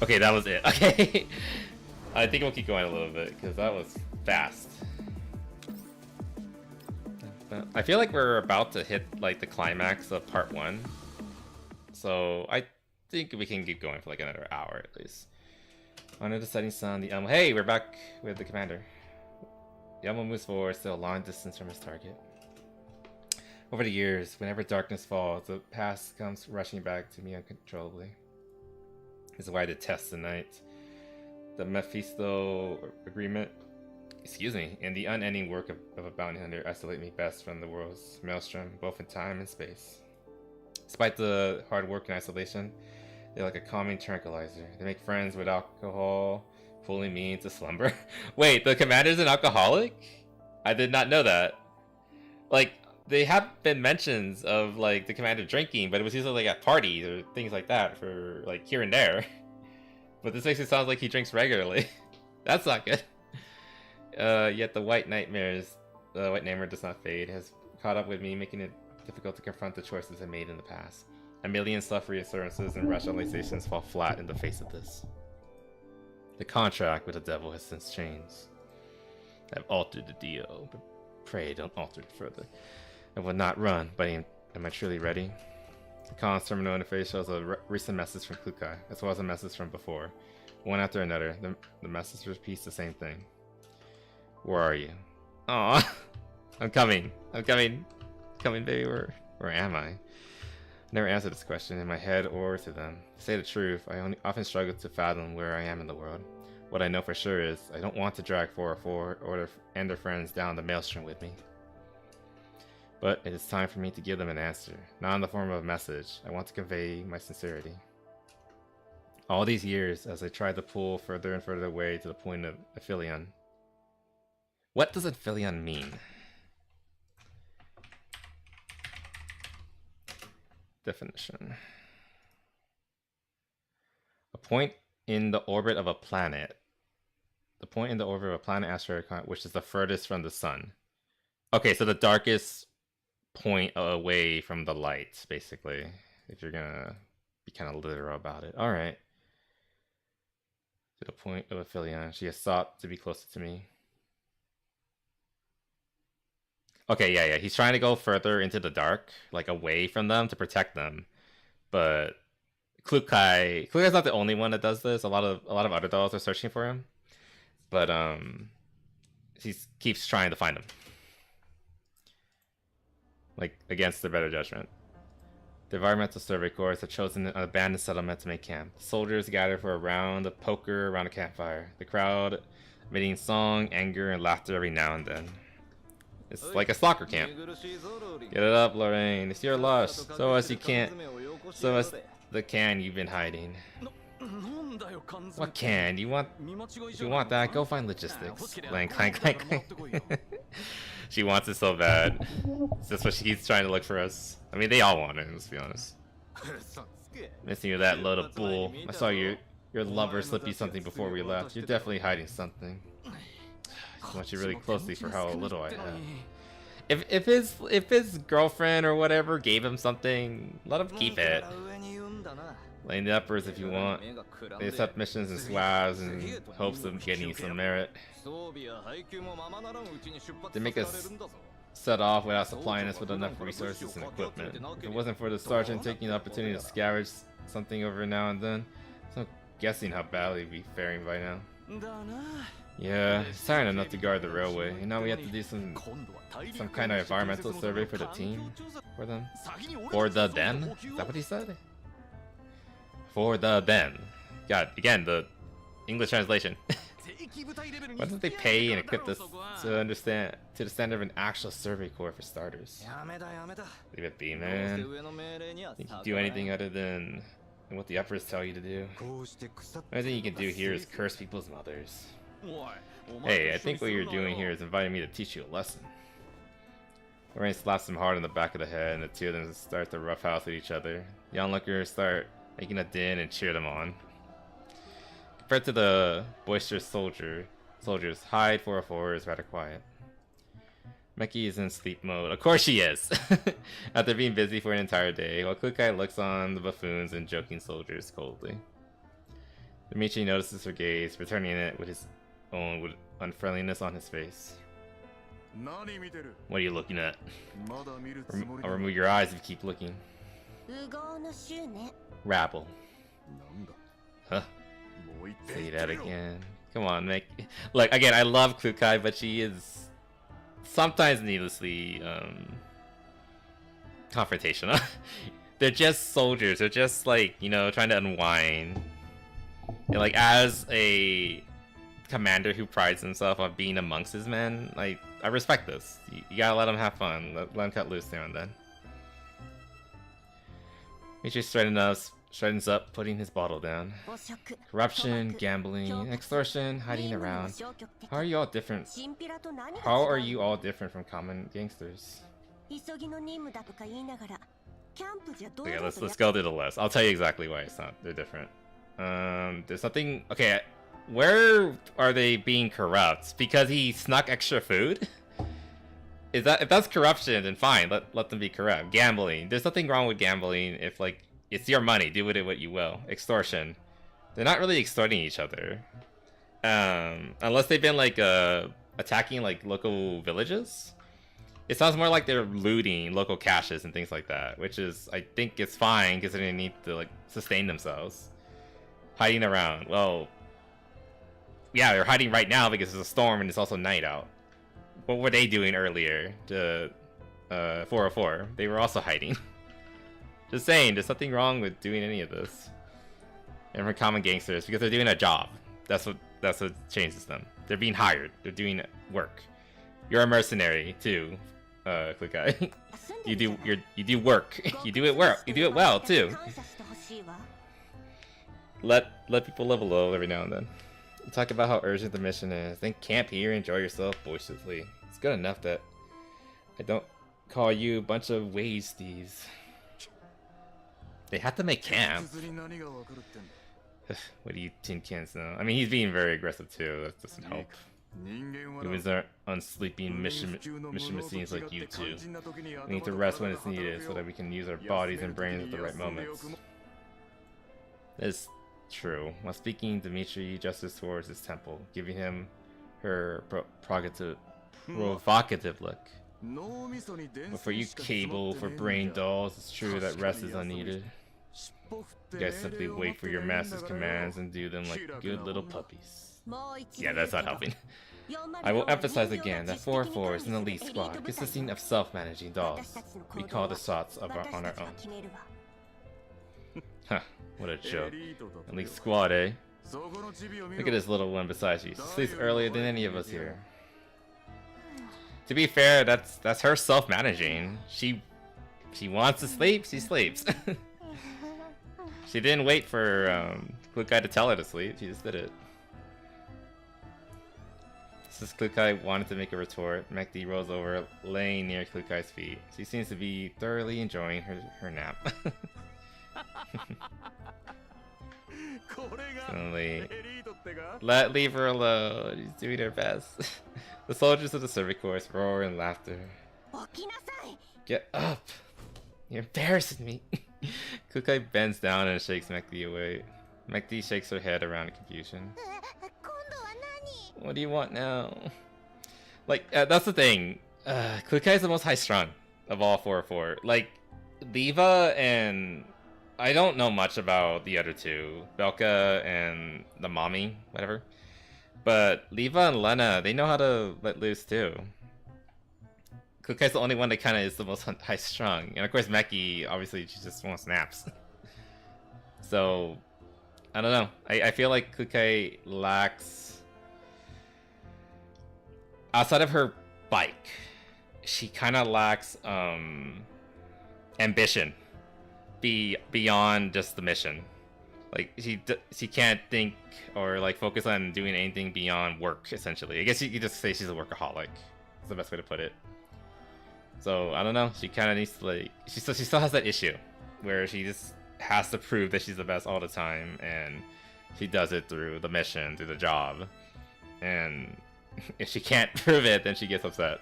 Okay, that was it. Okay. I think we'll keep going a little bit, because that was fast. I feel like we're about to hit like the climax of part 1. So I think we can keep going for like another hour at least. Under the setting sun, the Elmo. Hey, we're back with the commander. The Elmo moves forward, still a long distance from his target. Over the years, whenever darkness falls, the past comes rushing back to me uncontrollably. This is why I detest the night. The Mephisto agreement, and the unending work of a bounty hunter isolate me best from the world's maelstrom, both in time and space. Despite the hard work and isolation, they're like a calming tranquilizer. They make friends with alcohol, pulling me into slumber. Wait, the commander's an alcoholic? I did not know that. Like, they have been mentions of like the commander drinking, but it was usually like at parties or things like that for like here and there. But this makes it sound like he drinks regularly. That's not good. Yet the white nightmare does not fade, has caught up with me, making it difficult to confront the choices I made in the past. A million self-reassurances and rationalizations fall flat in the face of this. The contract with the devil has since changed. I've altered the deal, but pray don't alter it further. I will not run, but am I truly ready? The comms terminal interface shows a recent message from Klukai, as well as a message from before. One after another, the message repeats the same thing. Where are you? Aw, I'm coming, baby. Where am I? I never answered this question in my head or to them. To say the truth, I often struggle to fathom where I am in the world. What I know for sure is I don't want to drag 404 and their friends down the maelstrom with me. But it is time for me to give them an answer, not in the form of a message. I want to convey my sincerity. All these years, as I tried to pull further and further away to the point of Aphelion. What does Aphelion mean? Definition. A point in the orbit of a planet. The point in the orbit of a planet, asteroid, which is the furthest from the sun. Okay, so the darkest point away from the light, basically, if you're gonna be kind of literal about it. All right. To the point of Aphelion, she has sought to be closer to me. Okay, yeah. He's trying to go further into the dark, like away from them to protect them. But Klukai's not the only one that does this. A lot of other dolls are searching for him, but he keeps trying to find him. Like, against their better judgment. The Environmental Survey Corps have chosen an abandoned settlement to make camp. Soldiers gather for a round of poker around a campfire. The crowd emitting song, anger, and laughter every now and then. It's like a soccer camp. Get it up, Lorraine. It's your loss. So as the can you've been hiding. What can? You want that? Go find logistics. Clank, clank, clank, clank. She wants it so bad. That's what she's trying to look for us. I mean, they all want it, let's be honest. Missing you, that load of bull. I saw your lover slip you something before we left. You're definitely hiding something. I watch you really closely for how little I have. If his girlfriend or whatever gave him something, let him keep it. Laying the uppers if you want. They accept missions and swabs in hopes of getting some merit. They make us set off without supplying us with enough resources and equipment. If it wasn't for the sergeant taking the opportunity to scavenge something over now and then, there's no guessing how badly we'd be faring by now. Yeah, it's tiring enough to guard the railway, and now we have to do some kind of environmental survey for the team? For them? For the den? Is that what he said? For the den. God, again, the English translation. Why don't they pay and equip us to the standard of an actual survey corps for starters? Leave it be, man. You can do anything other than what the uppers tell you to do. The only thing you can do here is curse people's mothers. Hey, I think what you're doing here is inviting me to teach you a lesson. Lorraine slaps him hard on the back of the head, and the two of them start to roughhouse at each other. The onlookers start making a din and cheer them on. Compared to the boisterous soldiers, Hyde 404 is rather quiet. Meki is in sleep mode. Of course she is! After being busy for an entire day, while Klukai looks on the buffoons and joking soldiers coldly. Dimitri notices her gaze, returning it with his own with unfriendliness on his face. What are you looking at? I'll remove your eyes if you keep looking. Rabble. Huh? Say that again. Come on, Mick. Look, again, I love Klukai, but she is sometimes needlessly confrontational. They're just soldiers. They're just like, you know, trying to unwind. And like, as a commander who prides himself on being amongst his men, like, I respect this. You gotta let them have fun. Let them cut loose there and then. Mitri straightens up, putting his bottle down. Corruption, gambling, extortion, hiding around. How are you all different? How are you all different from common gangsters? Okay, let's go to the list. I'll tell you exactly why it's not. They're different. There's something. Okay, where are they being corrupt? Because he snuck extra food? Is that, if that's corruption, then fine. Let them be corrupt. Gambling. There's nothing wrong with gambling if, like, it's your money. Do with it what you will. Extortion. They're not really extorting each other. Unless they've been like attacking like local villages. It sounds more like they're looting local caches and things like that, which is, I think, it's fine because they need to like sustain themselves. Hiding around. Well, yeah, they're hiding right now because there's a storm and it's also night out. What were they doing earlier? To 404. They were also hiding. Just saying, there's nothing wrong with doing any of this. And for common gangsters, because they're doing a job. That's what changes them. They're being hired. They're doing work. You're a mercenary too, Klukai. you do work. You do it well. You do it well too. Let people live low every now and then. You talk about how urgent the mission is. Then camp here and enjoy yourself boisterously. It's good enough that I don't call you a bunch of wage thieves. They have to make camp. What do you tin cans know? I mean, he's being very aggressive too. That doesn't help. Humans aren't unsleeping mission machines like you two. We need to rest when it's needed so that we can use our bodies and brains at the right moments. That's true. While speaking, Dimitri gestures towards his temple, giving him her provocative look. But for you cable for brain dolls, it's true that rest is unneeded. You guys simply wait for your master's commands and do them like good little puppies. Yeah, that's not helping. I will emphasize again that 4-4 is an elite squad consisting of self-managing dolls. We call the shots on our own. Huh, what a joke. Elite squad, eh? Look at this little one beside you. She sleeps earlier than any of us here. To be fair, that's her self-managing. She wants to sleep, she sleeps. She didn't wait for Klukai to tell her to sleep, she just did it. Since Klukai wanted to make a retort, Mekti rolls over, laying near Klukai's feet. She seems to be thoroughly enjoying her nap. Suddenly, leave her alone. She's doing her best. The soldiers of the survey corps roar in laughter. Get up! You're embarrassing me. Klukai bends down and shakes Mekti away. Mekti shakes her head around in confusion. What do you want now? Like, that's the thing. Klukai is the most high-strung of all 4-4. Like, Diva and... I don't know much about the other two. Belka and the mommy, whatever. But Liva and Lena, they know how to let loose too. Klukai's the only one that kind of is the most high-strung. And of course Meki, obviously, she just wants snaps. So, I don't know. I feel like Klukai lacks... Outside of her bike, she kind of lacks ambition beyond just the mission. Like she can't think or like focus on doing anything beyond work. Essentially, I guess you could just say she's a workaholic. That's the best way to put it. So I don't know. She kind of needs to like she still has that issue where she just has to prove that she's the best all the time, and she does it through the mission, through the job, and if she can't prove it, then she gets upset.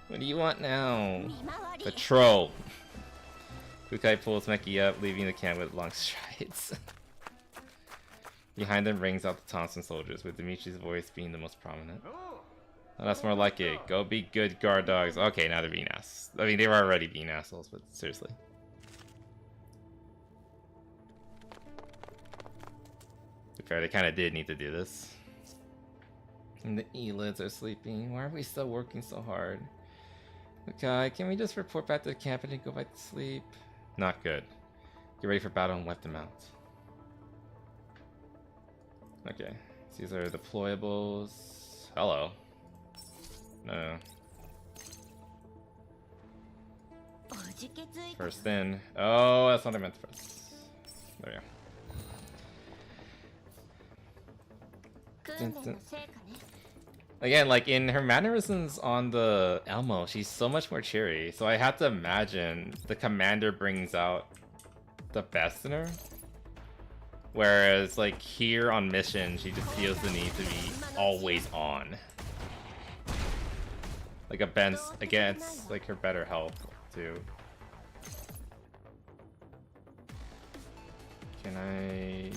What do you want now? Patrol. Klukai pulls Meki up, leaving the camp with long strides. Behind them rings out the Thompson soldiers, with Dimitri's voice being the most prominent. Oh, that's more like it. Go be good guard dogs. Okay, now they're being assholes. I mean, they were already being assholes, but seriously. To be fair, they kind of did need to do this. And the elids are sleeping. Why are we still working so hard? Okay, can we just report back to the camp and then go back to sleep? Not good. Get ready for battle and wipe them out. Okay, so these are deployables. Hello. No. First in. Oh, that's what I meant first. There you go. Dun, dun. Again, like in her mannerisms on the Elmo, she's so much more cheery. So I have to imagine the commander brings out the best in her. Whereas like here on mission, she just feels the need to be always on. Like against like her better health too. Can I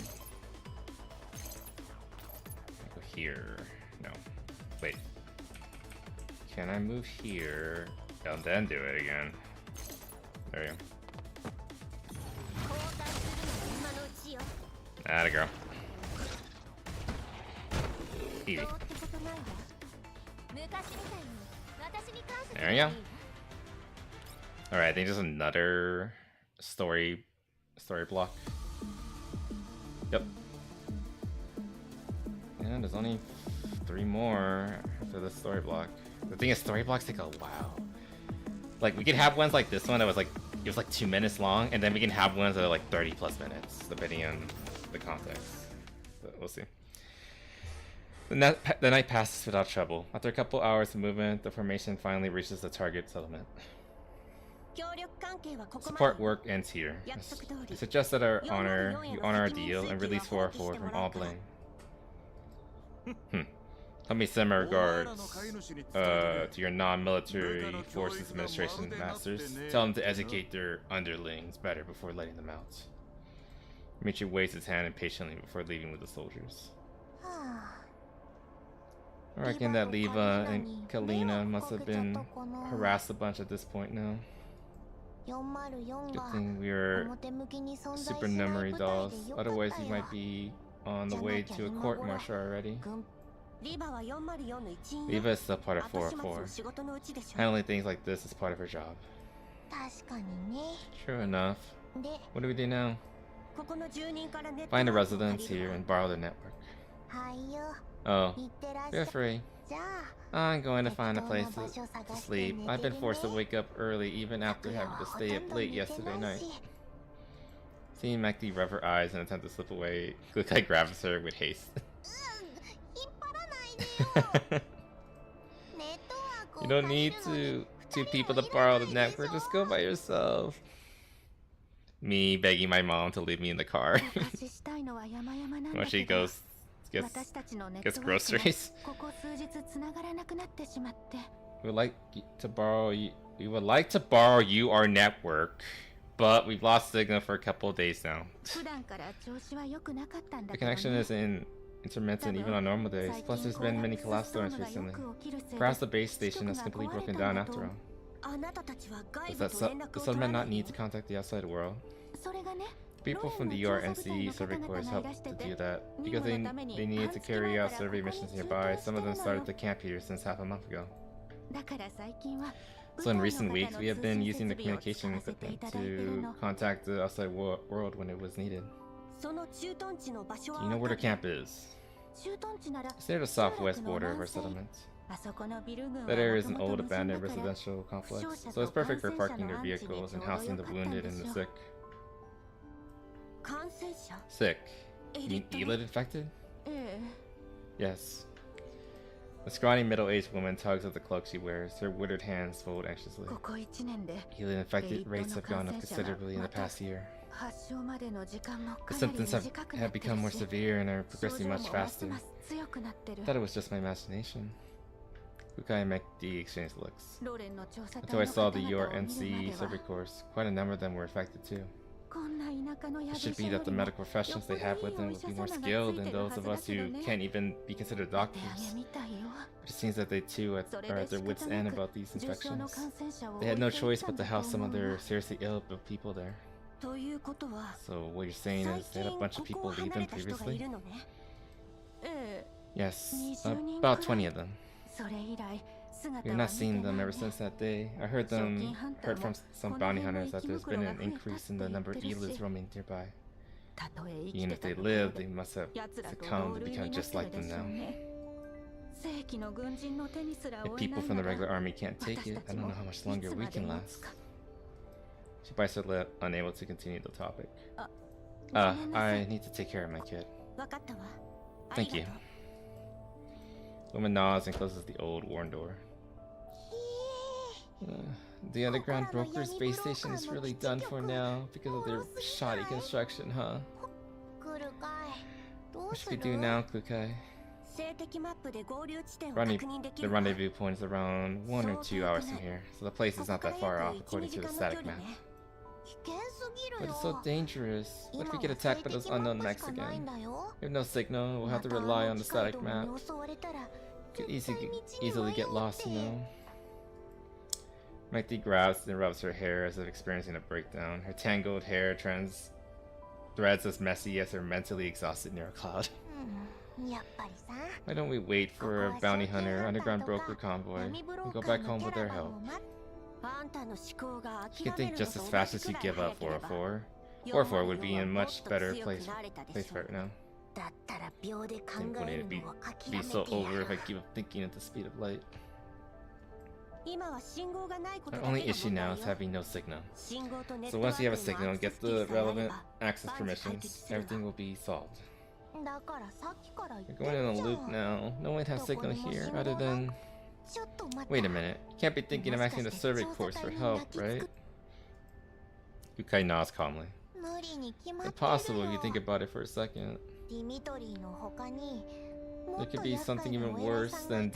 go here? No. Wait. Can I move here and then do it again? There you go. Atta girl. Easy. There you go. Alright, I think there's another story block. Yep. And there's only 3 more after the story block. The thing is, story blocks take a while. Like, we could have ones like this one that was like, it was like 2 minutes long, and then we can have ones that are like 30 plus minutes, depending on the context. But we'll see. The night passes without trouble. After a couple hours of movement, the formation finally reaches the target settlement. Support work ends here. I suggest that you honor our deal and release 404 from all blame. Help me send my regards to your non-military forces administration masters. Tell them to educate their underlings better before letting them out. Dimitri waves his hand impatiently before leaving with the soldiers. I reckon that Liva and Kalina must have been harassed a bunch at this point now. Good thing we are super memory dolls, otherwise we might be on the way to a court-martial already. Liva is still part of 404. Handling things like this is part of her job. True enough. What do we do now? Find a residence here and borrow the network. Oh, feel free. I'm going to find a place to sleep. I've been forced to wake up early even after having to stay up late yesterday night. Seeing Meki rub her eyes and attempt to slip away, Klukai grabs her with haste. You don't need two people to borrow the network, just go by yourself. Me begging my mom to leave me in the car when she gets groceries. We would like to borrow you our network, but we've lost signal for a couple of days now. The connection is in intermittent even on normal days. Plus, there's been many collapse storms recently. Perhaps the base station has completely broken down after all. Does the settlement not need to contact the outside world? People from the URNC survey corps helped to do that. Because they needed to carry out survey missions nearby, some of them started to camp here since half a month ago. So in recent weeks, we have been using the communication equipment to contact the outside world when it was needed. Do you know where the camp is? It's near the southwest border of our settlement. That area is an old abandoned residential complex, so it's perfect for parking their vehicles and housing the wounded and the sick. Sick? You mean Elid infected? Yes. The scrawny middle-aged woman tugs at the cloak she wears, her withered hands fold anxiously. Elid infected rates have gone up considerably in the past year. The symptoms have become more severe and are progressing much faster. I thought it was just my imagination. Klukai and McD exchanged looks. Until I saw the URNC survey course, quite a number of them were affected too. It should be that the medical professionals they have with them would be more skilled than those of us who can't even be considered doctors. But it seems that they too are at their wits' end about these infections. They had no choice but to house some of their seriously ill people there. So what you're saying is they had a bunch of people leave them previously? Yes, about 20 of them. We have not seen them ever since that day. I heard from some bounty hunters that there's been an increase in the number of Elids roaming nearby. Even if they lived, they must have succumbed to become just like them now. If people from the regular army can't take it, I don't know how much longer we can last. She bites her lip, unable to continue the topic. I need to take care of my kid. Thank you. The woman nods and closes the old worn door. The underground broker space station is really done for now because of their shoddy construction, huh? What should we do now, Klukai? The rendezvous point is around 1 or 2 hours from here, so the place is not that far off according to the static map. But it's so dangerous. What if we get attacked by those unknown mechs again? We have no signal, we'll have to rely on the static map. Could easily get lost, you know. Mekti grabs and rubs her hair as if experiencing a breakdown. Her tangled hair threads as messy as her mentally exhausted near a cloud. Why don't we wait for a bounty hunter, underground broker convoy, and go back home with their help? You can think just as fast as you give up 404. 404 would be in a much better place right now. I'm going to be so over if I keep thinking at the speed of light. Our only issue now is having no signal. So once you have a signal and get the relevant access permissions, everything will be solved. You're going in a loop now. No one has signal here other than... Wait a minute. You can't be thinking of asking the survey course for help, right? Klukai nods calmly. Impossible if you think about it for a second. There could be something even worse than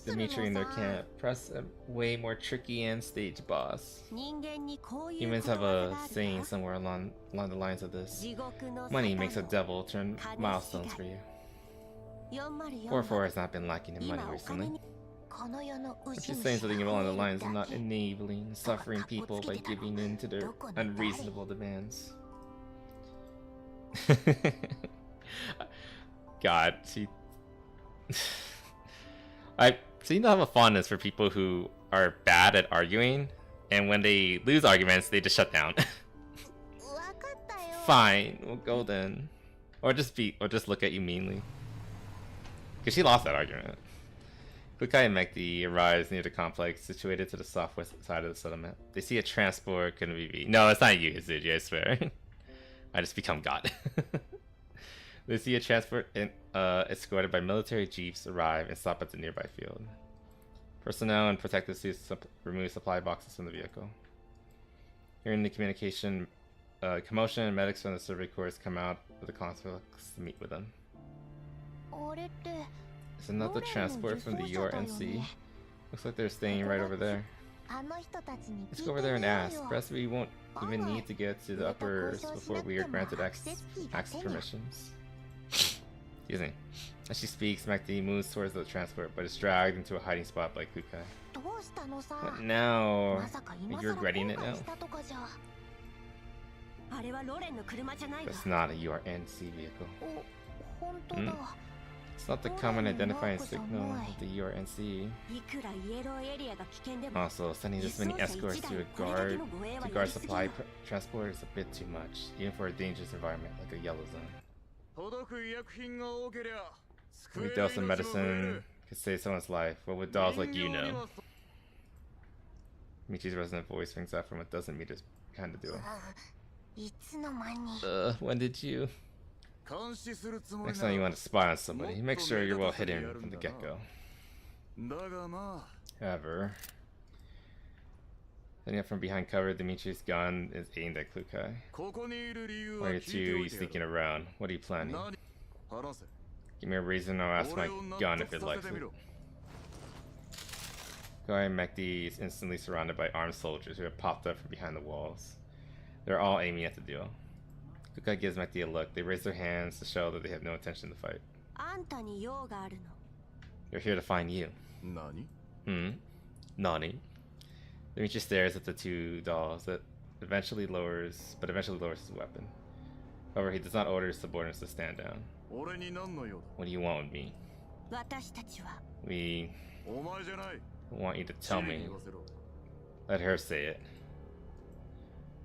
Dimitri in their camp. Perhaps a way more tricky end stage boss. Humans have a saying somewhere along the lines of this. Money makes a devil turn milestones for you. 4-4 has not been lacking in money recently. But she's saying something along the lines of not enabling suffering people by giving in to their unreasonable demands. God, I seem to have a fondness for people who are bad at arguing, and when they lose arguments, they just shut down. Fine, we'll go then. Or just look at you meanly. Because she lost that argument. Klukai and Mekti arrives near the complex situated to the southwest side of the settlement. They see a transport couldn't be. No, it's not you, Zuji, I swear. I just become God. They see a transport escorted by military jeeps arrive and stop at the nearby field. Personnel and protective suits remove supply boxes from the vehicle. Hearing the commotion, medics from the survey corps come out of the complex to meet with them. Is another transport from the URNC? Looks like they're staying right over there. Let's go over there and ask. Perhaps we won't even need to get to the uppers before we are granted access permissions. Excuse me. As she speaks, Mekti moves towards the transport, but is dragged into a hiding spot by Klukai. What now? Are you regretting it now? It's not a URNC vehicle. It's not the common identifying signal of the URNC. Also, sending this many escorts to guard supply transport is a bit too much, even for a dangerous environment like a yellow zone. Every dose of medicine could save someone's life. What would dolls like you know? Michi's resonant voice rings out from what doesn't meet his kind of duo. When did you? Next time you want to spy on somebody, make sure you're well hidden from the get-go. However, setting up from behind cover, Dimitri's gun is aimed at Klukai. Why are you sneaking around? What are you planning? Give me a reason, I'll ask my gun if it likes it. Klukai and Mekti is instantly surrounded by armed soldiers who have popped up from behind the walls. They're all aiming at the duo. Klukai gives Mekti a look. They raise their hands to show that they have no intention to fight. They're here to find you. Nani? Dimitri stares at the two dolls that eventually lowers his weapon. However, he does not order his subordinates to stand down. What do you want with me? We want you to tell me. Let her say it.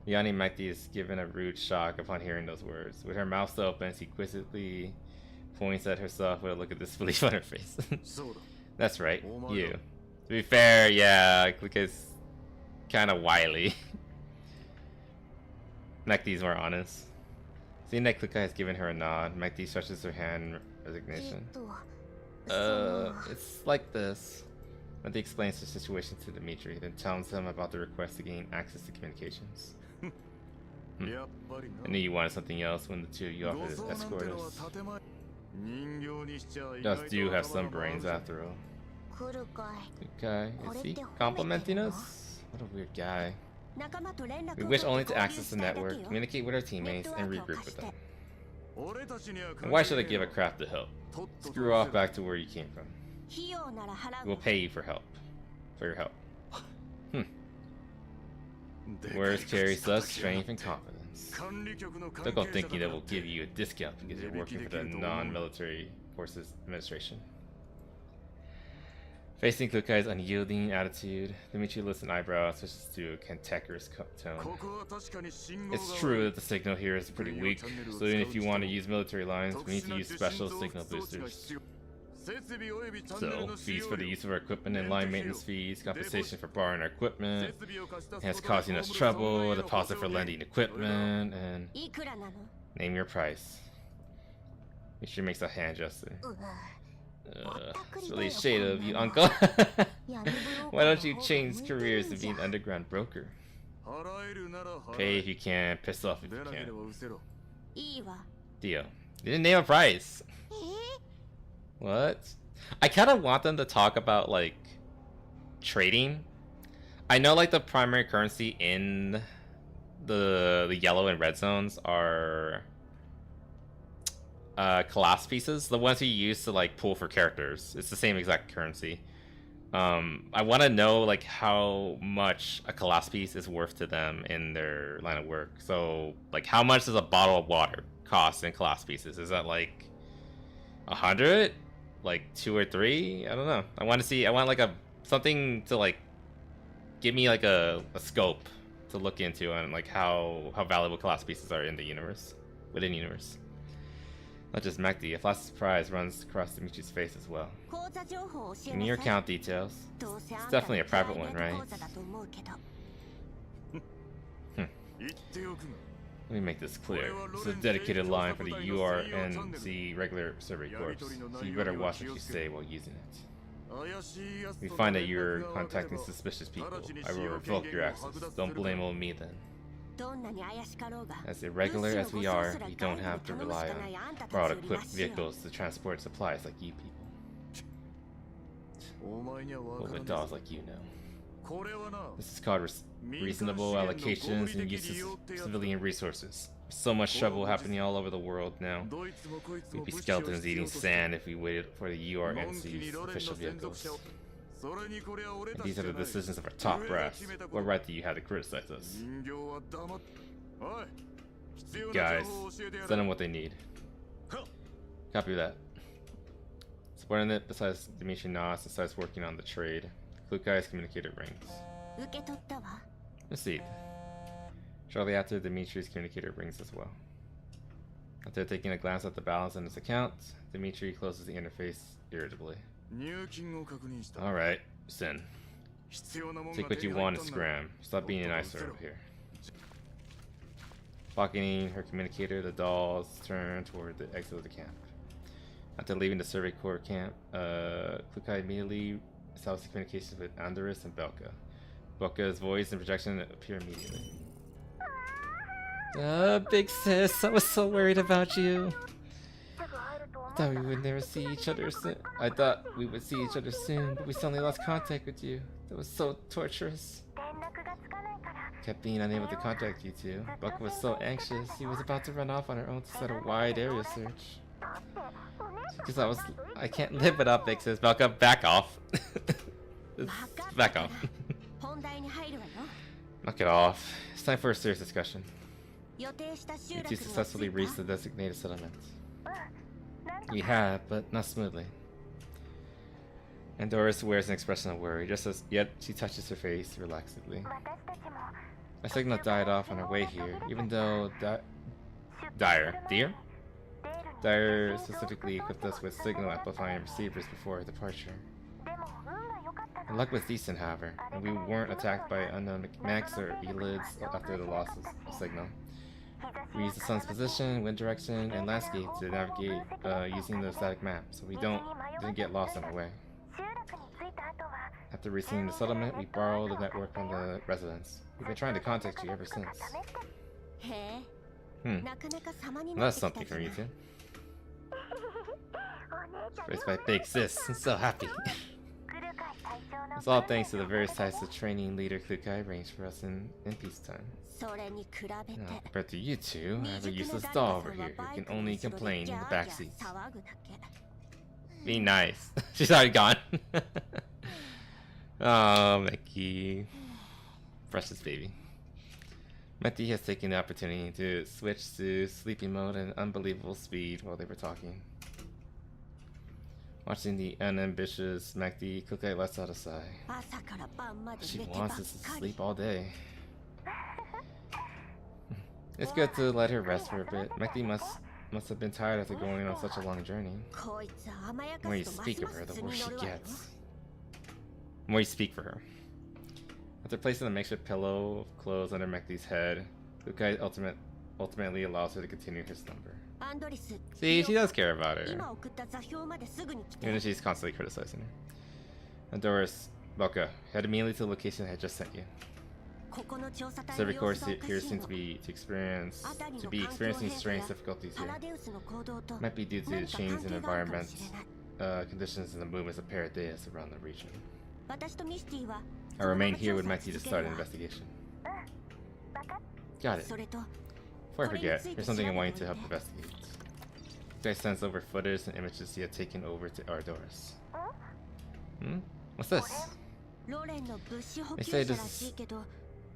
Yanni Mekti is given a rude shock upon hearing those words. With her mouth still open, she quizzically points at herself with a look of disbelief on her face. That's right, you. To be fair, yeah, Klukai's kind of wily. Mekti's more honest. Seeing that Klukai has given her a nod, Mekti stretches her hand in resignation. It's like this. Mekti explains the situation to Dimitri, then tells him about the request to gain access to communications. I knew you wanted something else when the two of you offered to escort us. Just do have some brains after all. Okay, is he complimenting us? What a weird guy. We wish only to access the network, communicate with our teammates, and regroup with them. And why should I give a crap to help? Screw off back to where you came from. We'll pay you for your help. Words carry such strength and confidence. Don't go thinking that we'll give you a discount because you're working for the non-military forces administration. Facing Klukai's unyielding attitude, Dimitri lifts an eyebrow, switches to a cantankerous tone. It's true that the signal here is pretty weak, so even if you want to use military lines, we need to use special signal boosters. So, fees for the use of our equipment and line maintenance fees, compensation for borrowing our equipment, and it's causing us trouble, deposit for lending equipment, and name your price. Dimitri makes a hand gesture. It's really a shade of you, uncle. Why don't you change careers to be an underground broker? Pay if you can, piss off if you can. Dio. You didn't name a price. What? I kind of want them to talk about, like, trading. I know, like, the primary currency in the yellow and red zones are collapse pieces, the ones you use to like pull for characters. It's the same exact currency. I want to know like how much a collapse piece is worth to them in their line of work. So like how much does a bottle of water cost in collapse pieces? Is that like 100, like 2 or 3? I don't know. I want to see. I want like something to like give me like a scope to look into on like how valuable collapse pieces are in the universe, within universe. Not just Mekti, a flash of surprise runs across Dimitri's face as well. Give me your account details. It's definitely a private one, right? Let me make this clear. This is a dedicated line for the URNC regular survey corps, so you better watch what you say while using it. If we find that you're contacting suspicious people, I will revoke your access. Don't blame on me then. As irregular as we are, we don't have to rely on borrowed-equipped vehicles to transport supplies like you people. What would dolls like you know? This is called reasonable allocations and uses of civilian resources. So much trouble happening all over the world now. We'd be skeletons eating sand if we waited for the URNC's official vehicles. And these are the decisions of our top brass. What right do you have to criticize us? Guys, send them what they need. Copy that. Subordinate besides Dimitri nods and starts working on the trade. Klukai's communicator rings. Received. Shortly after, Dimitri's communicator rings as well. After taking a glance at the balance in his account, Dimitri closes the interface irritably. Alright, Sin. Take what you want and scram. Stop being an eyesore over here. Pocketing her communicator, the dolls turn toward the exit of the camp. After leaving the survey corps camp, Klukai immediately establishes communications with Andorus and Belka. Belka's voice and projection appear immediately. Big sis, I was so worried about you. I thought we would never see each other soon. I thought we would see each other soon, but we suddenly lost contact with you. That was so torturous. Kept being unable to contact you two. Belka was so anxious. She was about to run off on her own to set a wide area search. Because I can't live without Big sis. Belka, back off. Back off. Knock it off. It's time for a serious discussion. You two successfully reached the designated settlement. We have, but not smoothly. And Doris wears an expression of worry, yet she touches her face relaxedly. A signal died off on our way here, even though Dyer specifically equipped us with signal amplifying receivers before our departure. Our luck was decent, however, and we weren't attacked by unknown mechs or elids after the loss of signal. We used the sun's position, wind direction, and landscape to navigate using the static map, so we didn't get lost on our way. After reaching the settlement, we borrowed the network from the residents. We've been trying to contact you ever since. Well, that's something from you two. Raised by Big Sis, I'm so happy. It's all thanks to the various types of training leader Klukai arranged for us in peacetime. Now, compared to you two, I have a useless doll over here who can only complain in the backseat. Be nice. She's already gone. Oh, Mickey. Precious baby. Meti has taken the opportunity to switch to sleeping mode at unbelievable speed while they were talking. Watching the unambitious Mekti, Klukai lets out a sigh. She wants us to sleep all day. It's good to let her rest for a bit. Mekti must have been tired after going on such a long journey. The more you speak of her, the worse she gets. The more you speak for her. After placing a makeshift pillow of clothes under Mekti's head, Klukai ultimately allows her to continue her slumber. See, she does care about her. Even if she's constantly criticizing her. Doris, Belka, head immediately to the location I had just sent you. Survey Corps here seems to be experiencing strange difficulties here. Might be due to the change in environment, conditions, and the movements of Paradeus around the region. I remain here with Mekti to start an investigation. Got it. Before I forget, here's something I want you to help investigate. You guys sends over footage and images he had taken over to Ardoris. What's this? They say this is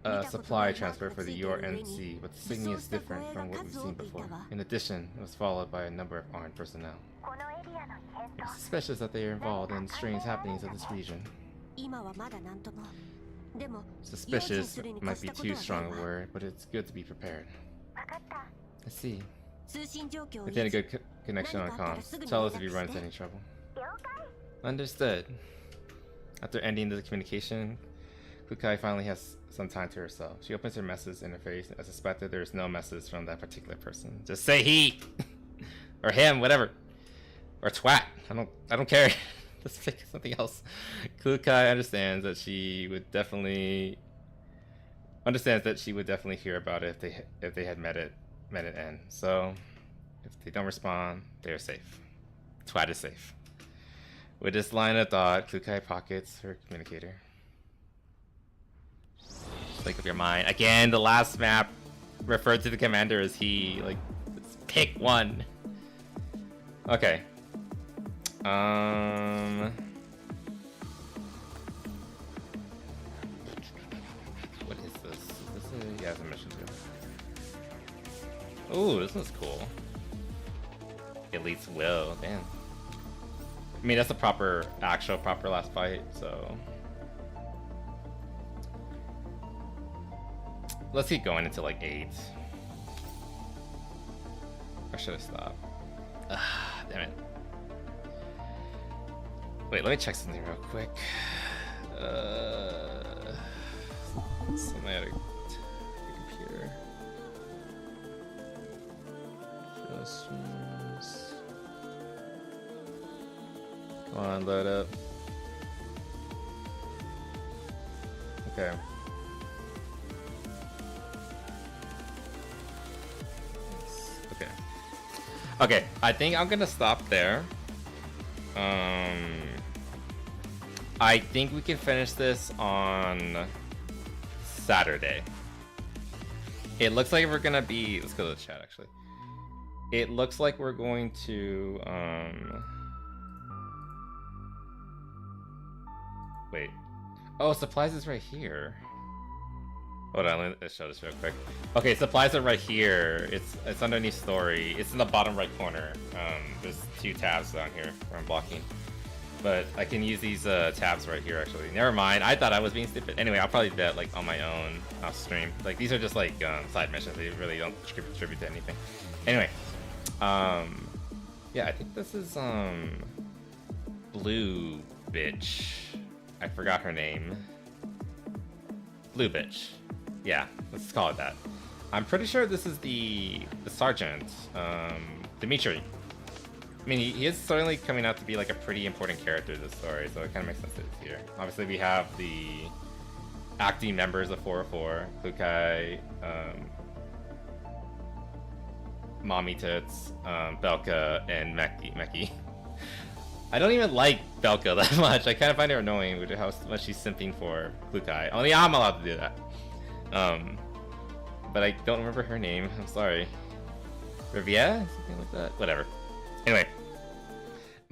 a supply transfer for the URNC, but the signal is different from what we've seen before. In addition, it was followed by a number of armed personnel. It's suspicious that they are involved in strange happenings of this region. Suspicious might be too strong a word, but it's good to be prepared. I see. Maintain a good connection on comms. Tell us if you run into any trouble. Understood. After ending the communication, Klukai finally has some time to herself. She opens her message interface. I suspected there is no message from that particular person. Just say he! Or him, whatever. Or twat. I don't care. Let's pick something else. Klukai understands that she would definitely hear about it if they had met it end. So if they don't respond, they are safe. Twat is safe. With this line of thought, Klukai pockets her communicator. Just make up your mind. Again, the last map refer to the commander as he. Like, just pick one. Okay. What is this? Is this a... Yeah, it's a mission too. Ooh, this one's cool. Elite's Will, damn. I mean, that's a proper last fight, so... Let's keep going until like 8. Or should I stop? Damn it. Wait, let me check something real quick. Something at a computer. Adjustments. Come on, load up. Okay. Okay, I think I'm gonna stop there. I think we can finish this on Saturday. It looks like we're gonna be... Let's go to the chat, actually. It looks like we're going to... Wait. Oh, supplies is right here. Hold on, let me show this real quick. Okay, supplies are right here. It's underneath story. It's in the bottom right corner. There's 2 tabs down here where I'm blocking. But I can use these tabs right here, actually. Never mind, I thought I was being stupid. Anyway, I'll probably do that like on my own off stream. Like, these are just like side missions. They really don't contribute to anything. Anyway, yeah, I think this is Blue Bitch. I forgot her name. Blue Bitch. Yeah, let's call it that. I'm pretty sure this is the sergeant, Dimitri. I mean, he is certainly coming out to be like a pretty important character in this story, so it kind of makes sense that it's here. Obviously, we have the acting members of 404, Klukai, Mommy Tits, Belka, and Meki. I don't even like Belka that much. I kind of find her annoying with how much she's simping for Klukai. Only I'm allowed to do that. But I don't remember her name. I'm sorry. Riviera? Something like that? Whatever. Anyway.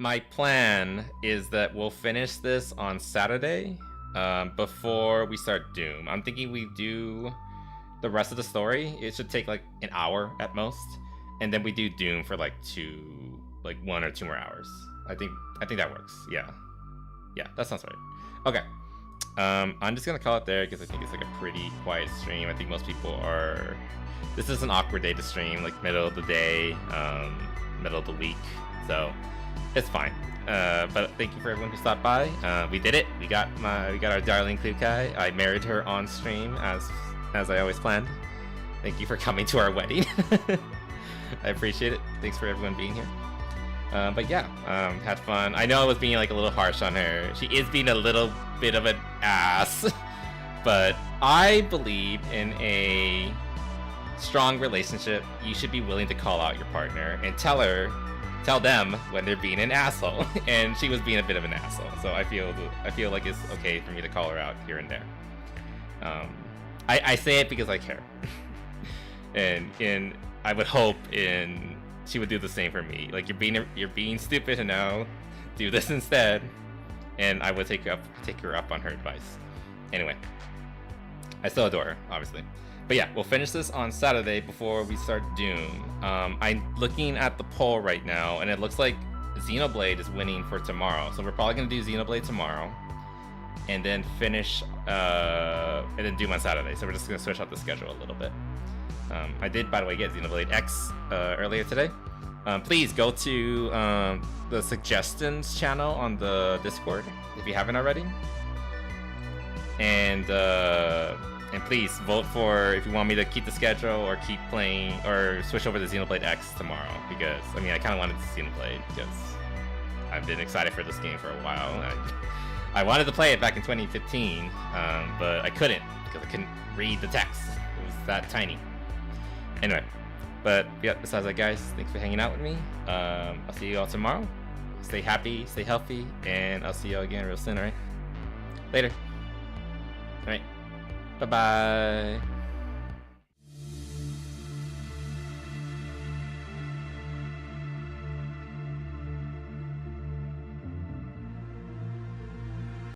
My plan is that we'll finish this on Saturday before we start Doom. I'm thinking we do the rest of the story. It should take like an hour at most. And then we do Doom for like 1 or 2 more hours. I think that works. Yeah, that sounds right. Okay, I'm just gonna call it there because I think it's like a pretty quiet stream. I think most people are... This is an awkward day to stream, like middle of the day, middle of the week, so it's fine. But thank you for everyone who stopped by. We did it. We got our darling Klukai. I married her on stream as I always planned. Thank you for coming to our wedding. I appreciate it. Thanks for everyone being here. But yeah, had fun. I know I was being like a little harsh on her. She is being a little bit of an ass. But I believe in a strong relationship. You should be willing to call out your partner and tell them when they're being an asshole. And she was being a bit of an asshole. So I feel like it's okay for me to call her out here and there. I say it because I care. and I would hope she would do the same for me. Like, you're being stupid to now. Do this instead. And I would take her up on her advice. Anyway, I still adore her, obviously. But yeah, we'll finish this on Saturday before we start Doom. I'm looking at the poll right now, and it looks like Xenoblade is winning for tomorrow. So we're probably gonna do Xenoblade tomorrow, and then finish, and then Doom on Saturday. So we're just gonna switch out the schedule a little bit. I did, by the way, get Xenoblade X earlier today. Please go to the suggestions channel on the Discord if you haven't already, and please vote for if you want me to keep the schedule or keep playing or switch over to Xenoblade X tomorrow, because I mean I kind of wanted to see Xenoblade because I've been excited for this game for a while. I wanted to play it back in 2015, but I couldn't because I couldn't read the text. It was that tiny. Anyway, but yeah, besides that, guys, thanks for hanging out with me. I'll see you all tomorrow. Stay happy, stay healthy, and I'll see you all again real soon, alright? Later. Alright. Bye-bye.